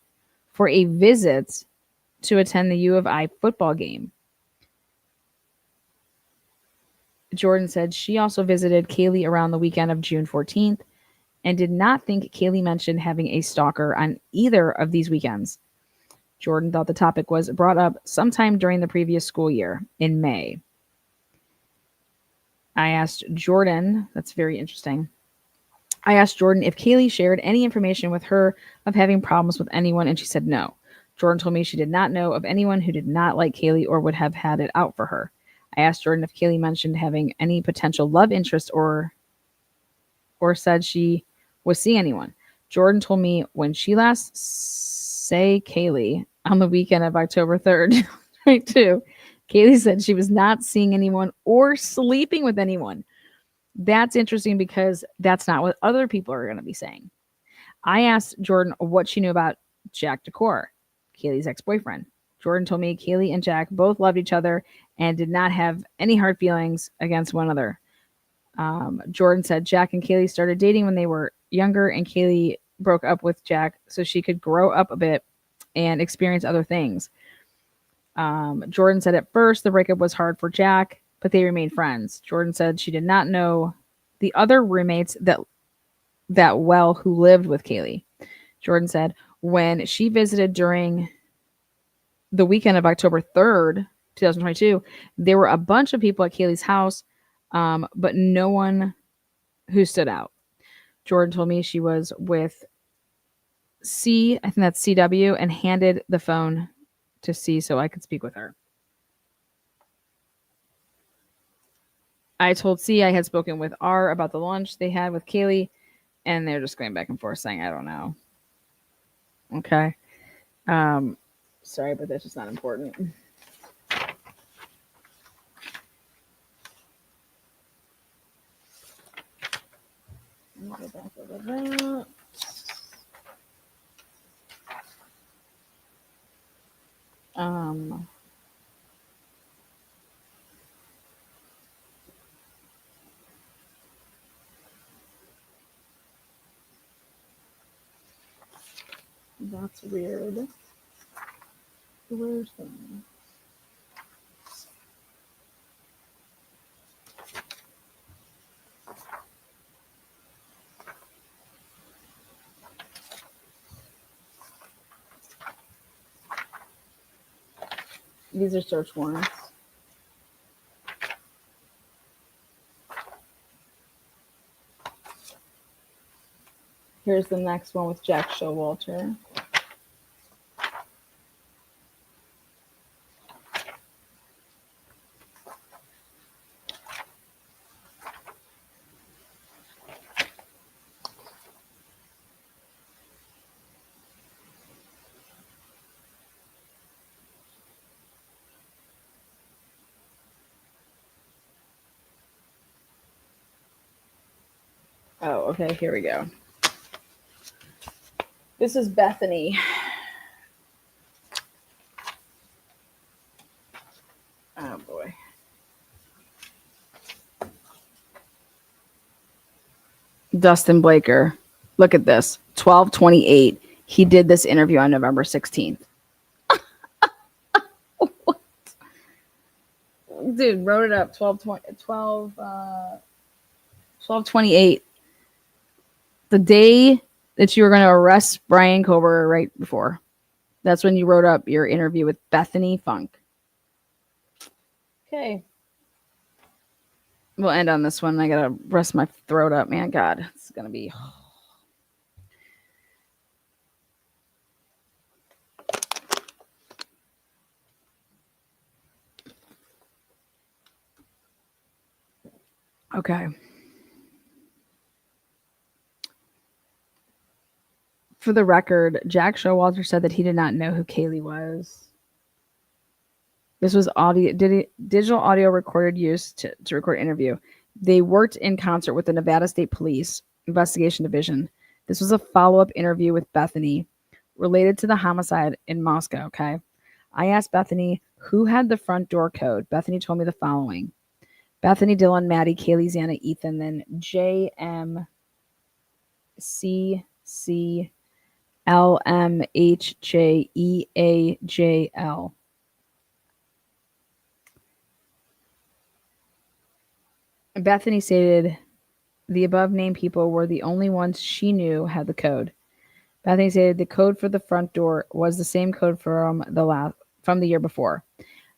for a visit to attend the U of I football game. Jordan said she also visited Kaylee around the weekend of June 14th and did not think Kaylee mentioned having a stalker on either of these weekends. Jordan thought the topic was brought up sometime during the previous school year in May. I asked Jordan, that's very interesting. I asked Jordan if Kaylee shared any information with her of having problems with anyone, and she said no. Jordan told me she did not know of anyone who did not like Kaylee or would have had it out for her. I asked Jordan if Kaylee mentioned having any potential love interest or said she was seeing anyone. Jordan told me when she last say Kaylee on the weekend of October 3rd, 2022, Kaylee said she was not seeing anyone or sleeping with anyone. That's interesting because that's not what other people are going to be saying. I asked Jordan what she knew about Jack Decor, Kaylee's ex-boyfriend. Jordan told me Kaylee and Jack both loved each other and did not have any hard feelings against one another. Jordan said Jack and Kaylee started dating when they were younger, and Kaylee broke up with Jack so she could grow up a bit and experience other things. Jordan said at first the breakup was hard for Jack, but they remained friends. Jordan said she did not know the other roommates that well who lived with Kaylee. Jordan said when she visited during the weekend of October 3rd, 2022, there were a bunch of people at Kaylee's house, but no one who stood out. Jordan told me she was with C, I think that's CW, and handed the phone to C so I could speak with her. I told C I had spoken with R about the lunch they had with Kaylee And they're just going back and forth saying, I don't know. Okay. Sorry, but that's just not important. Go back over that. That's weird. Where's the... These are search warrants. Here's the next one with Jack Showalter. Oh, okay, here we go. This is Bethany. Oh, boy. Dustin Blaker. Look at this. 12/28. He did this interview on November 16th. What? Dude, wrote it up. 12/28. The day that you were going to arrest Brian Kober right before. That's when you wrote up your interview with Bethany Funk. Okay. We'll end on this one. I got to rest my throat up, man. God, it's going to be... Okay. For the record, Jack Showalter said that he did not know who Kaylee was. This was digital audio recorded used to record interview. They worked in concert with the Nevada State Police Investigation Division. This was a follow-up interview with Bethany related to the homicide in Moscow, okay? I asked Bethany who had the front door code. Bethany told me the following. Bethany, Dylan, Maddie, Kaylee, Xana, Ethan, then JMCCLMHJEAJL. Bethany stated the above named people were the only ones she knew had the code. Bethany stated the code for the front door was the same code from the year before.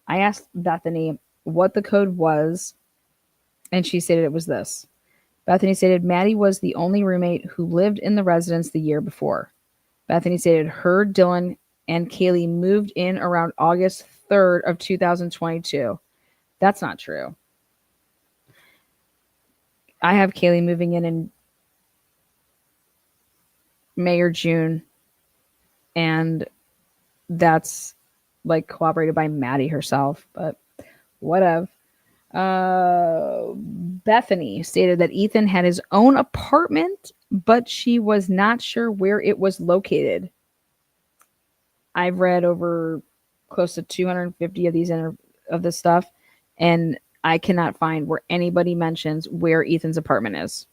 I asked Bethany what the code was, and she stated it was this. Bethany stated Maddie was the only roommate who lived in the residence the year before. Bethany stated her, Dylan, and Kaylee moved in around August 3rd of 2022. That's not true. I have Kaylee moving in May or June, and that's like corroborated by Maddie herself, but whatever. Bethany stated that Ethan had his own apartment, but she was not sure where it was located. I've read over close to 250 of these of this stuff, and I cannot find where anybody mentions where Ethan's apartment is.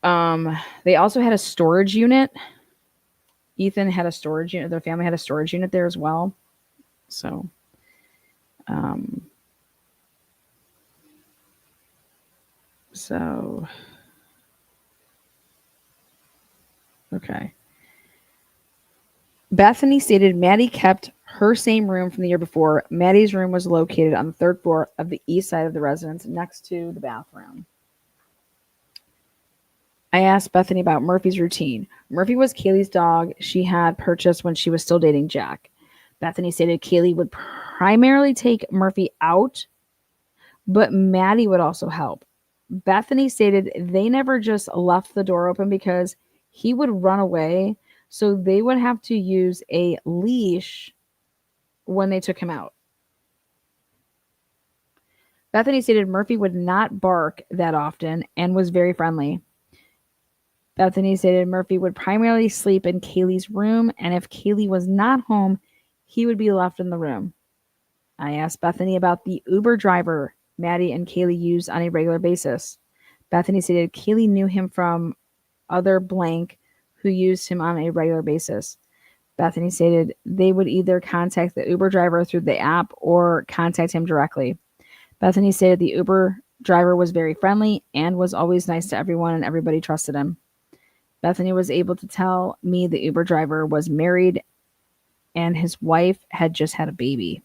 They also had a storage unit. Ethan had a storage unit. Their family had a storage unit there as well. So, okay. Bethany stated Maddie kept her same room from the year before. Maddie's room was located on the third floor of the east side of the residence next to the bathroom. I asked Bethany about Murphy's routine. Murphy was Kaylee's dog she had purchased when she was still dating Jack. Bethany stated Kaylee would primarily take Murphy out, but Maddie would also help. Bethany stated they never just left the door open because he would run away, so they would have to use a leash when they took him out. Bethany stated Murphy would not bark that often and was very friendly. Bethany stated Murphy would primarily sleep in Kaylee's room, and if Kaylee was not home, he would be left in the room. I asked Bethany about the Uber driver Maddie and Kaylee used on a regular basis. Bethany stated Kaylee knew him from other blank who used him on a regular basis. Bethany stated they would either contact the Uber driver through the app or contact him directly. Bethany stated the Uber driver was very friendly and was always nice to everyone and everybody trusted him. Bethany was able to tell me the Uber driver was married and his wife had just had a baby.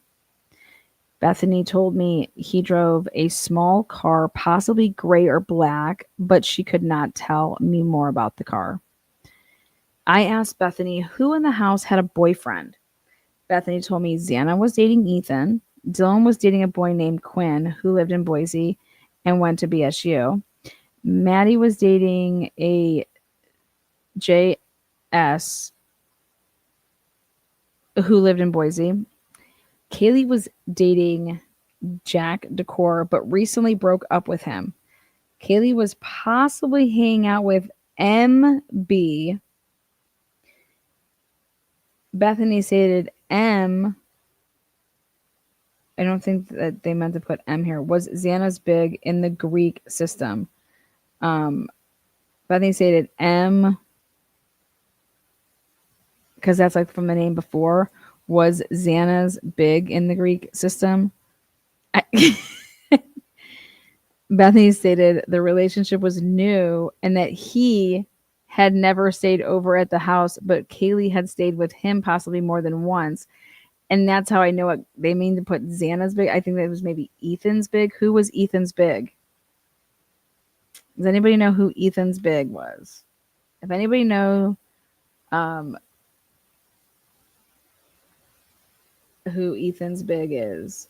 Bethany told me he drove a small car, possibly gray or black, but she could not tell me more about the car. I asked Bethany who in the house had a boyfriend. Bethany told me Xana was dating Ethan, Dylan was dating a boy named Quinn who lived in Boise and went to BSU. Maddie was dating a JS who lived in Boise. Kaylee was dating Jack Decor, but recently broke up with him. Kaylee was possibly hanging out with MB. Bethany stated M. I don't think that they meant to put M here. Was Xana's big in the Greek system? Bethany stated M because that's like from the name before. Was Xana's big in the Greek system? Bethany stated the relationship was new and that he had never stayed over at the house, but Kaylee had stayed with him possibly more than once. And that's how I know what they mean to put Xana's big. I think that was maybe Ethan's big. Who was Ethan's big? Does anybody know who Ethan's big was? If anybody know who Ethan's big is,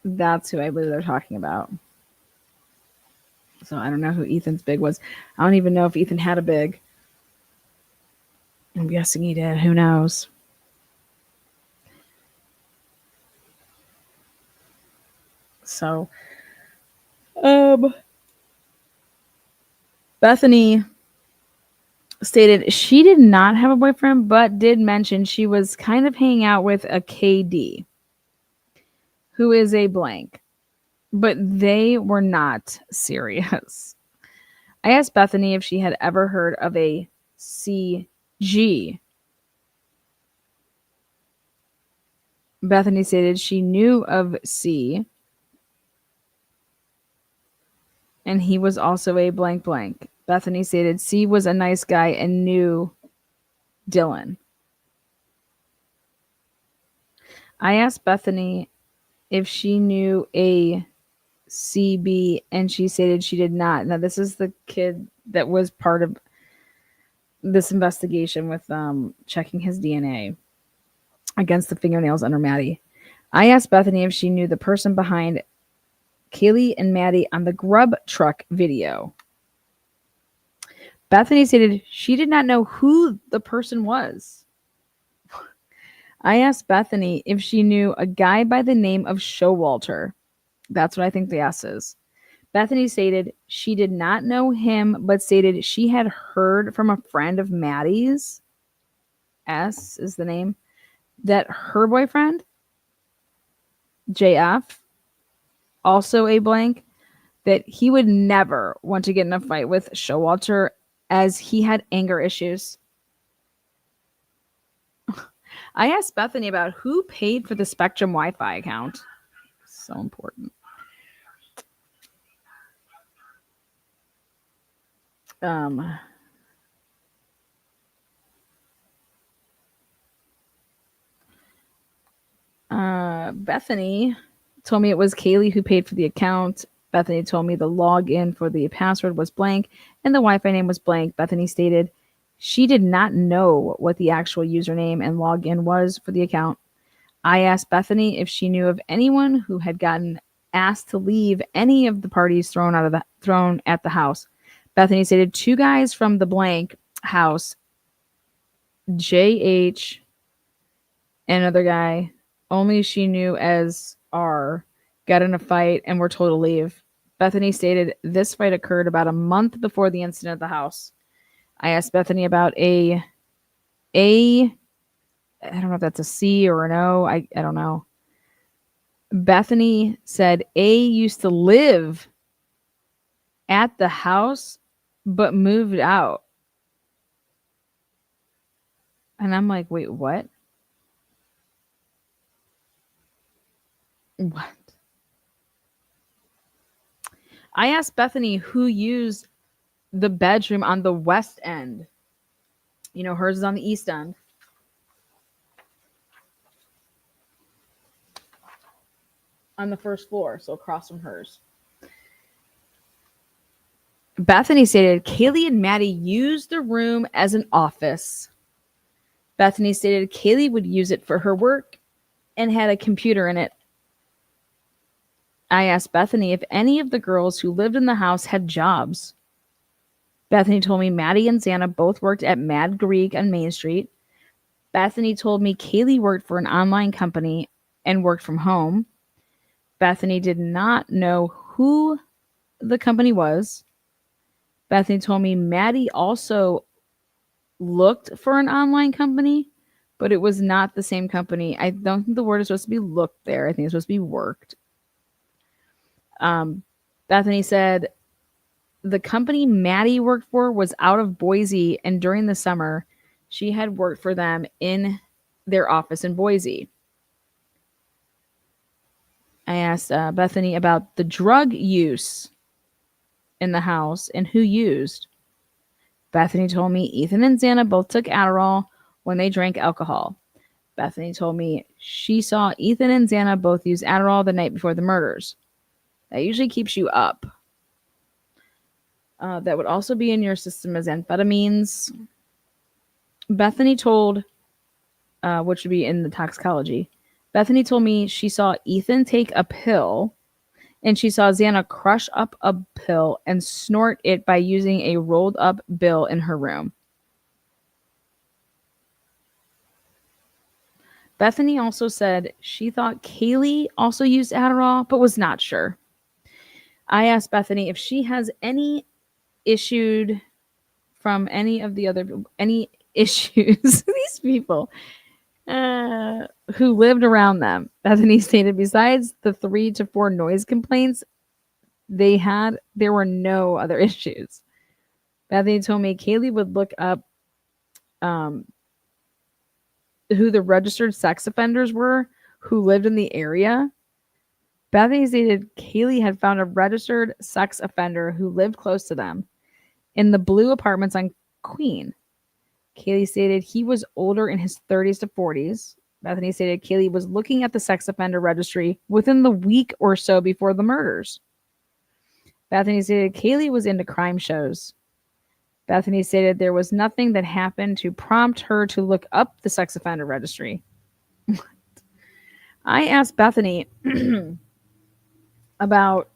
that's who I believe they're talking about. So I don't know who Ethan's big was. I don't even know if Ethan had a big. I'm guessing he did. Who knows? So, Bethany stated she did not have a boyfriend, but did mention she was kind of hanging out with a KD, who is a blank, but they were not serious. I asked Bethany if she had ever heard of a CG. Bethany stated she knew of C, and he was also a blank blank. Bethany stated C was a nice guy and knew Dylan. I asked Bethany if she knew a CB, and she stated she did not. Now, this is the kid that was part of this investigation with checking his DNA against the fingernails under Maddie. I asked Bethany if she knew the person behind Kaylee and Maddie on the Grub Truck video. Bethany stated she did not know who the person was. I asked Bethany if she knew a guy by the name of Showalter. That's what I think the S is. Bethany stated she did not know him, but stated she had heard from a friend of Maddie's, S is the name, that her boyfriend, JF, also a blank, that he would never want to get in a fight with Showalter as he had anger issues. I asked Bethany about who paid for the Spectrum Wi-Fi account. So important. Bethany told me it was Kaylee who paid for the account. Bethany told me the login for the password was blank and the Wi-Fi name was blank. Bethany stated she did not know what the actual username and login was for the account. I asked Bethany if she knew of anyone who had gotten asked to leave any of the parties thrown at the house. Bethany stated 2 guys from the blank house, JH, and another guy, only she knew as R, got in a fight and were told to leave. Bethany stated this fight occurred about a month before the incident at the house. I asked Bethany about a I don't know if that's a C or an O. I don't know. Bethany said A used to live at the house but moved out. And I'm like, wait, what? What? I asked Bethany who used the bedroom on the west end. You know, hers is on the east end. On the first floor, so across from hers. Bethany stated Kaylee and Maddie used the room as an office. Bethany stated Kaylee would use it for her work and had a computer in it. I asked Bethany if any of the girls who lived in the house had jobs. Bethany told me Maddie and Xana both worked at Mad Greek on Main Street. Bethany told me Kaylee worked for an online company and worked from home. Bethany did not know who the company was. Bethany told me Maddie also looked for an online company, but it was not the same company. I don't think the word is supposed to be looked there. I think it's supposed to be worked. Bethany said the company Maddie worked for was out of Boise, and during the summer, she had worked for them in their office in Boise. I asked Bethany about the drug use in the house and who used. Bethany told me Ethan and Xana both took Adderall when they drank alcohol. Bethany told me she saw Ethan and Xana both use Adderall the night before the murders. That usually keeps you up. That would also be in your system as amphetamines. Bethany told, which would be in the toxicology. Bethany told me she saw Ethan take a pill and she saw Xana crush up a pill and snort it by using a rolled up bill in her room. Bethany also said she thought Kaylee also used Adderall, but was not sure. I asked Bethany if she has any issued from any of the other any issues these people who lived around them. Bethany stated besides the 3 to 4 noise complaints there were no other issues. Bethany told me Kaylee would look up who the registered sex offenders were who lived in the area. Bethany stated Kaylee had found a registered sex offender who lived close to them in the blue apartments on Queen. Kaylee stated he was older in his 30s to 40s. Bethany stated Kaylee was looking at the sex offender registry within the week or so before the murders. Bethany stated Kaylee was into crime shows. Bethany stated there was nothing that happened to prompt her to look up the sex offender registry. I asked Bethany about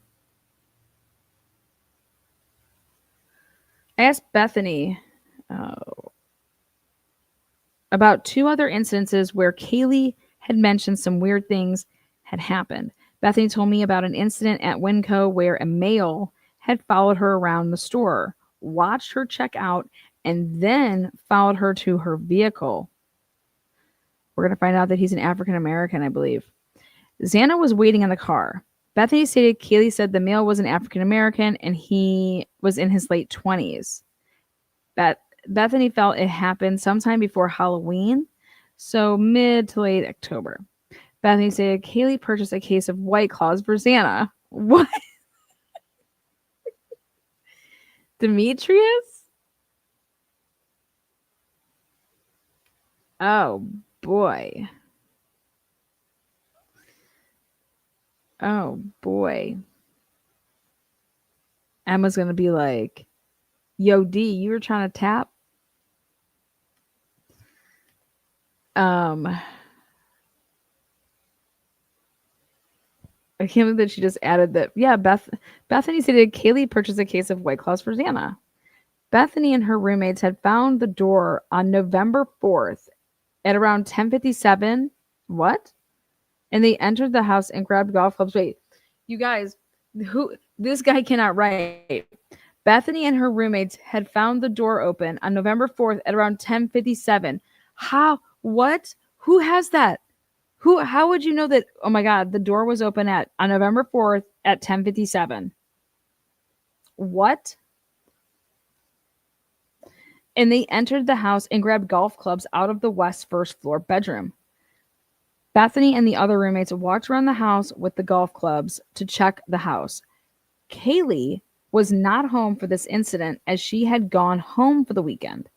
about 2 other instances where Kaylee had mentioned some weird things had happened. Bethany told me about an incident at Winco where a male had followed her around the store, watched her check out, and then followed her to her vehicle. We're going to find out that he's an African American, I believe. Xana was waiting in the car. Bethany stated Kaylee said the male was an African American and he was in his late 20s. Bethany felt it happened sometime before Halloween, so mid to late October. Bethany stated Kaylee purchased a case of White Claws for Xana. What? Demetrius? Oh, boy. Oh, boy. Emma's going to be like, yo, D, you were trying to tap? I can't believe that she just added that. Yeah, Bethany stated Kaylee purchased a case of White Claws for Xana. Bethany and her roommates had found the door on November 4th at around 10:57. What? And they entered the house and grabbed golf clubs. Wait, you guys, who this guy cannot write. Bethany and her roommates had found the door open on November 4th at around 10:57. How? What? Who has that? How would you know that? Oh my god, the door was open on November 4th at 10:57. What? And they entered the house and grabbed golf clubs out of the west first floor bedroom. Bethany and the other roommates walked around the house with the golf clubs to check the house. Kaylee was not home for this incident as she had gone home for the weekend.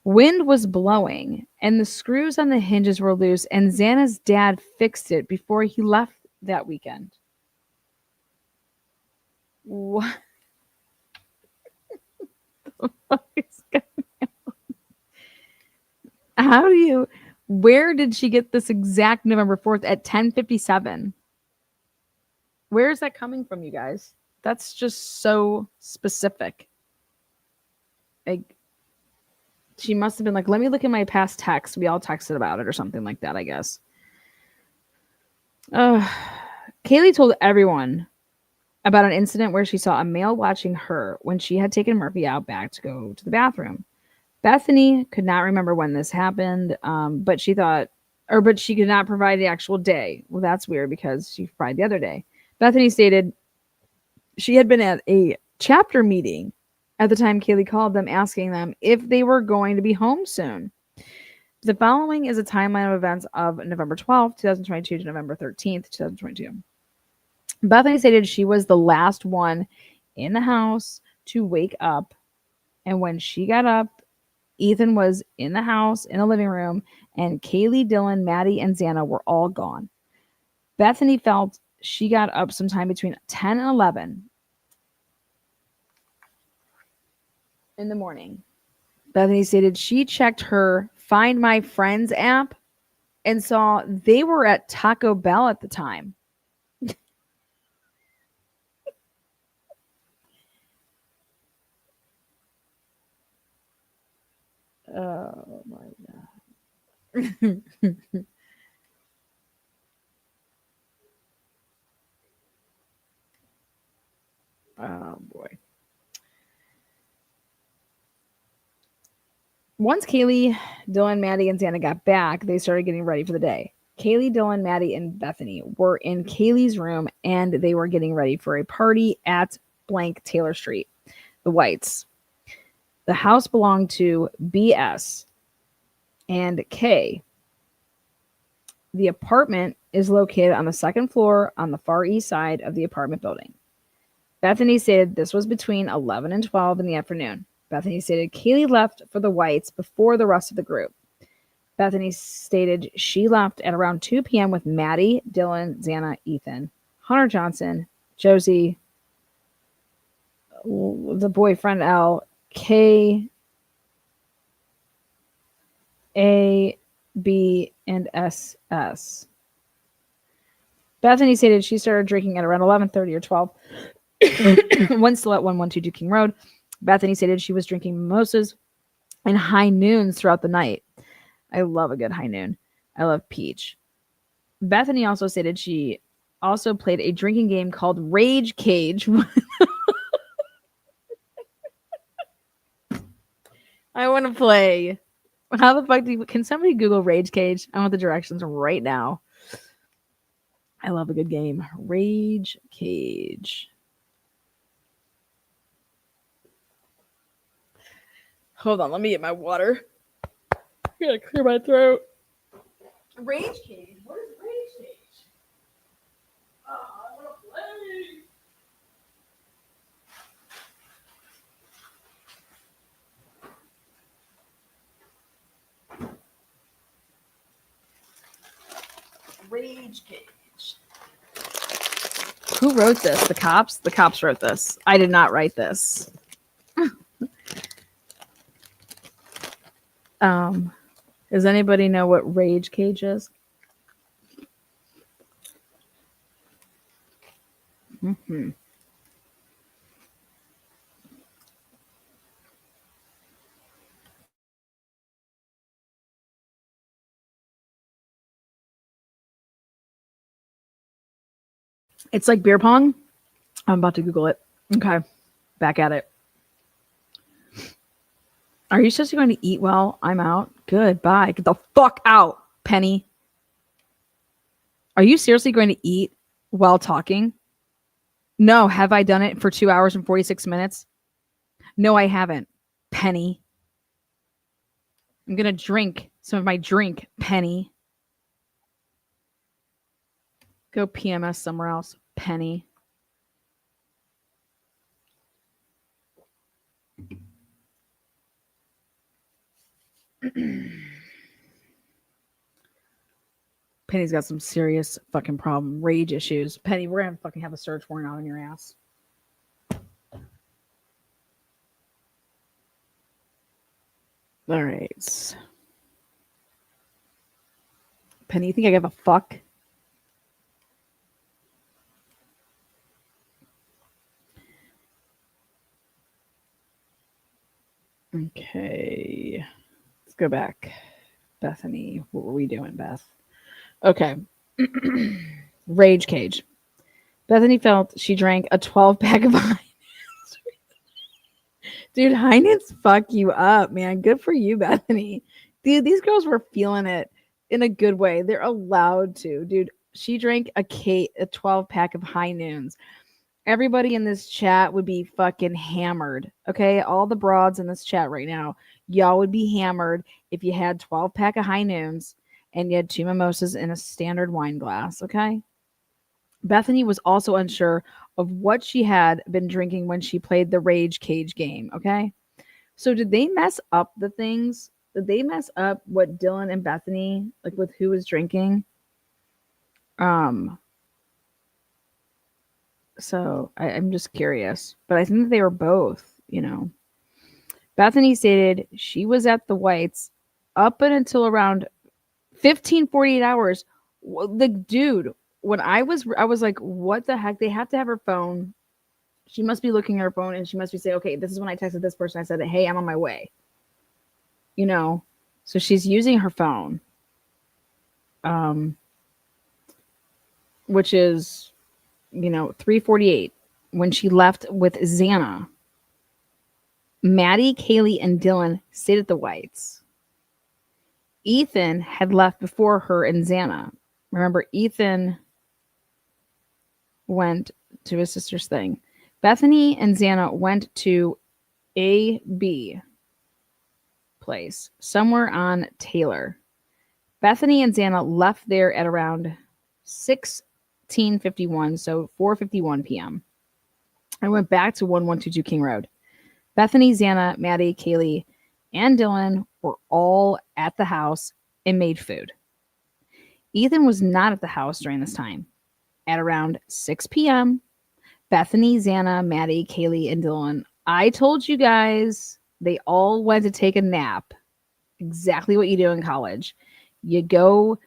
Wind was blowing and the screws on the hinges were loose, and Xana's dad fixed it before he left that weekend. What? How do you, where did she get this exact November 4th at 10:57? Where is that coming from, you guys? That's just so specific. Like, she must have been like, let me look at my past texts. We all texted about it or something like that, I guess. Kaylee told everyone about an incident where she saw a male watching her when she had taken Murphy out back to go to the bathroom. Bethany could not remember when this happened, but she could not provide the actual day. Well, that's weird because she provided the other day. Bethany stated she had been at a chapter meeting at the time Kaylee called them, asking them if they were going to be home soon. The following is a timeline of events of November 12th, 2022 to November 13th, 2022. Bethany stated she was the last one in the house to wake up, and when she got up, Ethan was in the house in the living room, and Kaylee, Dylan, Maddie, and Xana were all gone. Bethany felt she got up sometime between 10 and 11 in the morning. Bethany stated she checked her Find My Friends app and saw they were at Taco Bell at the time. Oh my god. Oh boy. Once Kaylee, Dylan, Maddie, and Xana got back, they started getting ready for the day. Kaylee, Dylan, Maddie, and Bethany were in Kaylee's room and they were getting ready for a party at blank Taylor Street, the Whites. The house belonged to BS and K. The apartment is located on the second floor on the far east side of the apartment building. Bethany stated this was between 11 and 12 in the afternoon. Bethany stated Kaylee left for the Whites before the rest of the group. Bethany stated she left at around 2 p.m. with Maddie, Dylan, Xana, Ethan, Hunter Johnson, Josie, the boyfriend L, K, A, B, and SS. Bethany stated she started drinking at around 11:30 or 12. One still at 1122 King Road. Bethany stated she was drinking mimosas and high noons throughout the night. I love a good high noon. I love peach. Bethany also stated she also played a drinking game called Rage Cage. I want to play. How the fuck can somebody Google Rage Cage? I want the directions right now. I love a good game. Rage Cage. Hold on, let me get my water. I gotta clear my throat. Rage Cage? What is Rage Cage? I wanna play. Rage Cage. Who wrote this? The cops? The cops wrote this. I did not write this. Does anybody know what Rage Cage is? Mm-hmm. It's like beer pong. I'm about to Google it. Okay. Back at it. Are you just going to eat well? I'm out. Good. Bye. Get the fuck out, Penny. Are you seriously going to eat while talking? No. Have I done it for 2 hours and 46 minutes? No, I haven't. Penny. I'm going to drink some of my drink, Penny. Go PMS somewhere else, Penny. Penny's got some serious fucking problem. Rage issues. Penny, we're going to fucking have a search warrant out on your ass. All right. Penny, you think I give a fuck? Okay. Let's go back. Bethany, what were we doing, Beth? Okay. Rage cage. Bethany felt she drank a 12-pack of Heinz. Dude, Heinz fuck you up, man. Good for you, Bethany. Dude, these girls were feeling it in a good way. They're allowed to. Dude, she drank a 12-pack of High Noons. Everybody in this chat would be fucking hammered. Okay, all the broads in this chat right now, y'all would be hammered if you had 12-pack of High Noons and you had 2 mimosas in a standard wine glass. Okay. Bethany was also unsure of what she had been drinking when she played the Rage Cage game. Okay. So did they mess up the things? Did they mess up what Dylan and Bethany, like with who was drinking? So I'm just curious, but I think they were both, you know. Bethany stated she was at the Whites up until around 48 hours. The dude, when I was like, what the heck? They have to have her phone. She must be looking at her phone and she must be saying, okay, this is when I texted this person. I said, hey, I'm on my way. You know, so she's using her phone. Which is, 3:48 when she left with Xana. Maddie, Kaylee, and Dylan stayed at the Whites. Ethan had left before her and Xana. Remember, Ethan went to his sister's thing. Bethany and Xana went to A.B. place somewhere on Taylor. Bethany and Xana left there at around 16:51, so 4:51 p.m. I went back to 1122 King Road. Bethany, Xana, Maddie, Kaylee, and Dylan were all at the house and made food. Ethan was not at the house during this time. At around 6 p.m., Bethany, Xana, Maddie, Kaylee, and Dylan, I told you guys, they all went to take a nap. Exactly what you do in college. You go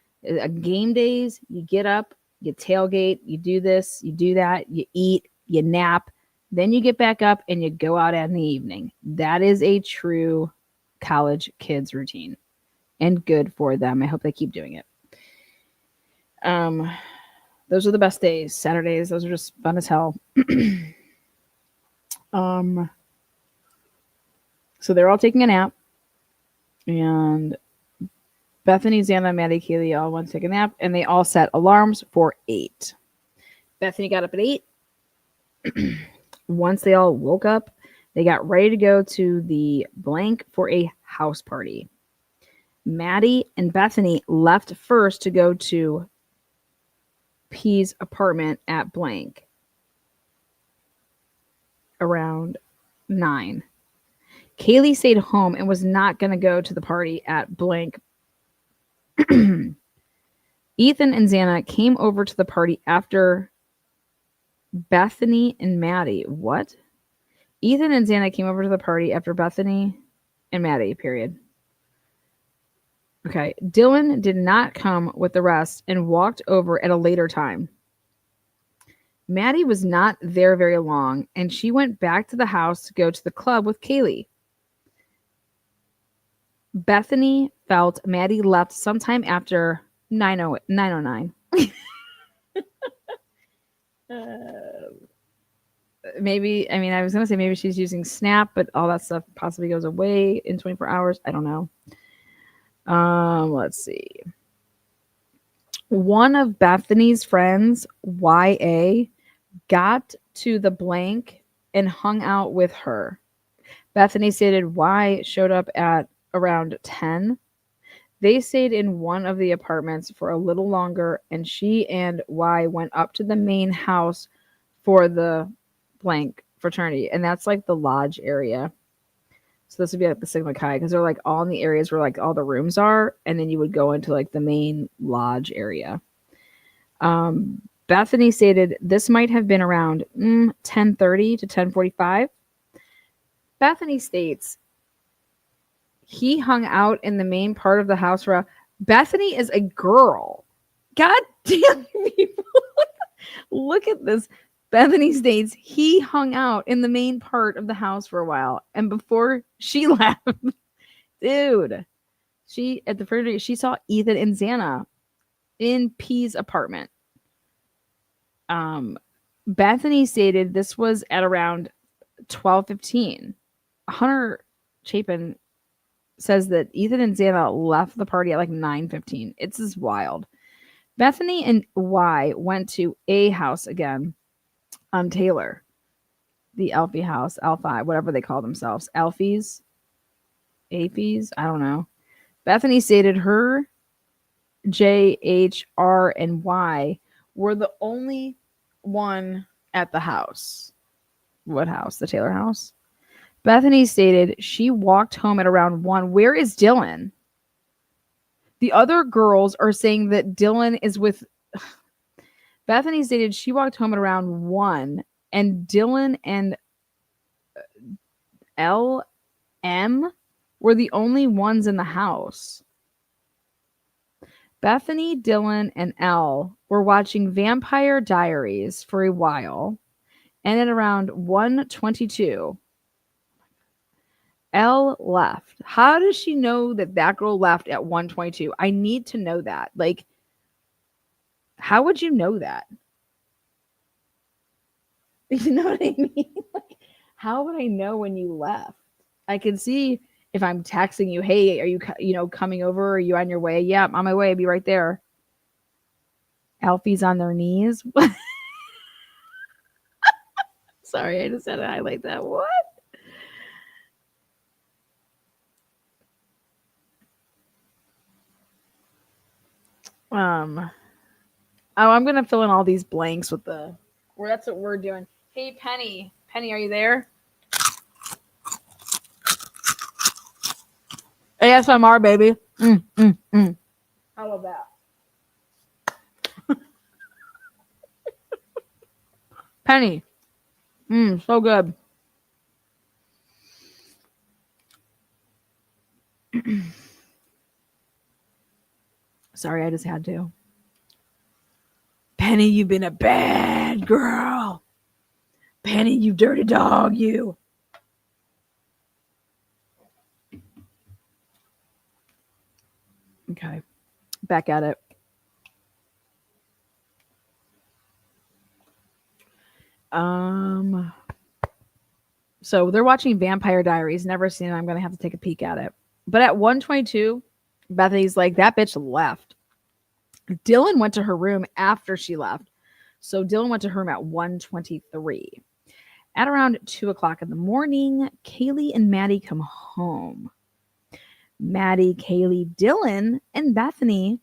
game days, you get up, you tailgate, you do this, you do that, you eat, you nap, then you get back up and you go out in the evening. That is a true college kids routine and good for them. I hope they keep doing it. Those are the best days. Saturdays, those are just fun as hell. So they're all taking a nap and Bethany, Xana, Maddie, Kaylee all went to take a nap and they all set alarms for 8. Bethany got up at 8. Once they all woke up, they got ready to go to the blank for a house party. Maddie and Bethany left first to go to P's apartment at blank around 9. Kaylee stayed home and was not going to go to the party at blank. Ethan and Xana came over to the party after Bethany and Maddie. What? Ethan and Xana came over to the party after Bethany and Maddie, period. Okay. Dylan did not come with the rest and walked over at a later time. Maddie was not there very long, and she went back to the house to go to the club with Kaylee. Bethany felt Maddie left sometime after 9:09. Maybe, I mean, I was going to say maybe she's using Snap, but all that stuff possibly goes away in 24 hours. I don't know. Let's see. One of Bethany's friends, YA, got to the blank and hung out with her. Bethany stated Y showed up at around 10. They stayed in one of the apartments for a little longer, and she and Y went up to the main house for the blank fraternity, and that's like the lodge area. So this would be like the Sigma Chi, because they're like all in the areas where like all the rooms are, and then you would go into like the main lodge area. Bethany stated this might have been around 10:30 to 10:45. Bethany states he hung out in the main part of the house for Bethany is a girl. God damn people. Look at this. Bethany states he hung out in the main part of the house for a while, and before she left, dude, she at the fraternity, she saw Ethan and Xana in P's apartment. Bethany stated this was at around 12:15. Hunter Chapin says that Ethan and Xana left the party at like 9:15. It's just wild. Bethany and Y went to a house again on Taylor, the Alfie house, Alphi, whatever they call themselves, Alfies, Afies, I don't know. Bethany stated her, J, H, R, and Y were the only one at the house. What house? The Taylor house? Bethany stated she walked home at around 1. Where is Dylan? The other girls are saying that Dylan is with... Bethany stated she walked home at around 1, and Dylan and LM were the only ones in the house. Bethany, Dylan, and L were watching Vampire Diaries for a while, and at around 1:22, L left. How does she know that that girl left at 1:22? I need to know that. Like, how would you know that? You know what I mean? Like, how would I know when you left? I can see if I'm texting you, hey, are you, coming over? Are you on your way? Yeah, I'm on my way. I'll be right there. Alfie's on their knees. Sorry, I just had to highlight that. What? I'm gonna fill in all these blanks with that's what we're doing. Hey, Penny, are you there? ASMR, baby. How about that? Penny. So good. Sorry, I just had to. Penny, you've been a bad girl. Penny, you dirty dog, you. Okay. Back at it. So they're watching Vampire Diaries. Never seen it. I'm going to have to take a peek at it. But at 1:22, Bethany's like, that bitch left. Dylan went to her room after she left. So Dylan went to her room at 1:23. At around 2 o'clock in the morning, Kaylee and Maddie come home. Maddie, Kaylee, Dylan, and Bethany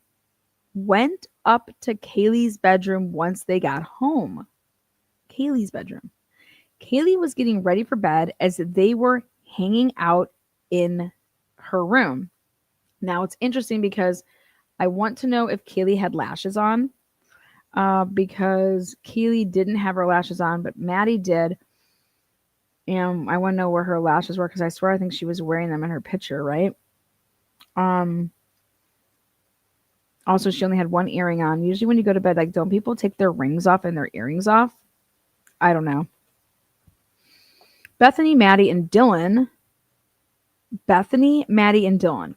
went up to Kaylee's bedroom once they got home. Kaylee's bedroom. Kaylee was getting ready for bed as they were hanging out in her room. Now, it's interesting because I want to know if Kaylee had lashes on, because Kaylee didn't have her lashes on, but Maddie did. And I want to know where her lashes were, because I swear I think she was wearing them in her picture, right? Also, she only had one earring on. Usually when you go to bed, like, don't people take their rings off and their earrings off? I don't know. Bethany, Maddie, and Dylan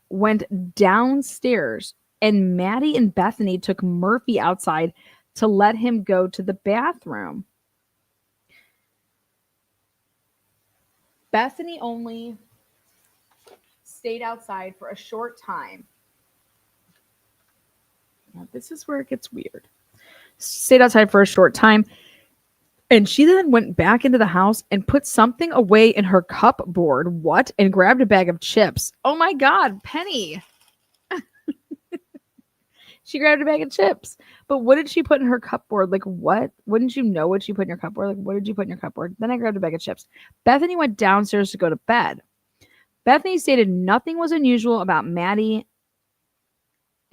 went downstairs, and Maddie and Bethany took Murphy outside to let him go to the bathroom. Bethany only stayed outside for a short time. Now, this is where it gets weird. Stayed outside for a short time, and she then went back into the house and put something away in her cupboard. What? And grabbed a bag of chips. Oh my God, Penny. She grabbed a bag of chips. But what did she put in her cupboard? Like, what? Wouldn't you know what she put in your cupboard? Like, what did you put in your cupboard? Then I grabbed a bag of chips. Bethany went downstairs to go to bed. Bethany stated nothing was unusual about Maddie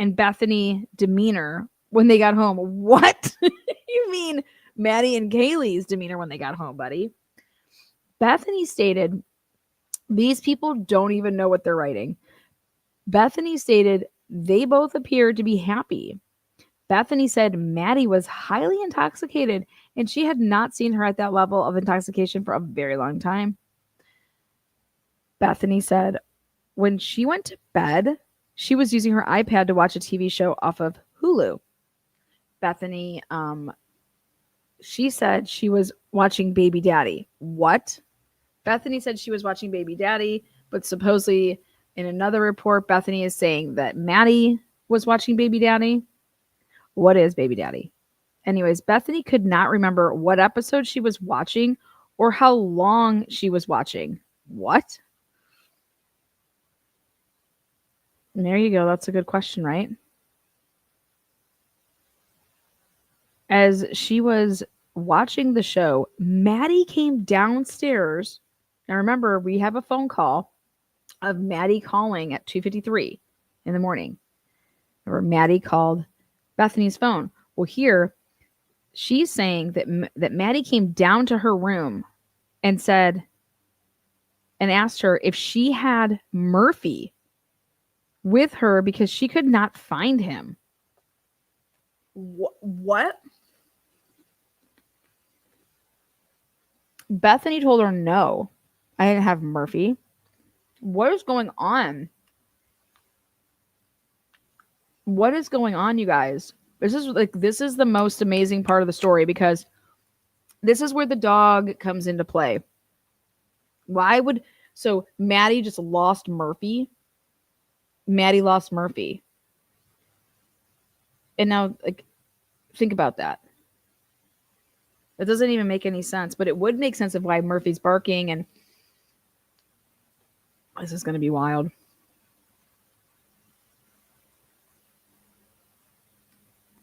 and Bethany demeanor when they got home. What? You mean Maddie and Kaylee's demeanor when they got home, buddy? Bethany stated, these people don't even know what they're writing. Bethany stated, they both appeared to be happy. Bethany said Maddie was highly intoxicated and she had not seen her at that level of intoxication for a very long time. Bethany said when she went to bed, she was using her iPad to watch a TV show off of Hulu. Bethany, she said she was watching Baby Daddy. What? Bethany said she was watching Baby Daddy, but supposedly in another report, Bethany is saying that Maddie was watching Baby Daddy. What is Baby Daddy? Anyways, Bethany could not remember what episode she was watching or how long she was watching. What? And there you go. That's a good question, right? As she was watching the show, Maddie came downstairs. Now remember, we have a phone call of Maddie calling at 2:53 in the morning. Remember, Maddie called Bethany's phone. Well, here she's saying that Maddie came down to her room and said and asked her if she had Murphy with her because she could not find him. What? Bethany told her no. I didn't have Murphy. What is going on? What is going on, you guys? This is the most amazing part of the story because this is where the dog comes into play. So Maddie just lost Murphy. Maddie lost Murphy. And now, like, think about that. It doesn't even make any sense, but it would make sense of why Murphy's barking, and this is going to be wild.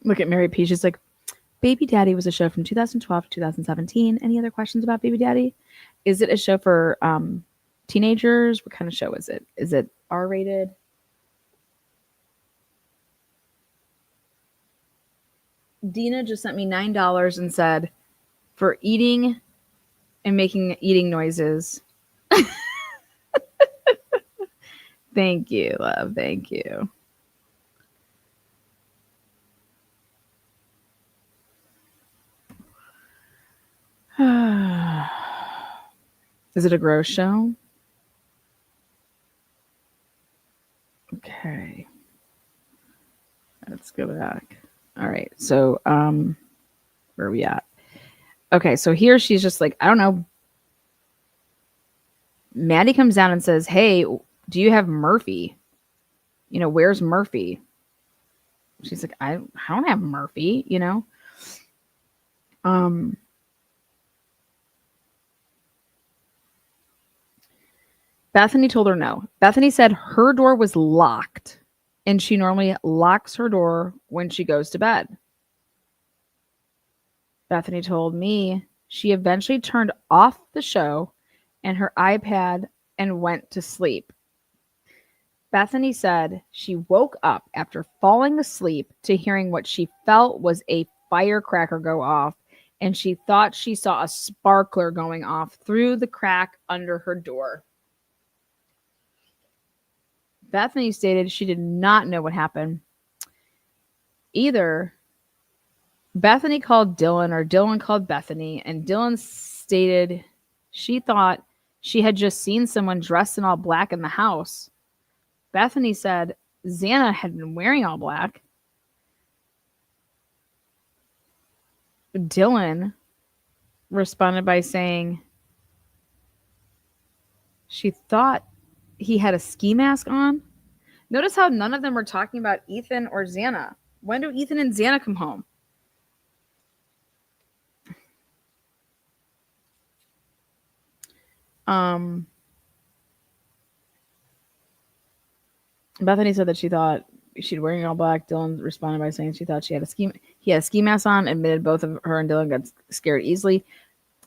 Look at Mary P. She's like, Baby Daddy was a show from 2012 to 2017. Any other questions about Baby Daddy? Is it a show for teenagers? What kind of show is it? Is it R-rated? Dina just sent me $9 and said, for eating and making eating noises. Thank you, love. Thank you. Is it a gross show? Okay. Let's go back. All right. So, where are we at? Okay. So here she's just like, I don't know. Maddie comes down and says, hey, do you have Murphy? You know, where's Murphy? She's like, I don't have Murphy, you know? Bethany told her no. Bethany said her door was locked and she normally locks her door when she goes to bed. Bethany told me she eventually turned off the show and her iPad and went to sleep. Bethany said she woke up after falling asleep to hearing what she felt was a firecracker go off, and she thought she saw a sparkler going off through the crack under her door. Bethany stated she did not know what happened either, Bethany called Dylan, or Dylan called Bethany, and Dylan stated she thought she had just seen someone dressed in all black in the house. Bethany said Xana had been wearing all black. Dylan responded by saying she thought he had a ski mask on. Notice how none of them were talking about Ethan or Xana. When do Ethan and Xana come home? Bethany said that she thought she'd wearing all black. Dylan responded by saying she thought he had a ski mask on, admitted both of her and Dylan got scared easily.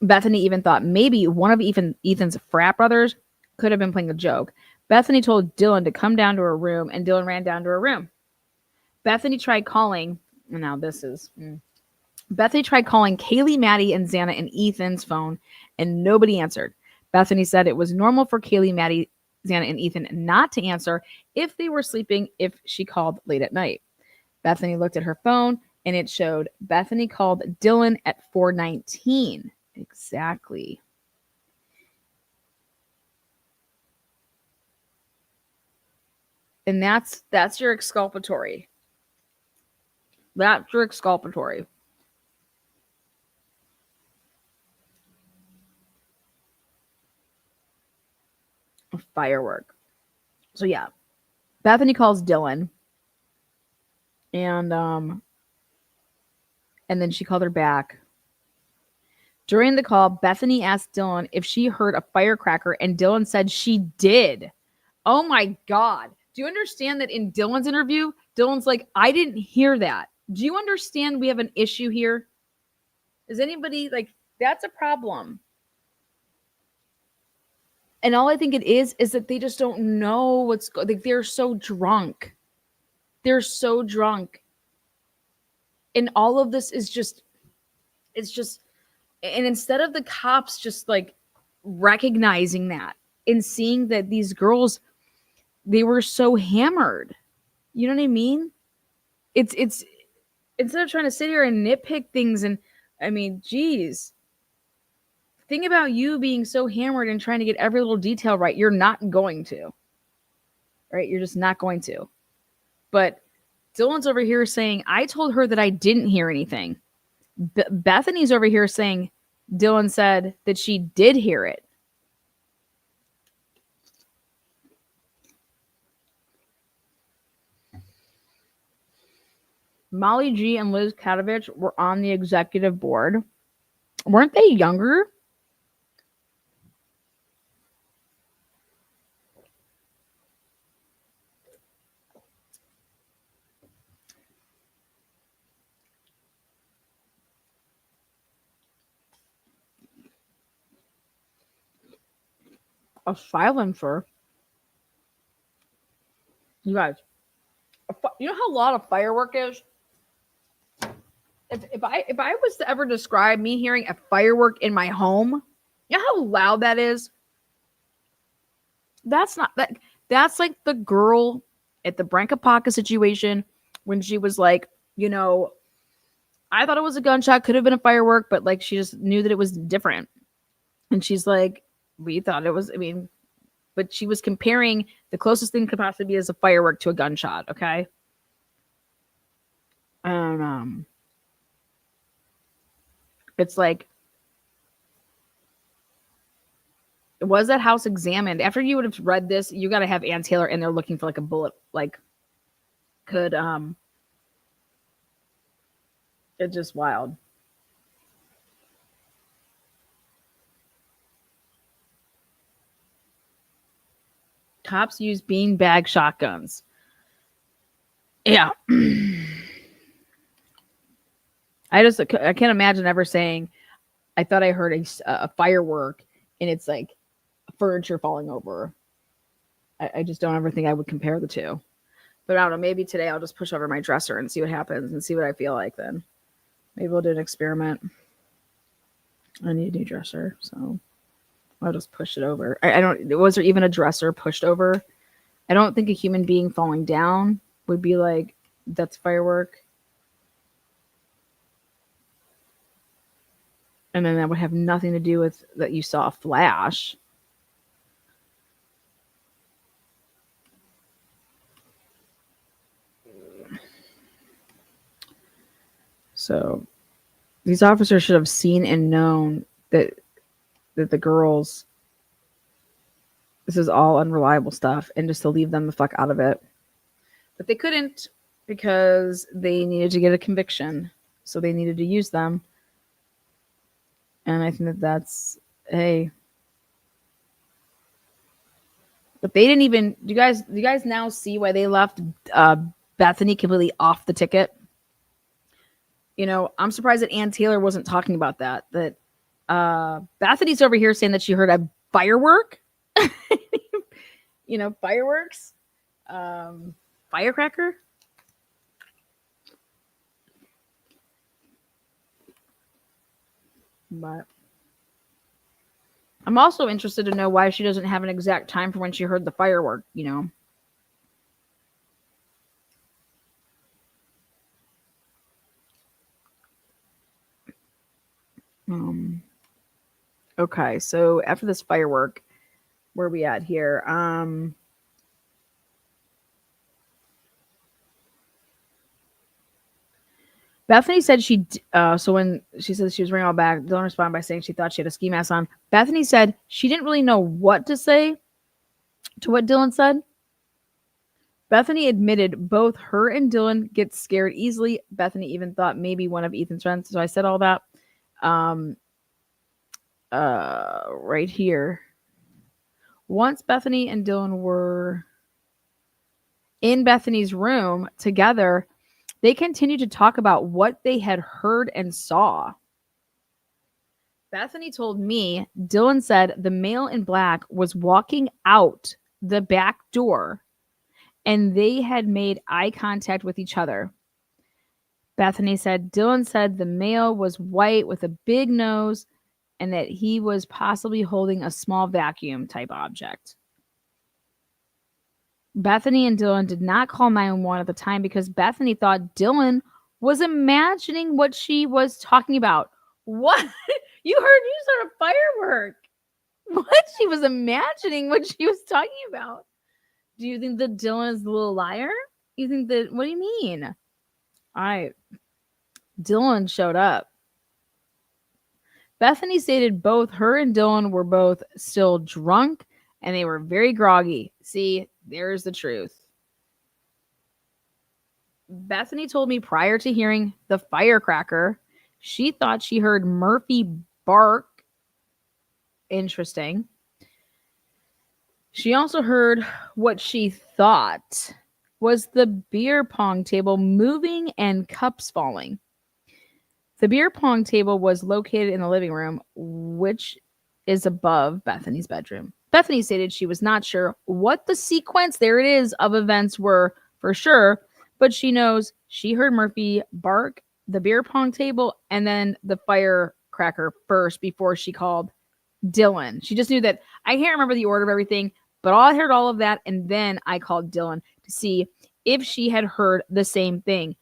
Bethany even thought maybe one of Ethan's frat brothers could have been playing a joke. Bethany told Dylan to come down to her room, and Dylan ran down to her room. Bethany tried calling, Bethany tried calling Kaylee, Maddie, and Xana in Ethan's phone, and nobody answered. Bethany said it was normal for Kaylee, Maddie, Xana, and Ethan not to answer if they were sleeping if she called late at night. Bethany looked at her phone, and it showed Bethany called Dylan at 4:19. Exactly. And that's your exculpatory. That's your exculpatory. A firework. So yeah. Bethany calls Dylan. And then she called her back. During the call, Bethany asked Dylan if she heard a firecracker, and Dylan said she did. Oh my God. Do you understand that in Dylan's interview, Dylan's like, I didn't hear that. Do you understand we have an issue here? Is anybody like, that's a problem. And all I think it is that they just don't know what's going on. Like, they're so drunk. They're so drunk. And all of this is just, it's just, and instead of the cops just like recognizing that and seeing that these girls, they were so hammered. You know what I mean? It's instead of trying to sit here and nitpick things, and I mean, geez. Think about you being so hammered and trying to get every little detail right. You're not going to. Right? You're just not going to. But Dylan's over here saying, I told her that I didn't hear anything. Bethany's over here saying Dylan said that she did hear it. Molly G and Liz Katovich were on the executive board. Weren't they younger? A silencer. You guys, you know how loud a firework is? If I was to ever describe me hearing a firework in my home, you know how loud that is? That's not that. That's like the girl at the Branca situation when she was like, you know, I thought it was a gunshot, could have been a firework, but like she just knew that it was different. And she's like, we thought it was, I mean, but she was comparing the closest thing could possibly be as a firework to a gunshot, okay? It's like, was that house examined? After you would have read this, you got to have Ann Taylor in there looking for like a bullet, like could, it's just wild. Cops use beanbag shotguns. Yeah. I can't imagine ever saying, I thought I heard a firework and it's like furniture falling over. I just don't ever think I would compare the two. But I don't know. Maybe today I'll just push over my dresser and see what happens and see what I feel like then. Maybe we'll do an experiment. I need a new dresser, so I'll just push it over. I don't. Was there even a dresser pushed over? I don't think a human being falling down would be like, that's firework. And then that would have nothing to do with that you saw a flash. So these officers should have seen and known that the girls, this is all unreliable stuff, and just to leave them the fuck out of it. But they couldn't because they needed to get a conviction. So they needed to use them. And I think that's, hey. But they didn't even, do you guys now see why they left Bethany completely off the ticket? You know, I'm surprised that Ann Taylor wasn't talking about that. That Bethany's over here saying that she heard a firework. You know, fireworks. Firecracker. But I'm also interested to know why she doesn't have an exact time for when she heard the firework, you know. Okay, so after this firework, where are we at here? Bethany said so when she said she was bringing all back, Dylan responded by saying she thought she had a ski mask on. Bethany said she didn't really know what to say to what Dylan said. Bethany admitted both her and Dylan get scared easily. Bethany even thought maybe one of Ethan's friends. So I said all that. Right here. Once Bethany and Dylan were in Bethany's room together, they continued to talk about what they had heard and saw. Bethany told me Dylan said the male in black was walking out the back door and they had made eye contact with each other. Bethany said Dylan said the male was white with a big nose and that he was possibly holding a small vacuum type object. Bethany and Dylan did not call 911 at the time because Bethany thought Dylan was imagining what she was talking about. What? You saw a firework. What? She was imagining what she was talking about. Do you think that Dylan is the little liar? You think that, what do you mean? All right. Dylan showed up. Bethany stated both her and Dylan were both still drunk and they were very groggy. See, there's the truth. Bethany told me prior to hearing the firecracker, she thought she heard Murphy bark. Interesting. She also heard what she thought was the beer pong table moving and cups falling. The beer pong table was located in the living room, which is above Bethany's bedroom. Bethany stated she was not sure what the sequence, there it is, of events were for sure, but she knows she heard Murphy bark, the beer pong table, and then the firecracker first before she called Dylan. She just knew that. I can't remember the order of everything, but I heard all of that, and then I called Dylan to see if she had heard the same thing.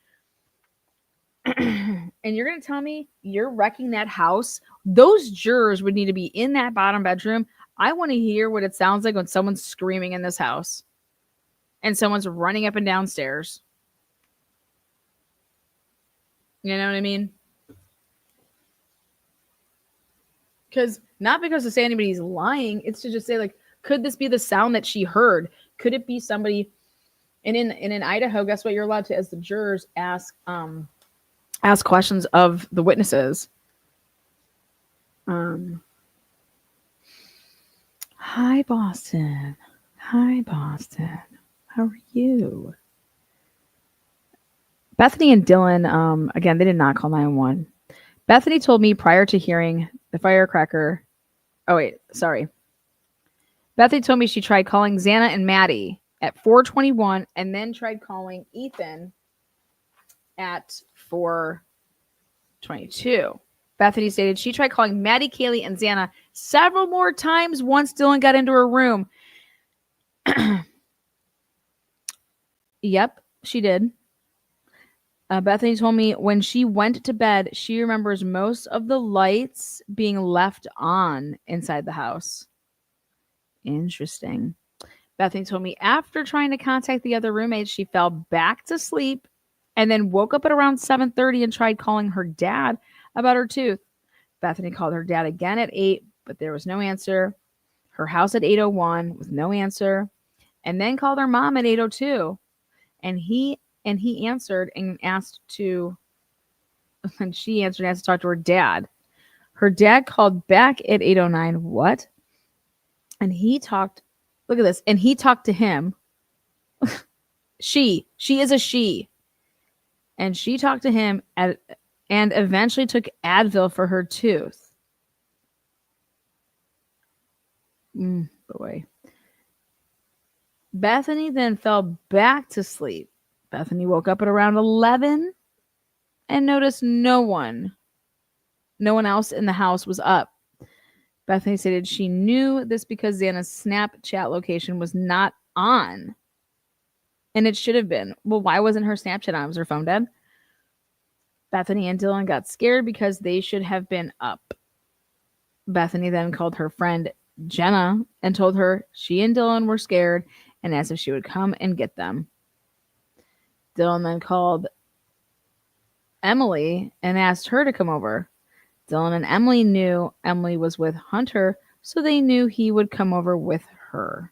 And you're going to tell me you're wrecking that house? Those jurors would need to be in that bottom bedroom. I want to hear what it sounds like when someone's screaming in this house and someone's running up and down stairs. You know what I mean? Not because to say anybody's lying, it's to just say, like, could this be the sound that she heard? Could it be somebody? And in Idaho, guess what? You're allowed to, as the jurors, ask questions of the witnesses. Hi, Boston. Hi, Boston. How are you? Bethany and Dylan, again, they did not call 911. Bethany told me prior to hearing the firecracker. Oh, wait, sorry. Bethany told me she tried calling Xana and Maddie at 4:21 and then tried calling Ethan at 4:22. Bethany stated she tried calling Maddie, Kaylee, and Xana several more times once Dylan got into her room. Yep, she did. Bethany told me when she went to bed, she remembers most of the lights being left on inside the house. Interesting. Bethany told me after trying to contact the other roommates, she fell back to sleep and then woke up at around 7:30 and tried calling her dad about her tooth. Bethany called her dad again at 8, but there was no answer. Her house at 8:01 with no answer, and then called her mom at 8:02, and he answered and asked to, and she answered and asked to talk to her dad. Her dad called back at 8:09. What? And he talked. Look at this. And he talked to him. She is a she. And she talked to him and eventually took Advil for her tooth. Boy. Bethany then fell back to sleep. Bethany woke up at around 11 and noticed no one else in the house was up. Bethany stated she knew this because Xana's Snapchat location was not on. And it should have been. Well, why wasn't her Snapchat on? Was her phone dead? Bethany and Dylan got scared because they should have been up. Bethany then called her friend Jenna and told her she and Dylan were scared and asked if she would come and get them. Dylan then called Emily and asked her to come over. Dylan and Emily knew Emily was with Hunter, so they knew he would come over with her.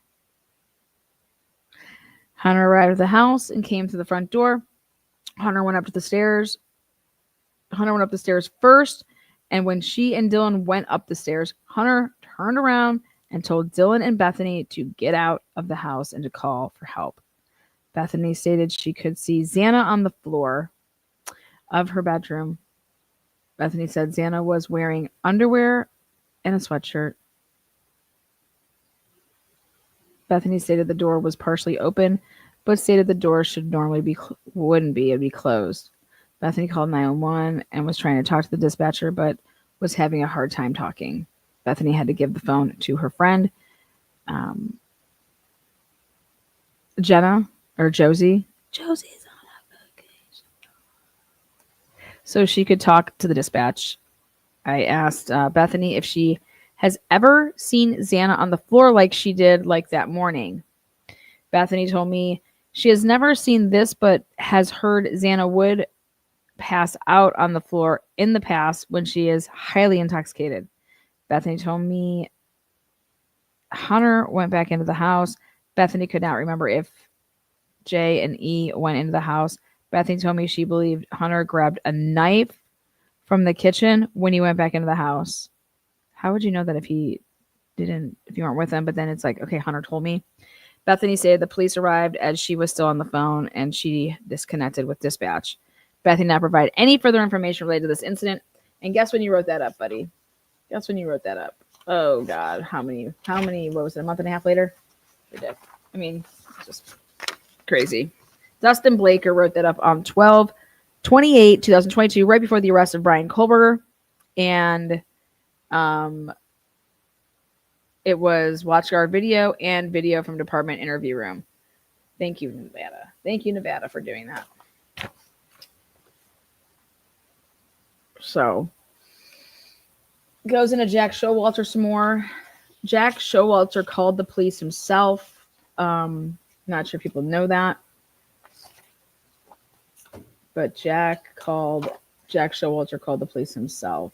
Hunter arrived at the house and came to the front door. Hunter went up the stairs first, and when she and Dylan went up the stairs, Hunter turned around and told Dylan and Bethany to get out of the house and to call for help. Bethany stated she could see Xana on the floor of her bedroom. Bethany said Xana was wearing underwear and a sweatshirt. Bethany stated the door was partially open, but stated the door should normally wouldn't be, it'd be closed. Bethany called 911 and was trying to talk to the dispatcher, but was having a hard time talking. Bethany had to give the phone to her friend, Jenna, or Josie. Josie's on a vacation. So she could talk to the dispatch. I asked Bethany if she has ever seen Xana on the floor like she did like that morning. Bethany told me she has never seen this, but has heard Xana would pass out on the floor in the past when she is highly intoxicated. Bethany told me Hunter went back into the house. Bethany could not remember if Jay and E went into the house. Bethany told me she believed Hunter grabbed a knife from the kitchen when he went back into the house. How would you know that if you weren't with him? But then it's like, okay, Hunter told me. Bethany said the police arrived as she was still on the phone and she disconnected with dispatch. Bethany did not provide any further information related to this incident. And guess when you wrote that up, buddy? Guess when you wrote that up? Oh God, how many, what was it, a month and a half later? I mean, it's just crazy. Dustin Blaker wrote that up on 12/28/2022, right before the arrest of Brian Kohlberger. And it was WatchGuard video and video from department interview room. Thank you, Nevada. Thank you, Nevada, for doing that. So, goes into Jack Showalter some more. Jack Showalter called the police himself. Not sure people know that. But Jack Showalter called the police himself.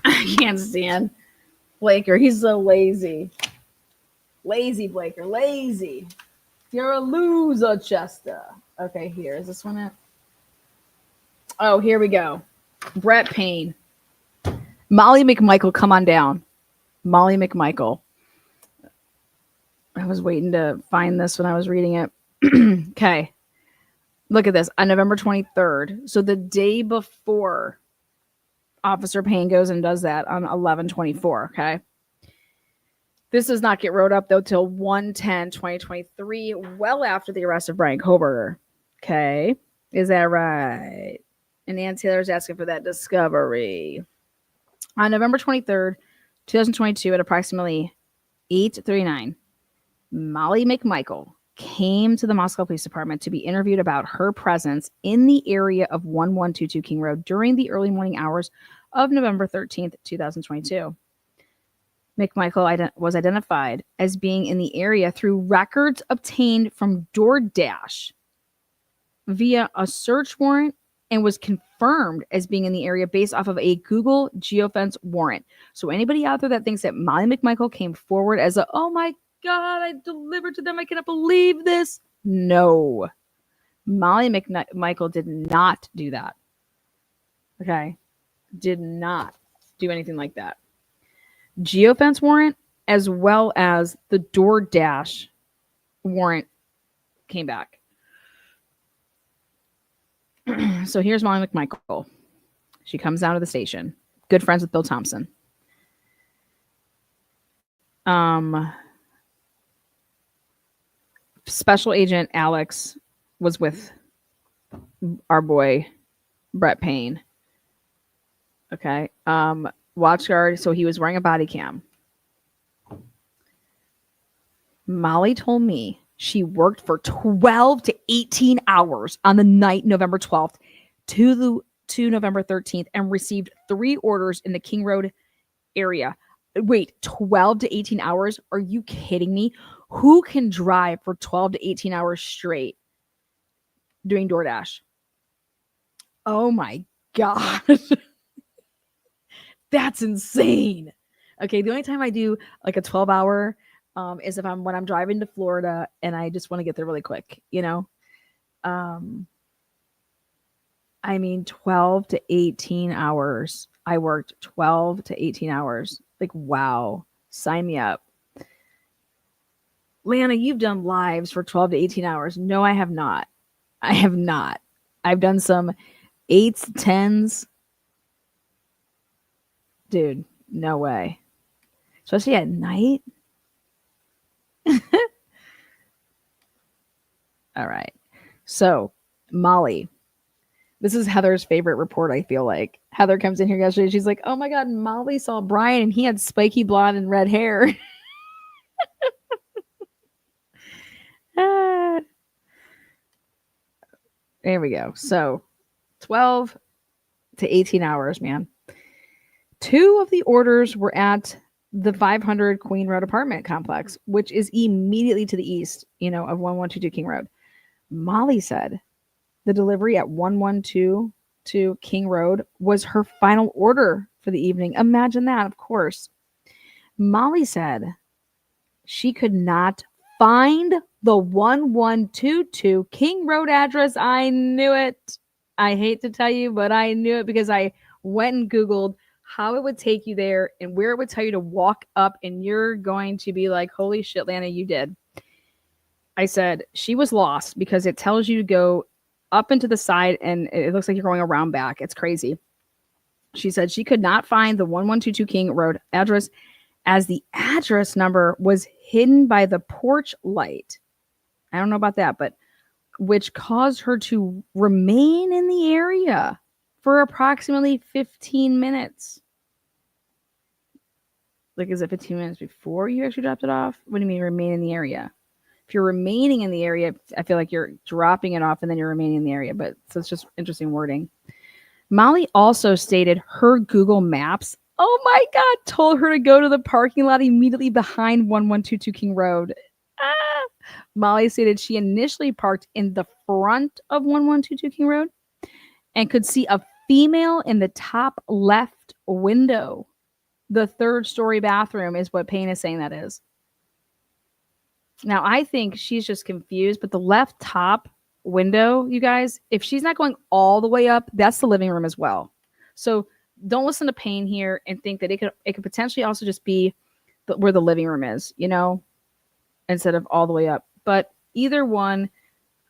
I can't stand Blaker. He's so lazy. Lazy, Blaker. Lazy. You're a loser, Chester. Okay, here. Is this one it? Oh, here we go. Brett Payne. Molly McMichael, come on down. Molly McMichael. I was waiting to find this when I was reading it. Okay. Look at this. On November 23rd. So the day before Officer Payne goes and does that on 11/24. Okay. This does not get wrote up, though, till 1/10/2023, well after the arrest of Brian Koberger. Okay. Is that right? And Ann Taylor's asking for that discovery. On November 23rd, 2022, at approximately 8:39, Molly McMichael came to the Moscow Police Department to be interviewed about her presence in the area of 1122 King Road during the early morning hours of November 13th, 2022. McMichael was identified as being in the area through records obtained from DoorDash via a search warrant and was confirmed as being in the area based off of a Google geofence warrant. So anybody out there that thinks that Molly McMichael came forward as a, oh my God, I delivered to them, I cannot believe this. No. Molly McMichael did not do that. Okay. Did not do anything like that. Geofence warrant as well as the DoorDash warrant came back. So here's Molly McMichael. She comes out of the station. Good friends with Bill Thompson. Special Agent Alex was with our boy Brett Payne. Okay. Watch guard. So he was wearing a body cam. Molly told me she worked for 12 to 18 hours on the night November 12th to November 13th and received 3 orders in the King Road area. Wait, 12 to 18 hours? Are you kidding me? Who can drive for 12 to 18 hours straight doing DoorDash? Oh my God. That's insane. Okay, the only time I do like a 12-hour is if when I'm driving to Florida and I just want to get there really quick, you know? I mean, 12 to 18 hours. I worked 12 to 18 hours. Like, wow. Sign me up. Lana, you've done lives for 12 to 18 hours. No, I have not. I have not. I've done some 8s, 10s. Dude, no way. Especially at night. All right. So, Molly. This is Heather's favorite report, I feel like. Heather comes in here yesterday. She's like, oh my God, Molly saw Brian and he had spiky blonde and red hair. There we go. So 12 to 18 hours, man. 2 of the orders were at the 500 Queen Road apartment complex, which is immediately to the east, of 1122 King Road. Molly said the delivery at 1122 King Road was her final order for the evening. Imagine that, of course. Molly said she could not find the 1122 King Road address. I knew it. I hate to tell you, but I knew it because I went and Googled how it would take you there and where it would tell you to walk up, and you're going to be like, holy shit, Lana, you did. I said she was lost because it tells you to go up into the side and it looks like you're going around back. It's crazy. She said she could not find the 1122 King Road address as the address number was hidden by the porch light. I don't know about that, but which caused her to remain in the area for approximately 15 minutes. Like, is it 15 minutes before you actually dropped it off? What do you mean remain in the area? If you're remaining in the area, I feel like you're dropping it off and then you're remaining in the area. But so it's just interesting wording. Molly also stated her Google Maps, oh my God, told her to go to the parking lot immediately behind 1122 King Road. Molly stated she initially parked in the front of 1122 King Road and could see a female in the top left window. The 3rd-story bathroom is what Payne is saying that is. Now, I think she's just confused, but the left top window, you guys, if she's not going all the way up, that's the living room as well. So don't listen to Payne here and think that it could potentially also just be where the living room is, instead of all the way up. But either one,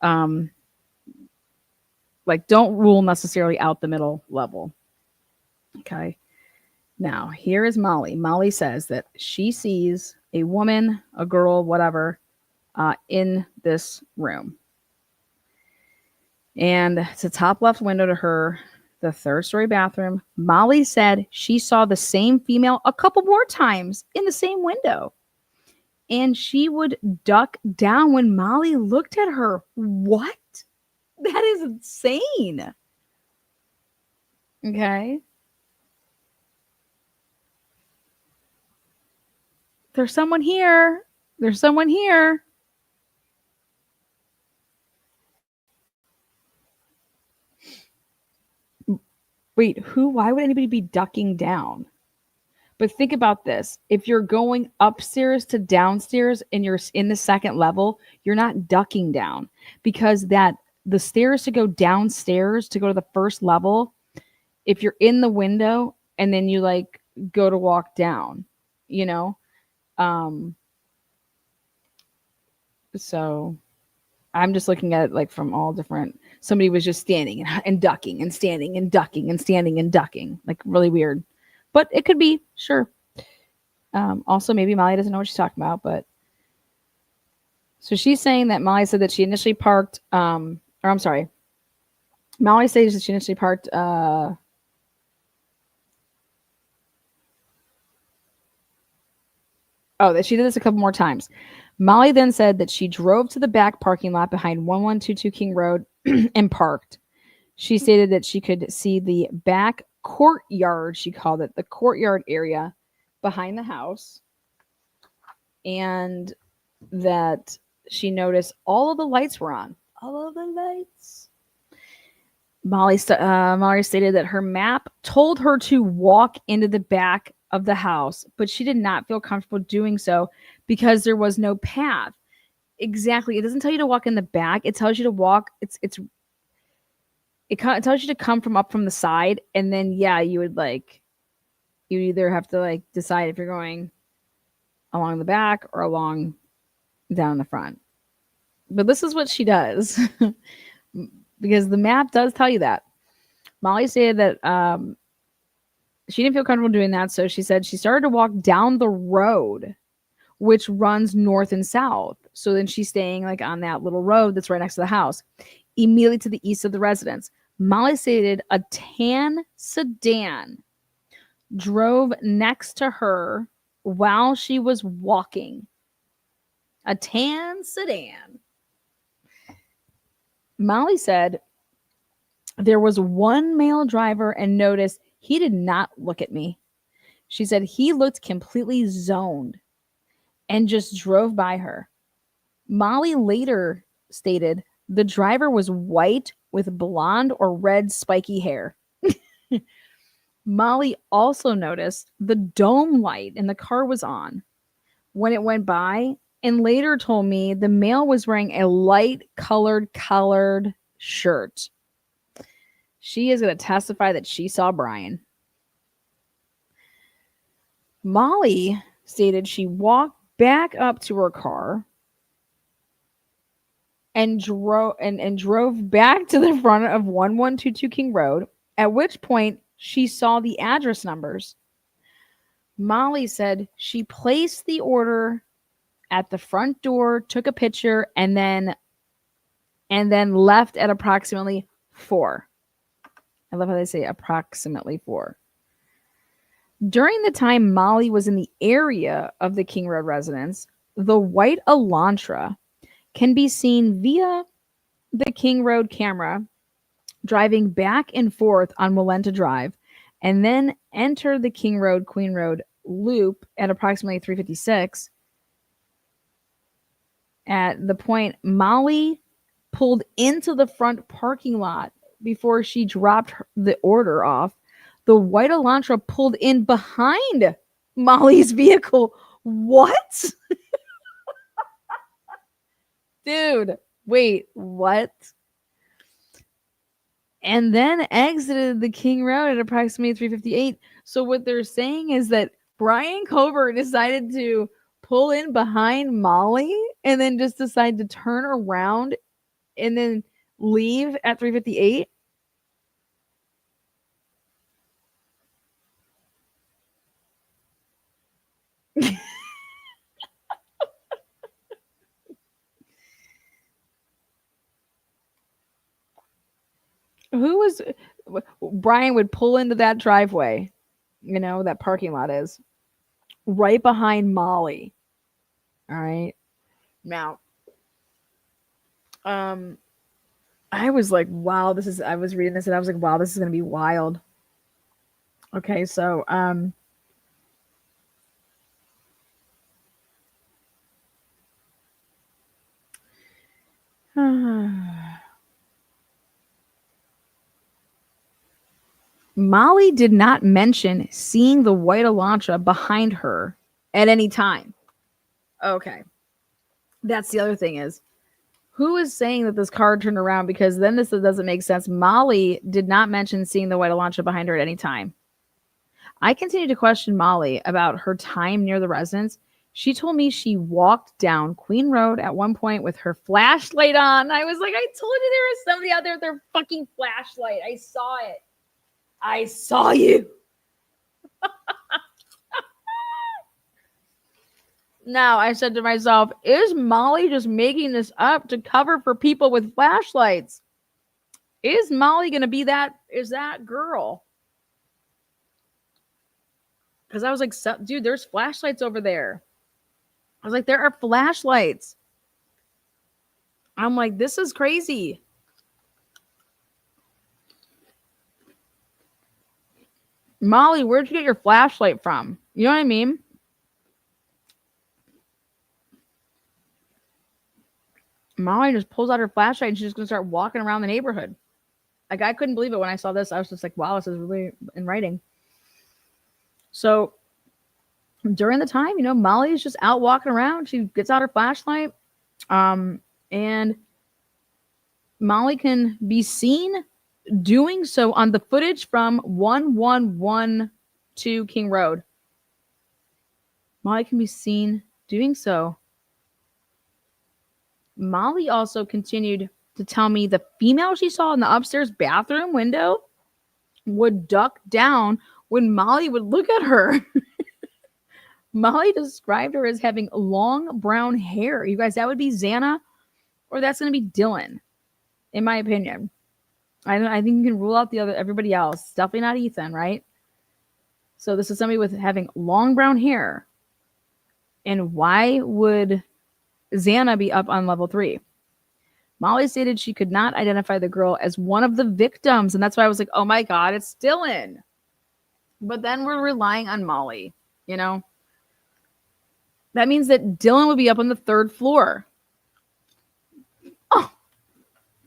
like, don't rule necessarily out the middle level. Okay. Now, here is Molly. Molly says that she sees a woman, a girl, whatever, in this room. And it's a top left window to her, the third story bathroom. Molly said she saw the same female a couple more times in the same window. And she would duck down when Molly looked at her. What? That is insane. Okay. There's someone here. There's someone here. Wait, who? Why would anybody be ducking down? But think about this. If you're going upstairs to downstairs and you're in the second level, you're not ducking down, because that the stairs to go downstairs to go to the first level, if you're in the window and then you like go to walk down, you know? So I'm just looking at it like from all different. Somebody was just standing and ducking and standing and ducking and standing and ducking, like really weird. But it could be, sure. Also, maybe Molly doesn't know what she's talking about, but so she's saying that Molly said that she initially parked, or I'm sorry, Molly says that she initially parked. Oh, that she did this a couple more times. Molly then said that she drove to the back parking lot behind 1122 King Road and parked. She stated that she could see the back courtyard, she called it, the courtyard area behind the house, and that she noticed all of the lights were on. All of the lights. Molly stated that her map told her to walk into the back of the house, but she did not feel comfortable doing so because there was no path. Exactly. It doesn't tell you to walk in the back. It tells you to walk. It tells you to come from up from the side, and then you would you either have to like decide if you're going along the back or along down the front. But this is what she does because the map does tell you that. Molly said that she didn't feel comfortable doing that, so she said she started to walk down the road, which runs north and south. So then she's staying like on that little road that's right next to the house, immediately to the east of the residence. Molly stated a tan sedan drove next to her while she was walking. A tan sedan. Molly said there was one male driver and noticed he did not look at me. She said he looked completely zoned and just drove by her. Molly later stated the driver was white with blonde or red spiky hair. Molly also noticed the dome light in the car was on when it went by, and later told me the male was wearing a light collared shirt. She is going to testify that she saw Brian. Molly stated she walked back up to her car and drove back to the front of 1122 King Road, at which point she saw the address numbers. Molly said she placed the order at the front door, took a picture, and then left at approximately 4. I love how they say approximately 4. During the time Molly was in the area of the King Road residence, the white Elantra can be seen via the King Road camera driving back and forth on Walenta Drive, and then enter the King Road, Queen Road loop at approximately 3:56. At the point Molly pulled into the front parking lot before she dropped the order off, the white Elantra pulled in behind Molly's vehicle. What? Dude, wait, what? And then exited the King Road at approximately 3:58. So what they're saying is that Brian Covert decided to pull in behind Molly and then just decide to turn around and then leave at 3:58? Who was Brian would pull into that driveway, that parking lot is right behind Molly. All right. Now, I was like, wow, I was reading this and I was like, wow, this is going to be wild. Okay. So, Molly did not mention seeing the white Elantra behind her at any time. Okay. That's the other thing is, who is saying that this car turned around? Because then this doesn't make sense. Molly did not mention seeing the white Elantra behind her at any time. I continue to question Molly about her time near the residence. She told me she walked down Queen Road at one point with her flashlight on. I was like, I told you there was somebody out there with their fucking flashlight. I saw it. I saw you. Now, I said to myself, is Molly just making this up to cover for people with flashlights? Is Molly going to be that girl? Because I was like, dude, there's flashlights over there. I was like, there are flashlights. I'm like, this is crazy. Molly, where'd you get your flashlight from? You know what I mean? Molly just pulls out her flashlight and she's just going to start walking around the neighborhood. Like, I couldn't believe it when I saw this. I was just like, wow, this is really in writing. So during the time, Molly's just out walking around. She gets out her flashlight. And Molly can be seen doing so on the footage from 1112 King Road. Molly can be seen doing so. Molly also continued to tell me the female she saw in the upstairs bathroom window would duck down when Molly would look at her. Molly described her as having long brown hair. You guys, that would be Xana, or that's going to be Dylan, in my opinion. I think you can rule out everybody else. It's definitely not Ethan, right? So this is somebody with having long brown hair. And why would Xana be up on level 3? Molly stated she could not identify the girl as one of the victims. And that's why I was like, oh my God, it's Dylan. But then we're relying on Molly, That means that Dylan would be up on the 3rd floor. Oh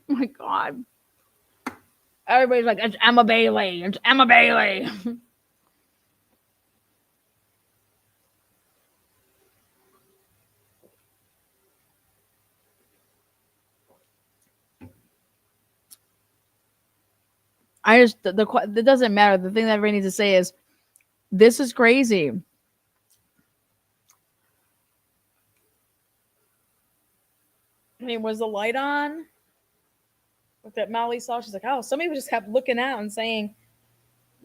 my God. Everybody's like, it's Emma Bailey. It's Emma Bailey. It doesn't matter. The thing that everybody needs to say is, this is crazy. I mean, was the light on? What that Molly saw, she's like, oh, somebody just kept looking out and saying,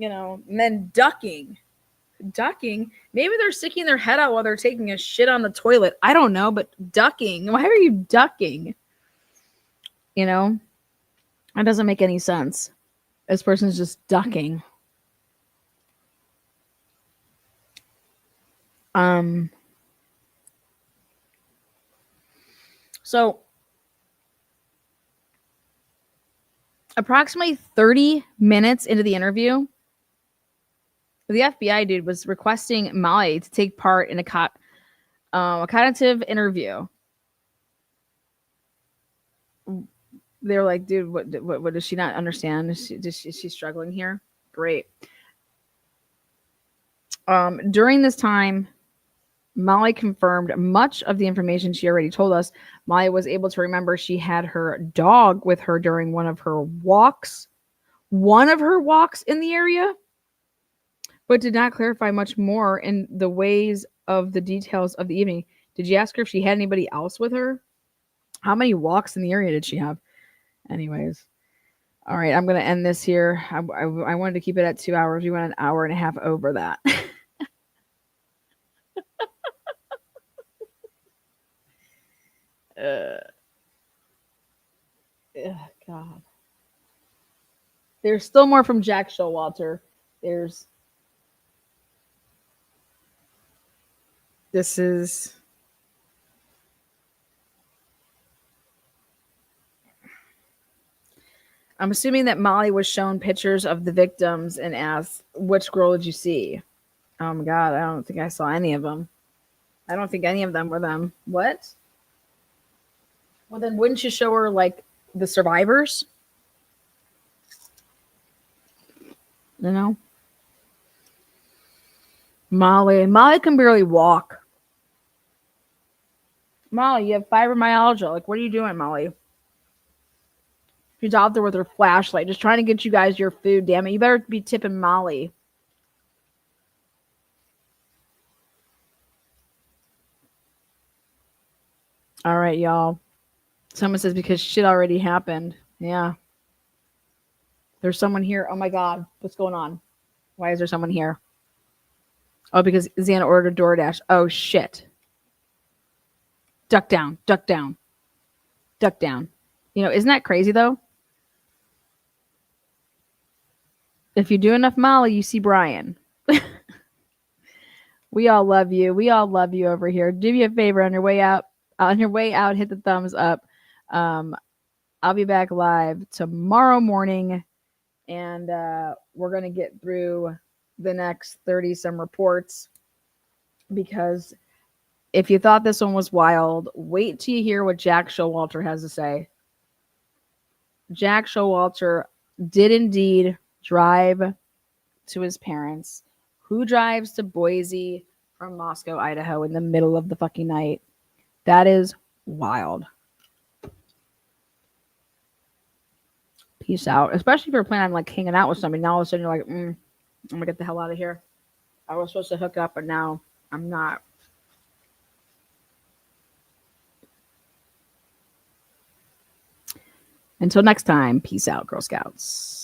and then ducking. Maybe they're sticking their head out while they're taking a shit on the toilet. I don't know, but ducking. Why are you ducking? That doesn't make any sense. This person's just ducking. So approximately 30 minutes into the interview, the FBI dude was requesting Molly to take part in a cognitive interview. They were like, dude, what does she not understand? Is she struggling here? Great. During this time, Molly confirmed much of the information she already told us. Molly was able to remember she had her dog with her during one of her walks in the area, but did not clarify much more in the ways of the details of the evening. Did you ask her if she had anybody else with her? How many walks in the area did she have? Anyways. All right, I'm going to end this here. I wanted to keep it at 2 hours. We went an hour and a half over that. God. There's still more from Jack Showalter. This is... I'm assuming that Molly was shown pictures of the victims and asked, which girl did you see? Oh my God, I don't think I saw any of them. I don't think any of them were them. What? Well, then wouldn't you show her, like, the survivors? You know? Molly can barely walk. Molly, you have fibromyalgia. Like, what are you doing, Molly? She's out there with her flashlight, just trying to get you guys your food, damn it. You better be tipping Molly. All right, y'all. Someone says because shit already happened. Yeah. There's someone here. Oh my God. What's going on? Why is there someone here? Oh, because Xana ordered DoorDash. Oh, shit. Duck down. Duck down. Duck down. You know, isn't that crazy, though? If you do enough Molly, you see Brian. We all love you. We all love you over here. Do me a favor on your way out. On your way out, hit the thumbs up. I'll be back live tomorrow morning, and we're going to get through the next 30 some reports, because if you thought this one was wild, wait till you hear what Jack Showalter has to say. Jack Showalter did indeed drive to his parents. Who drives to Boise from Moscow, Idaho in the middle of the fucking night? That is wild. Peace out. Especially if you're planning on like hanging out with somebody. Now all of a sudden you're like, I'm gonna get the hell out of here. I was supposed to hook up, but now I'm not. Until next time, peace out, Girl Scouts.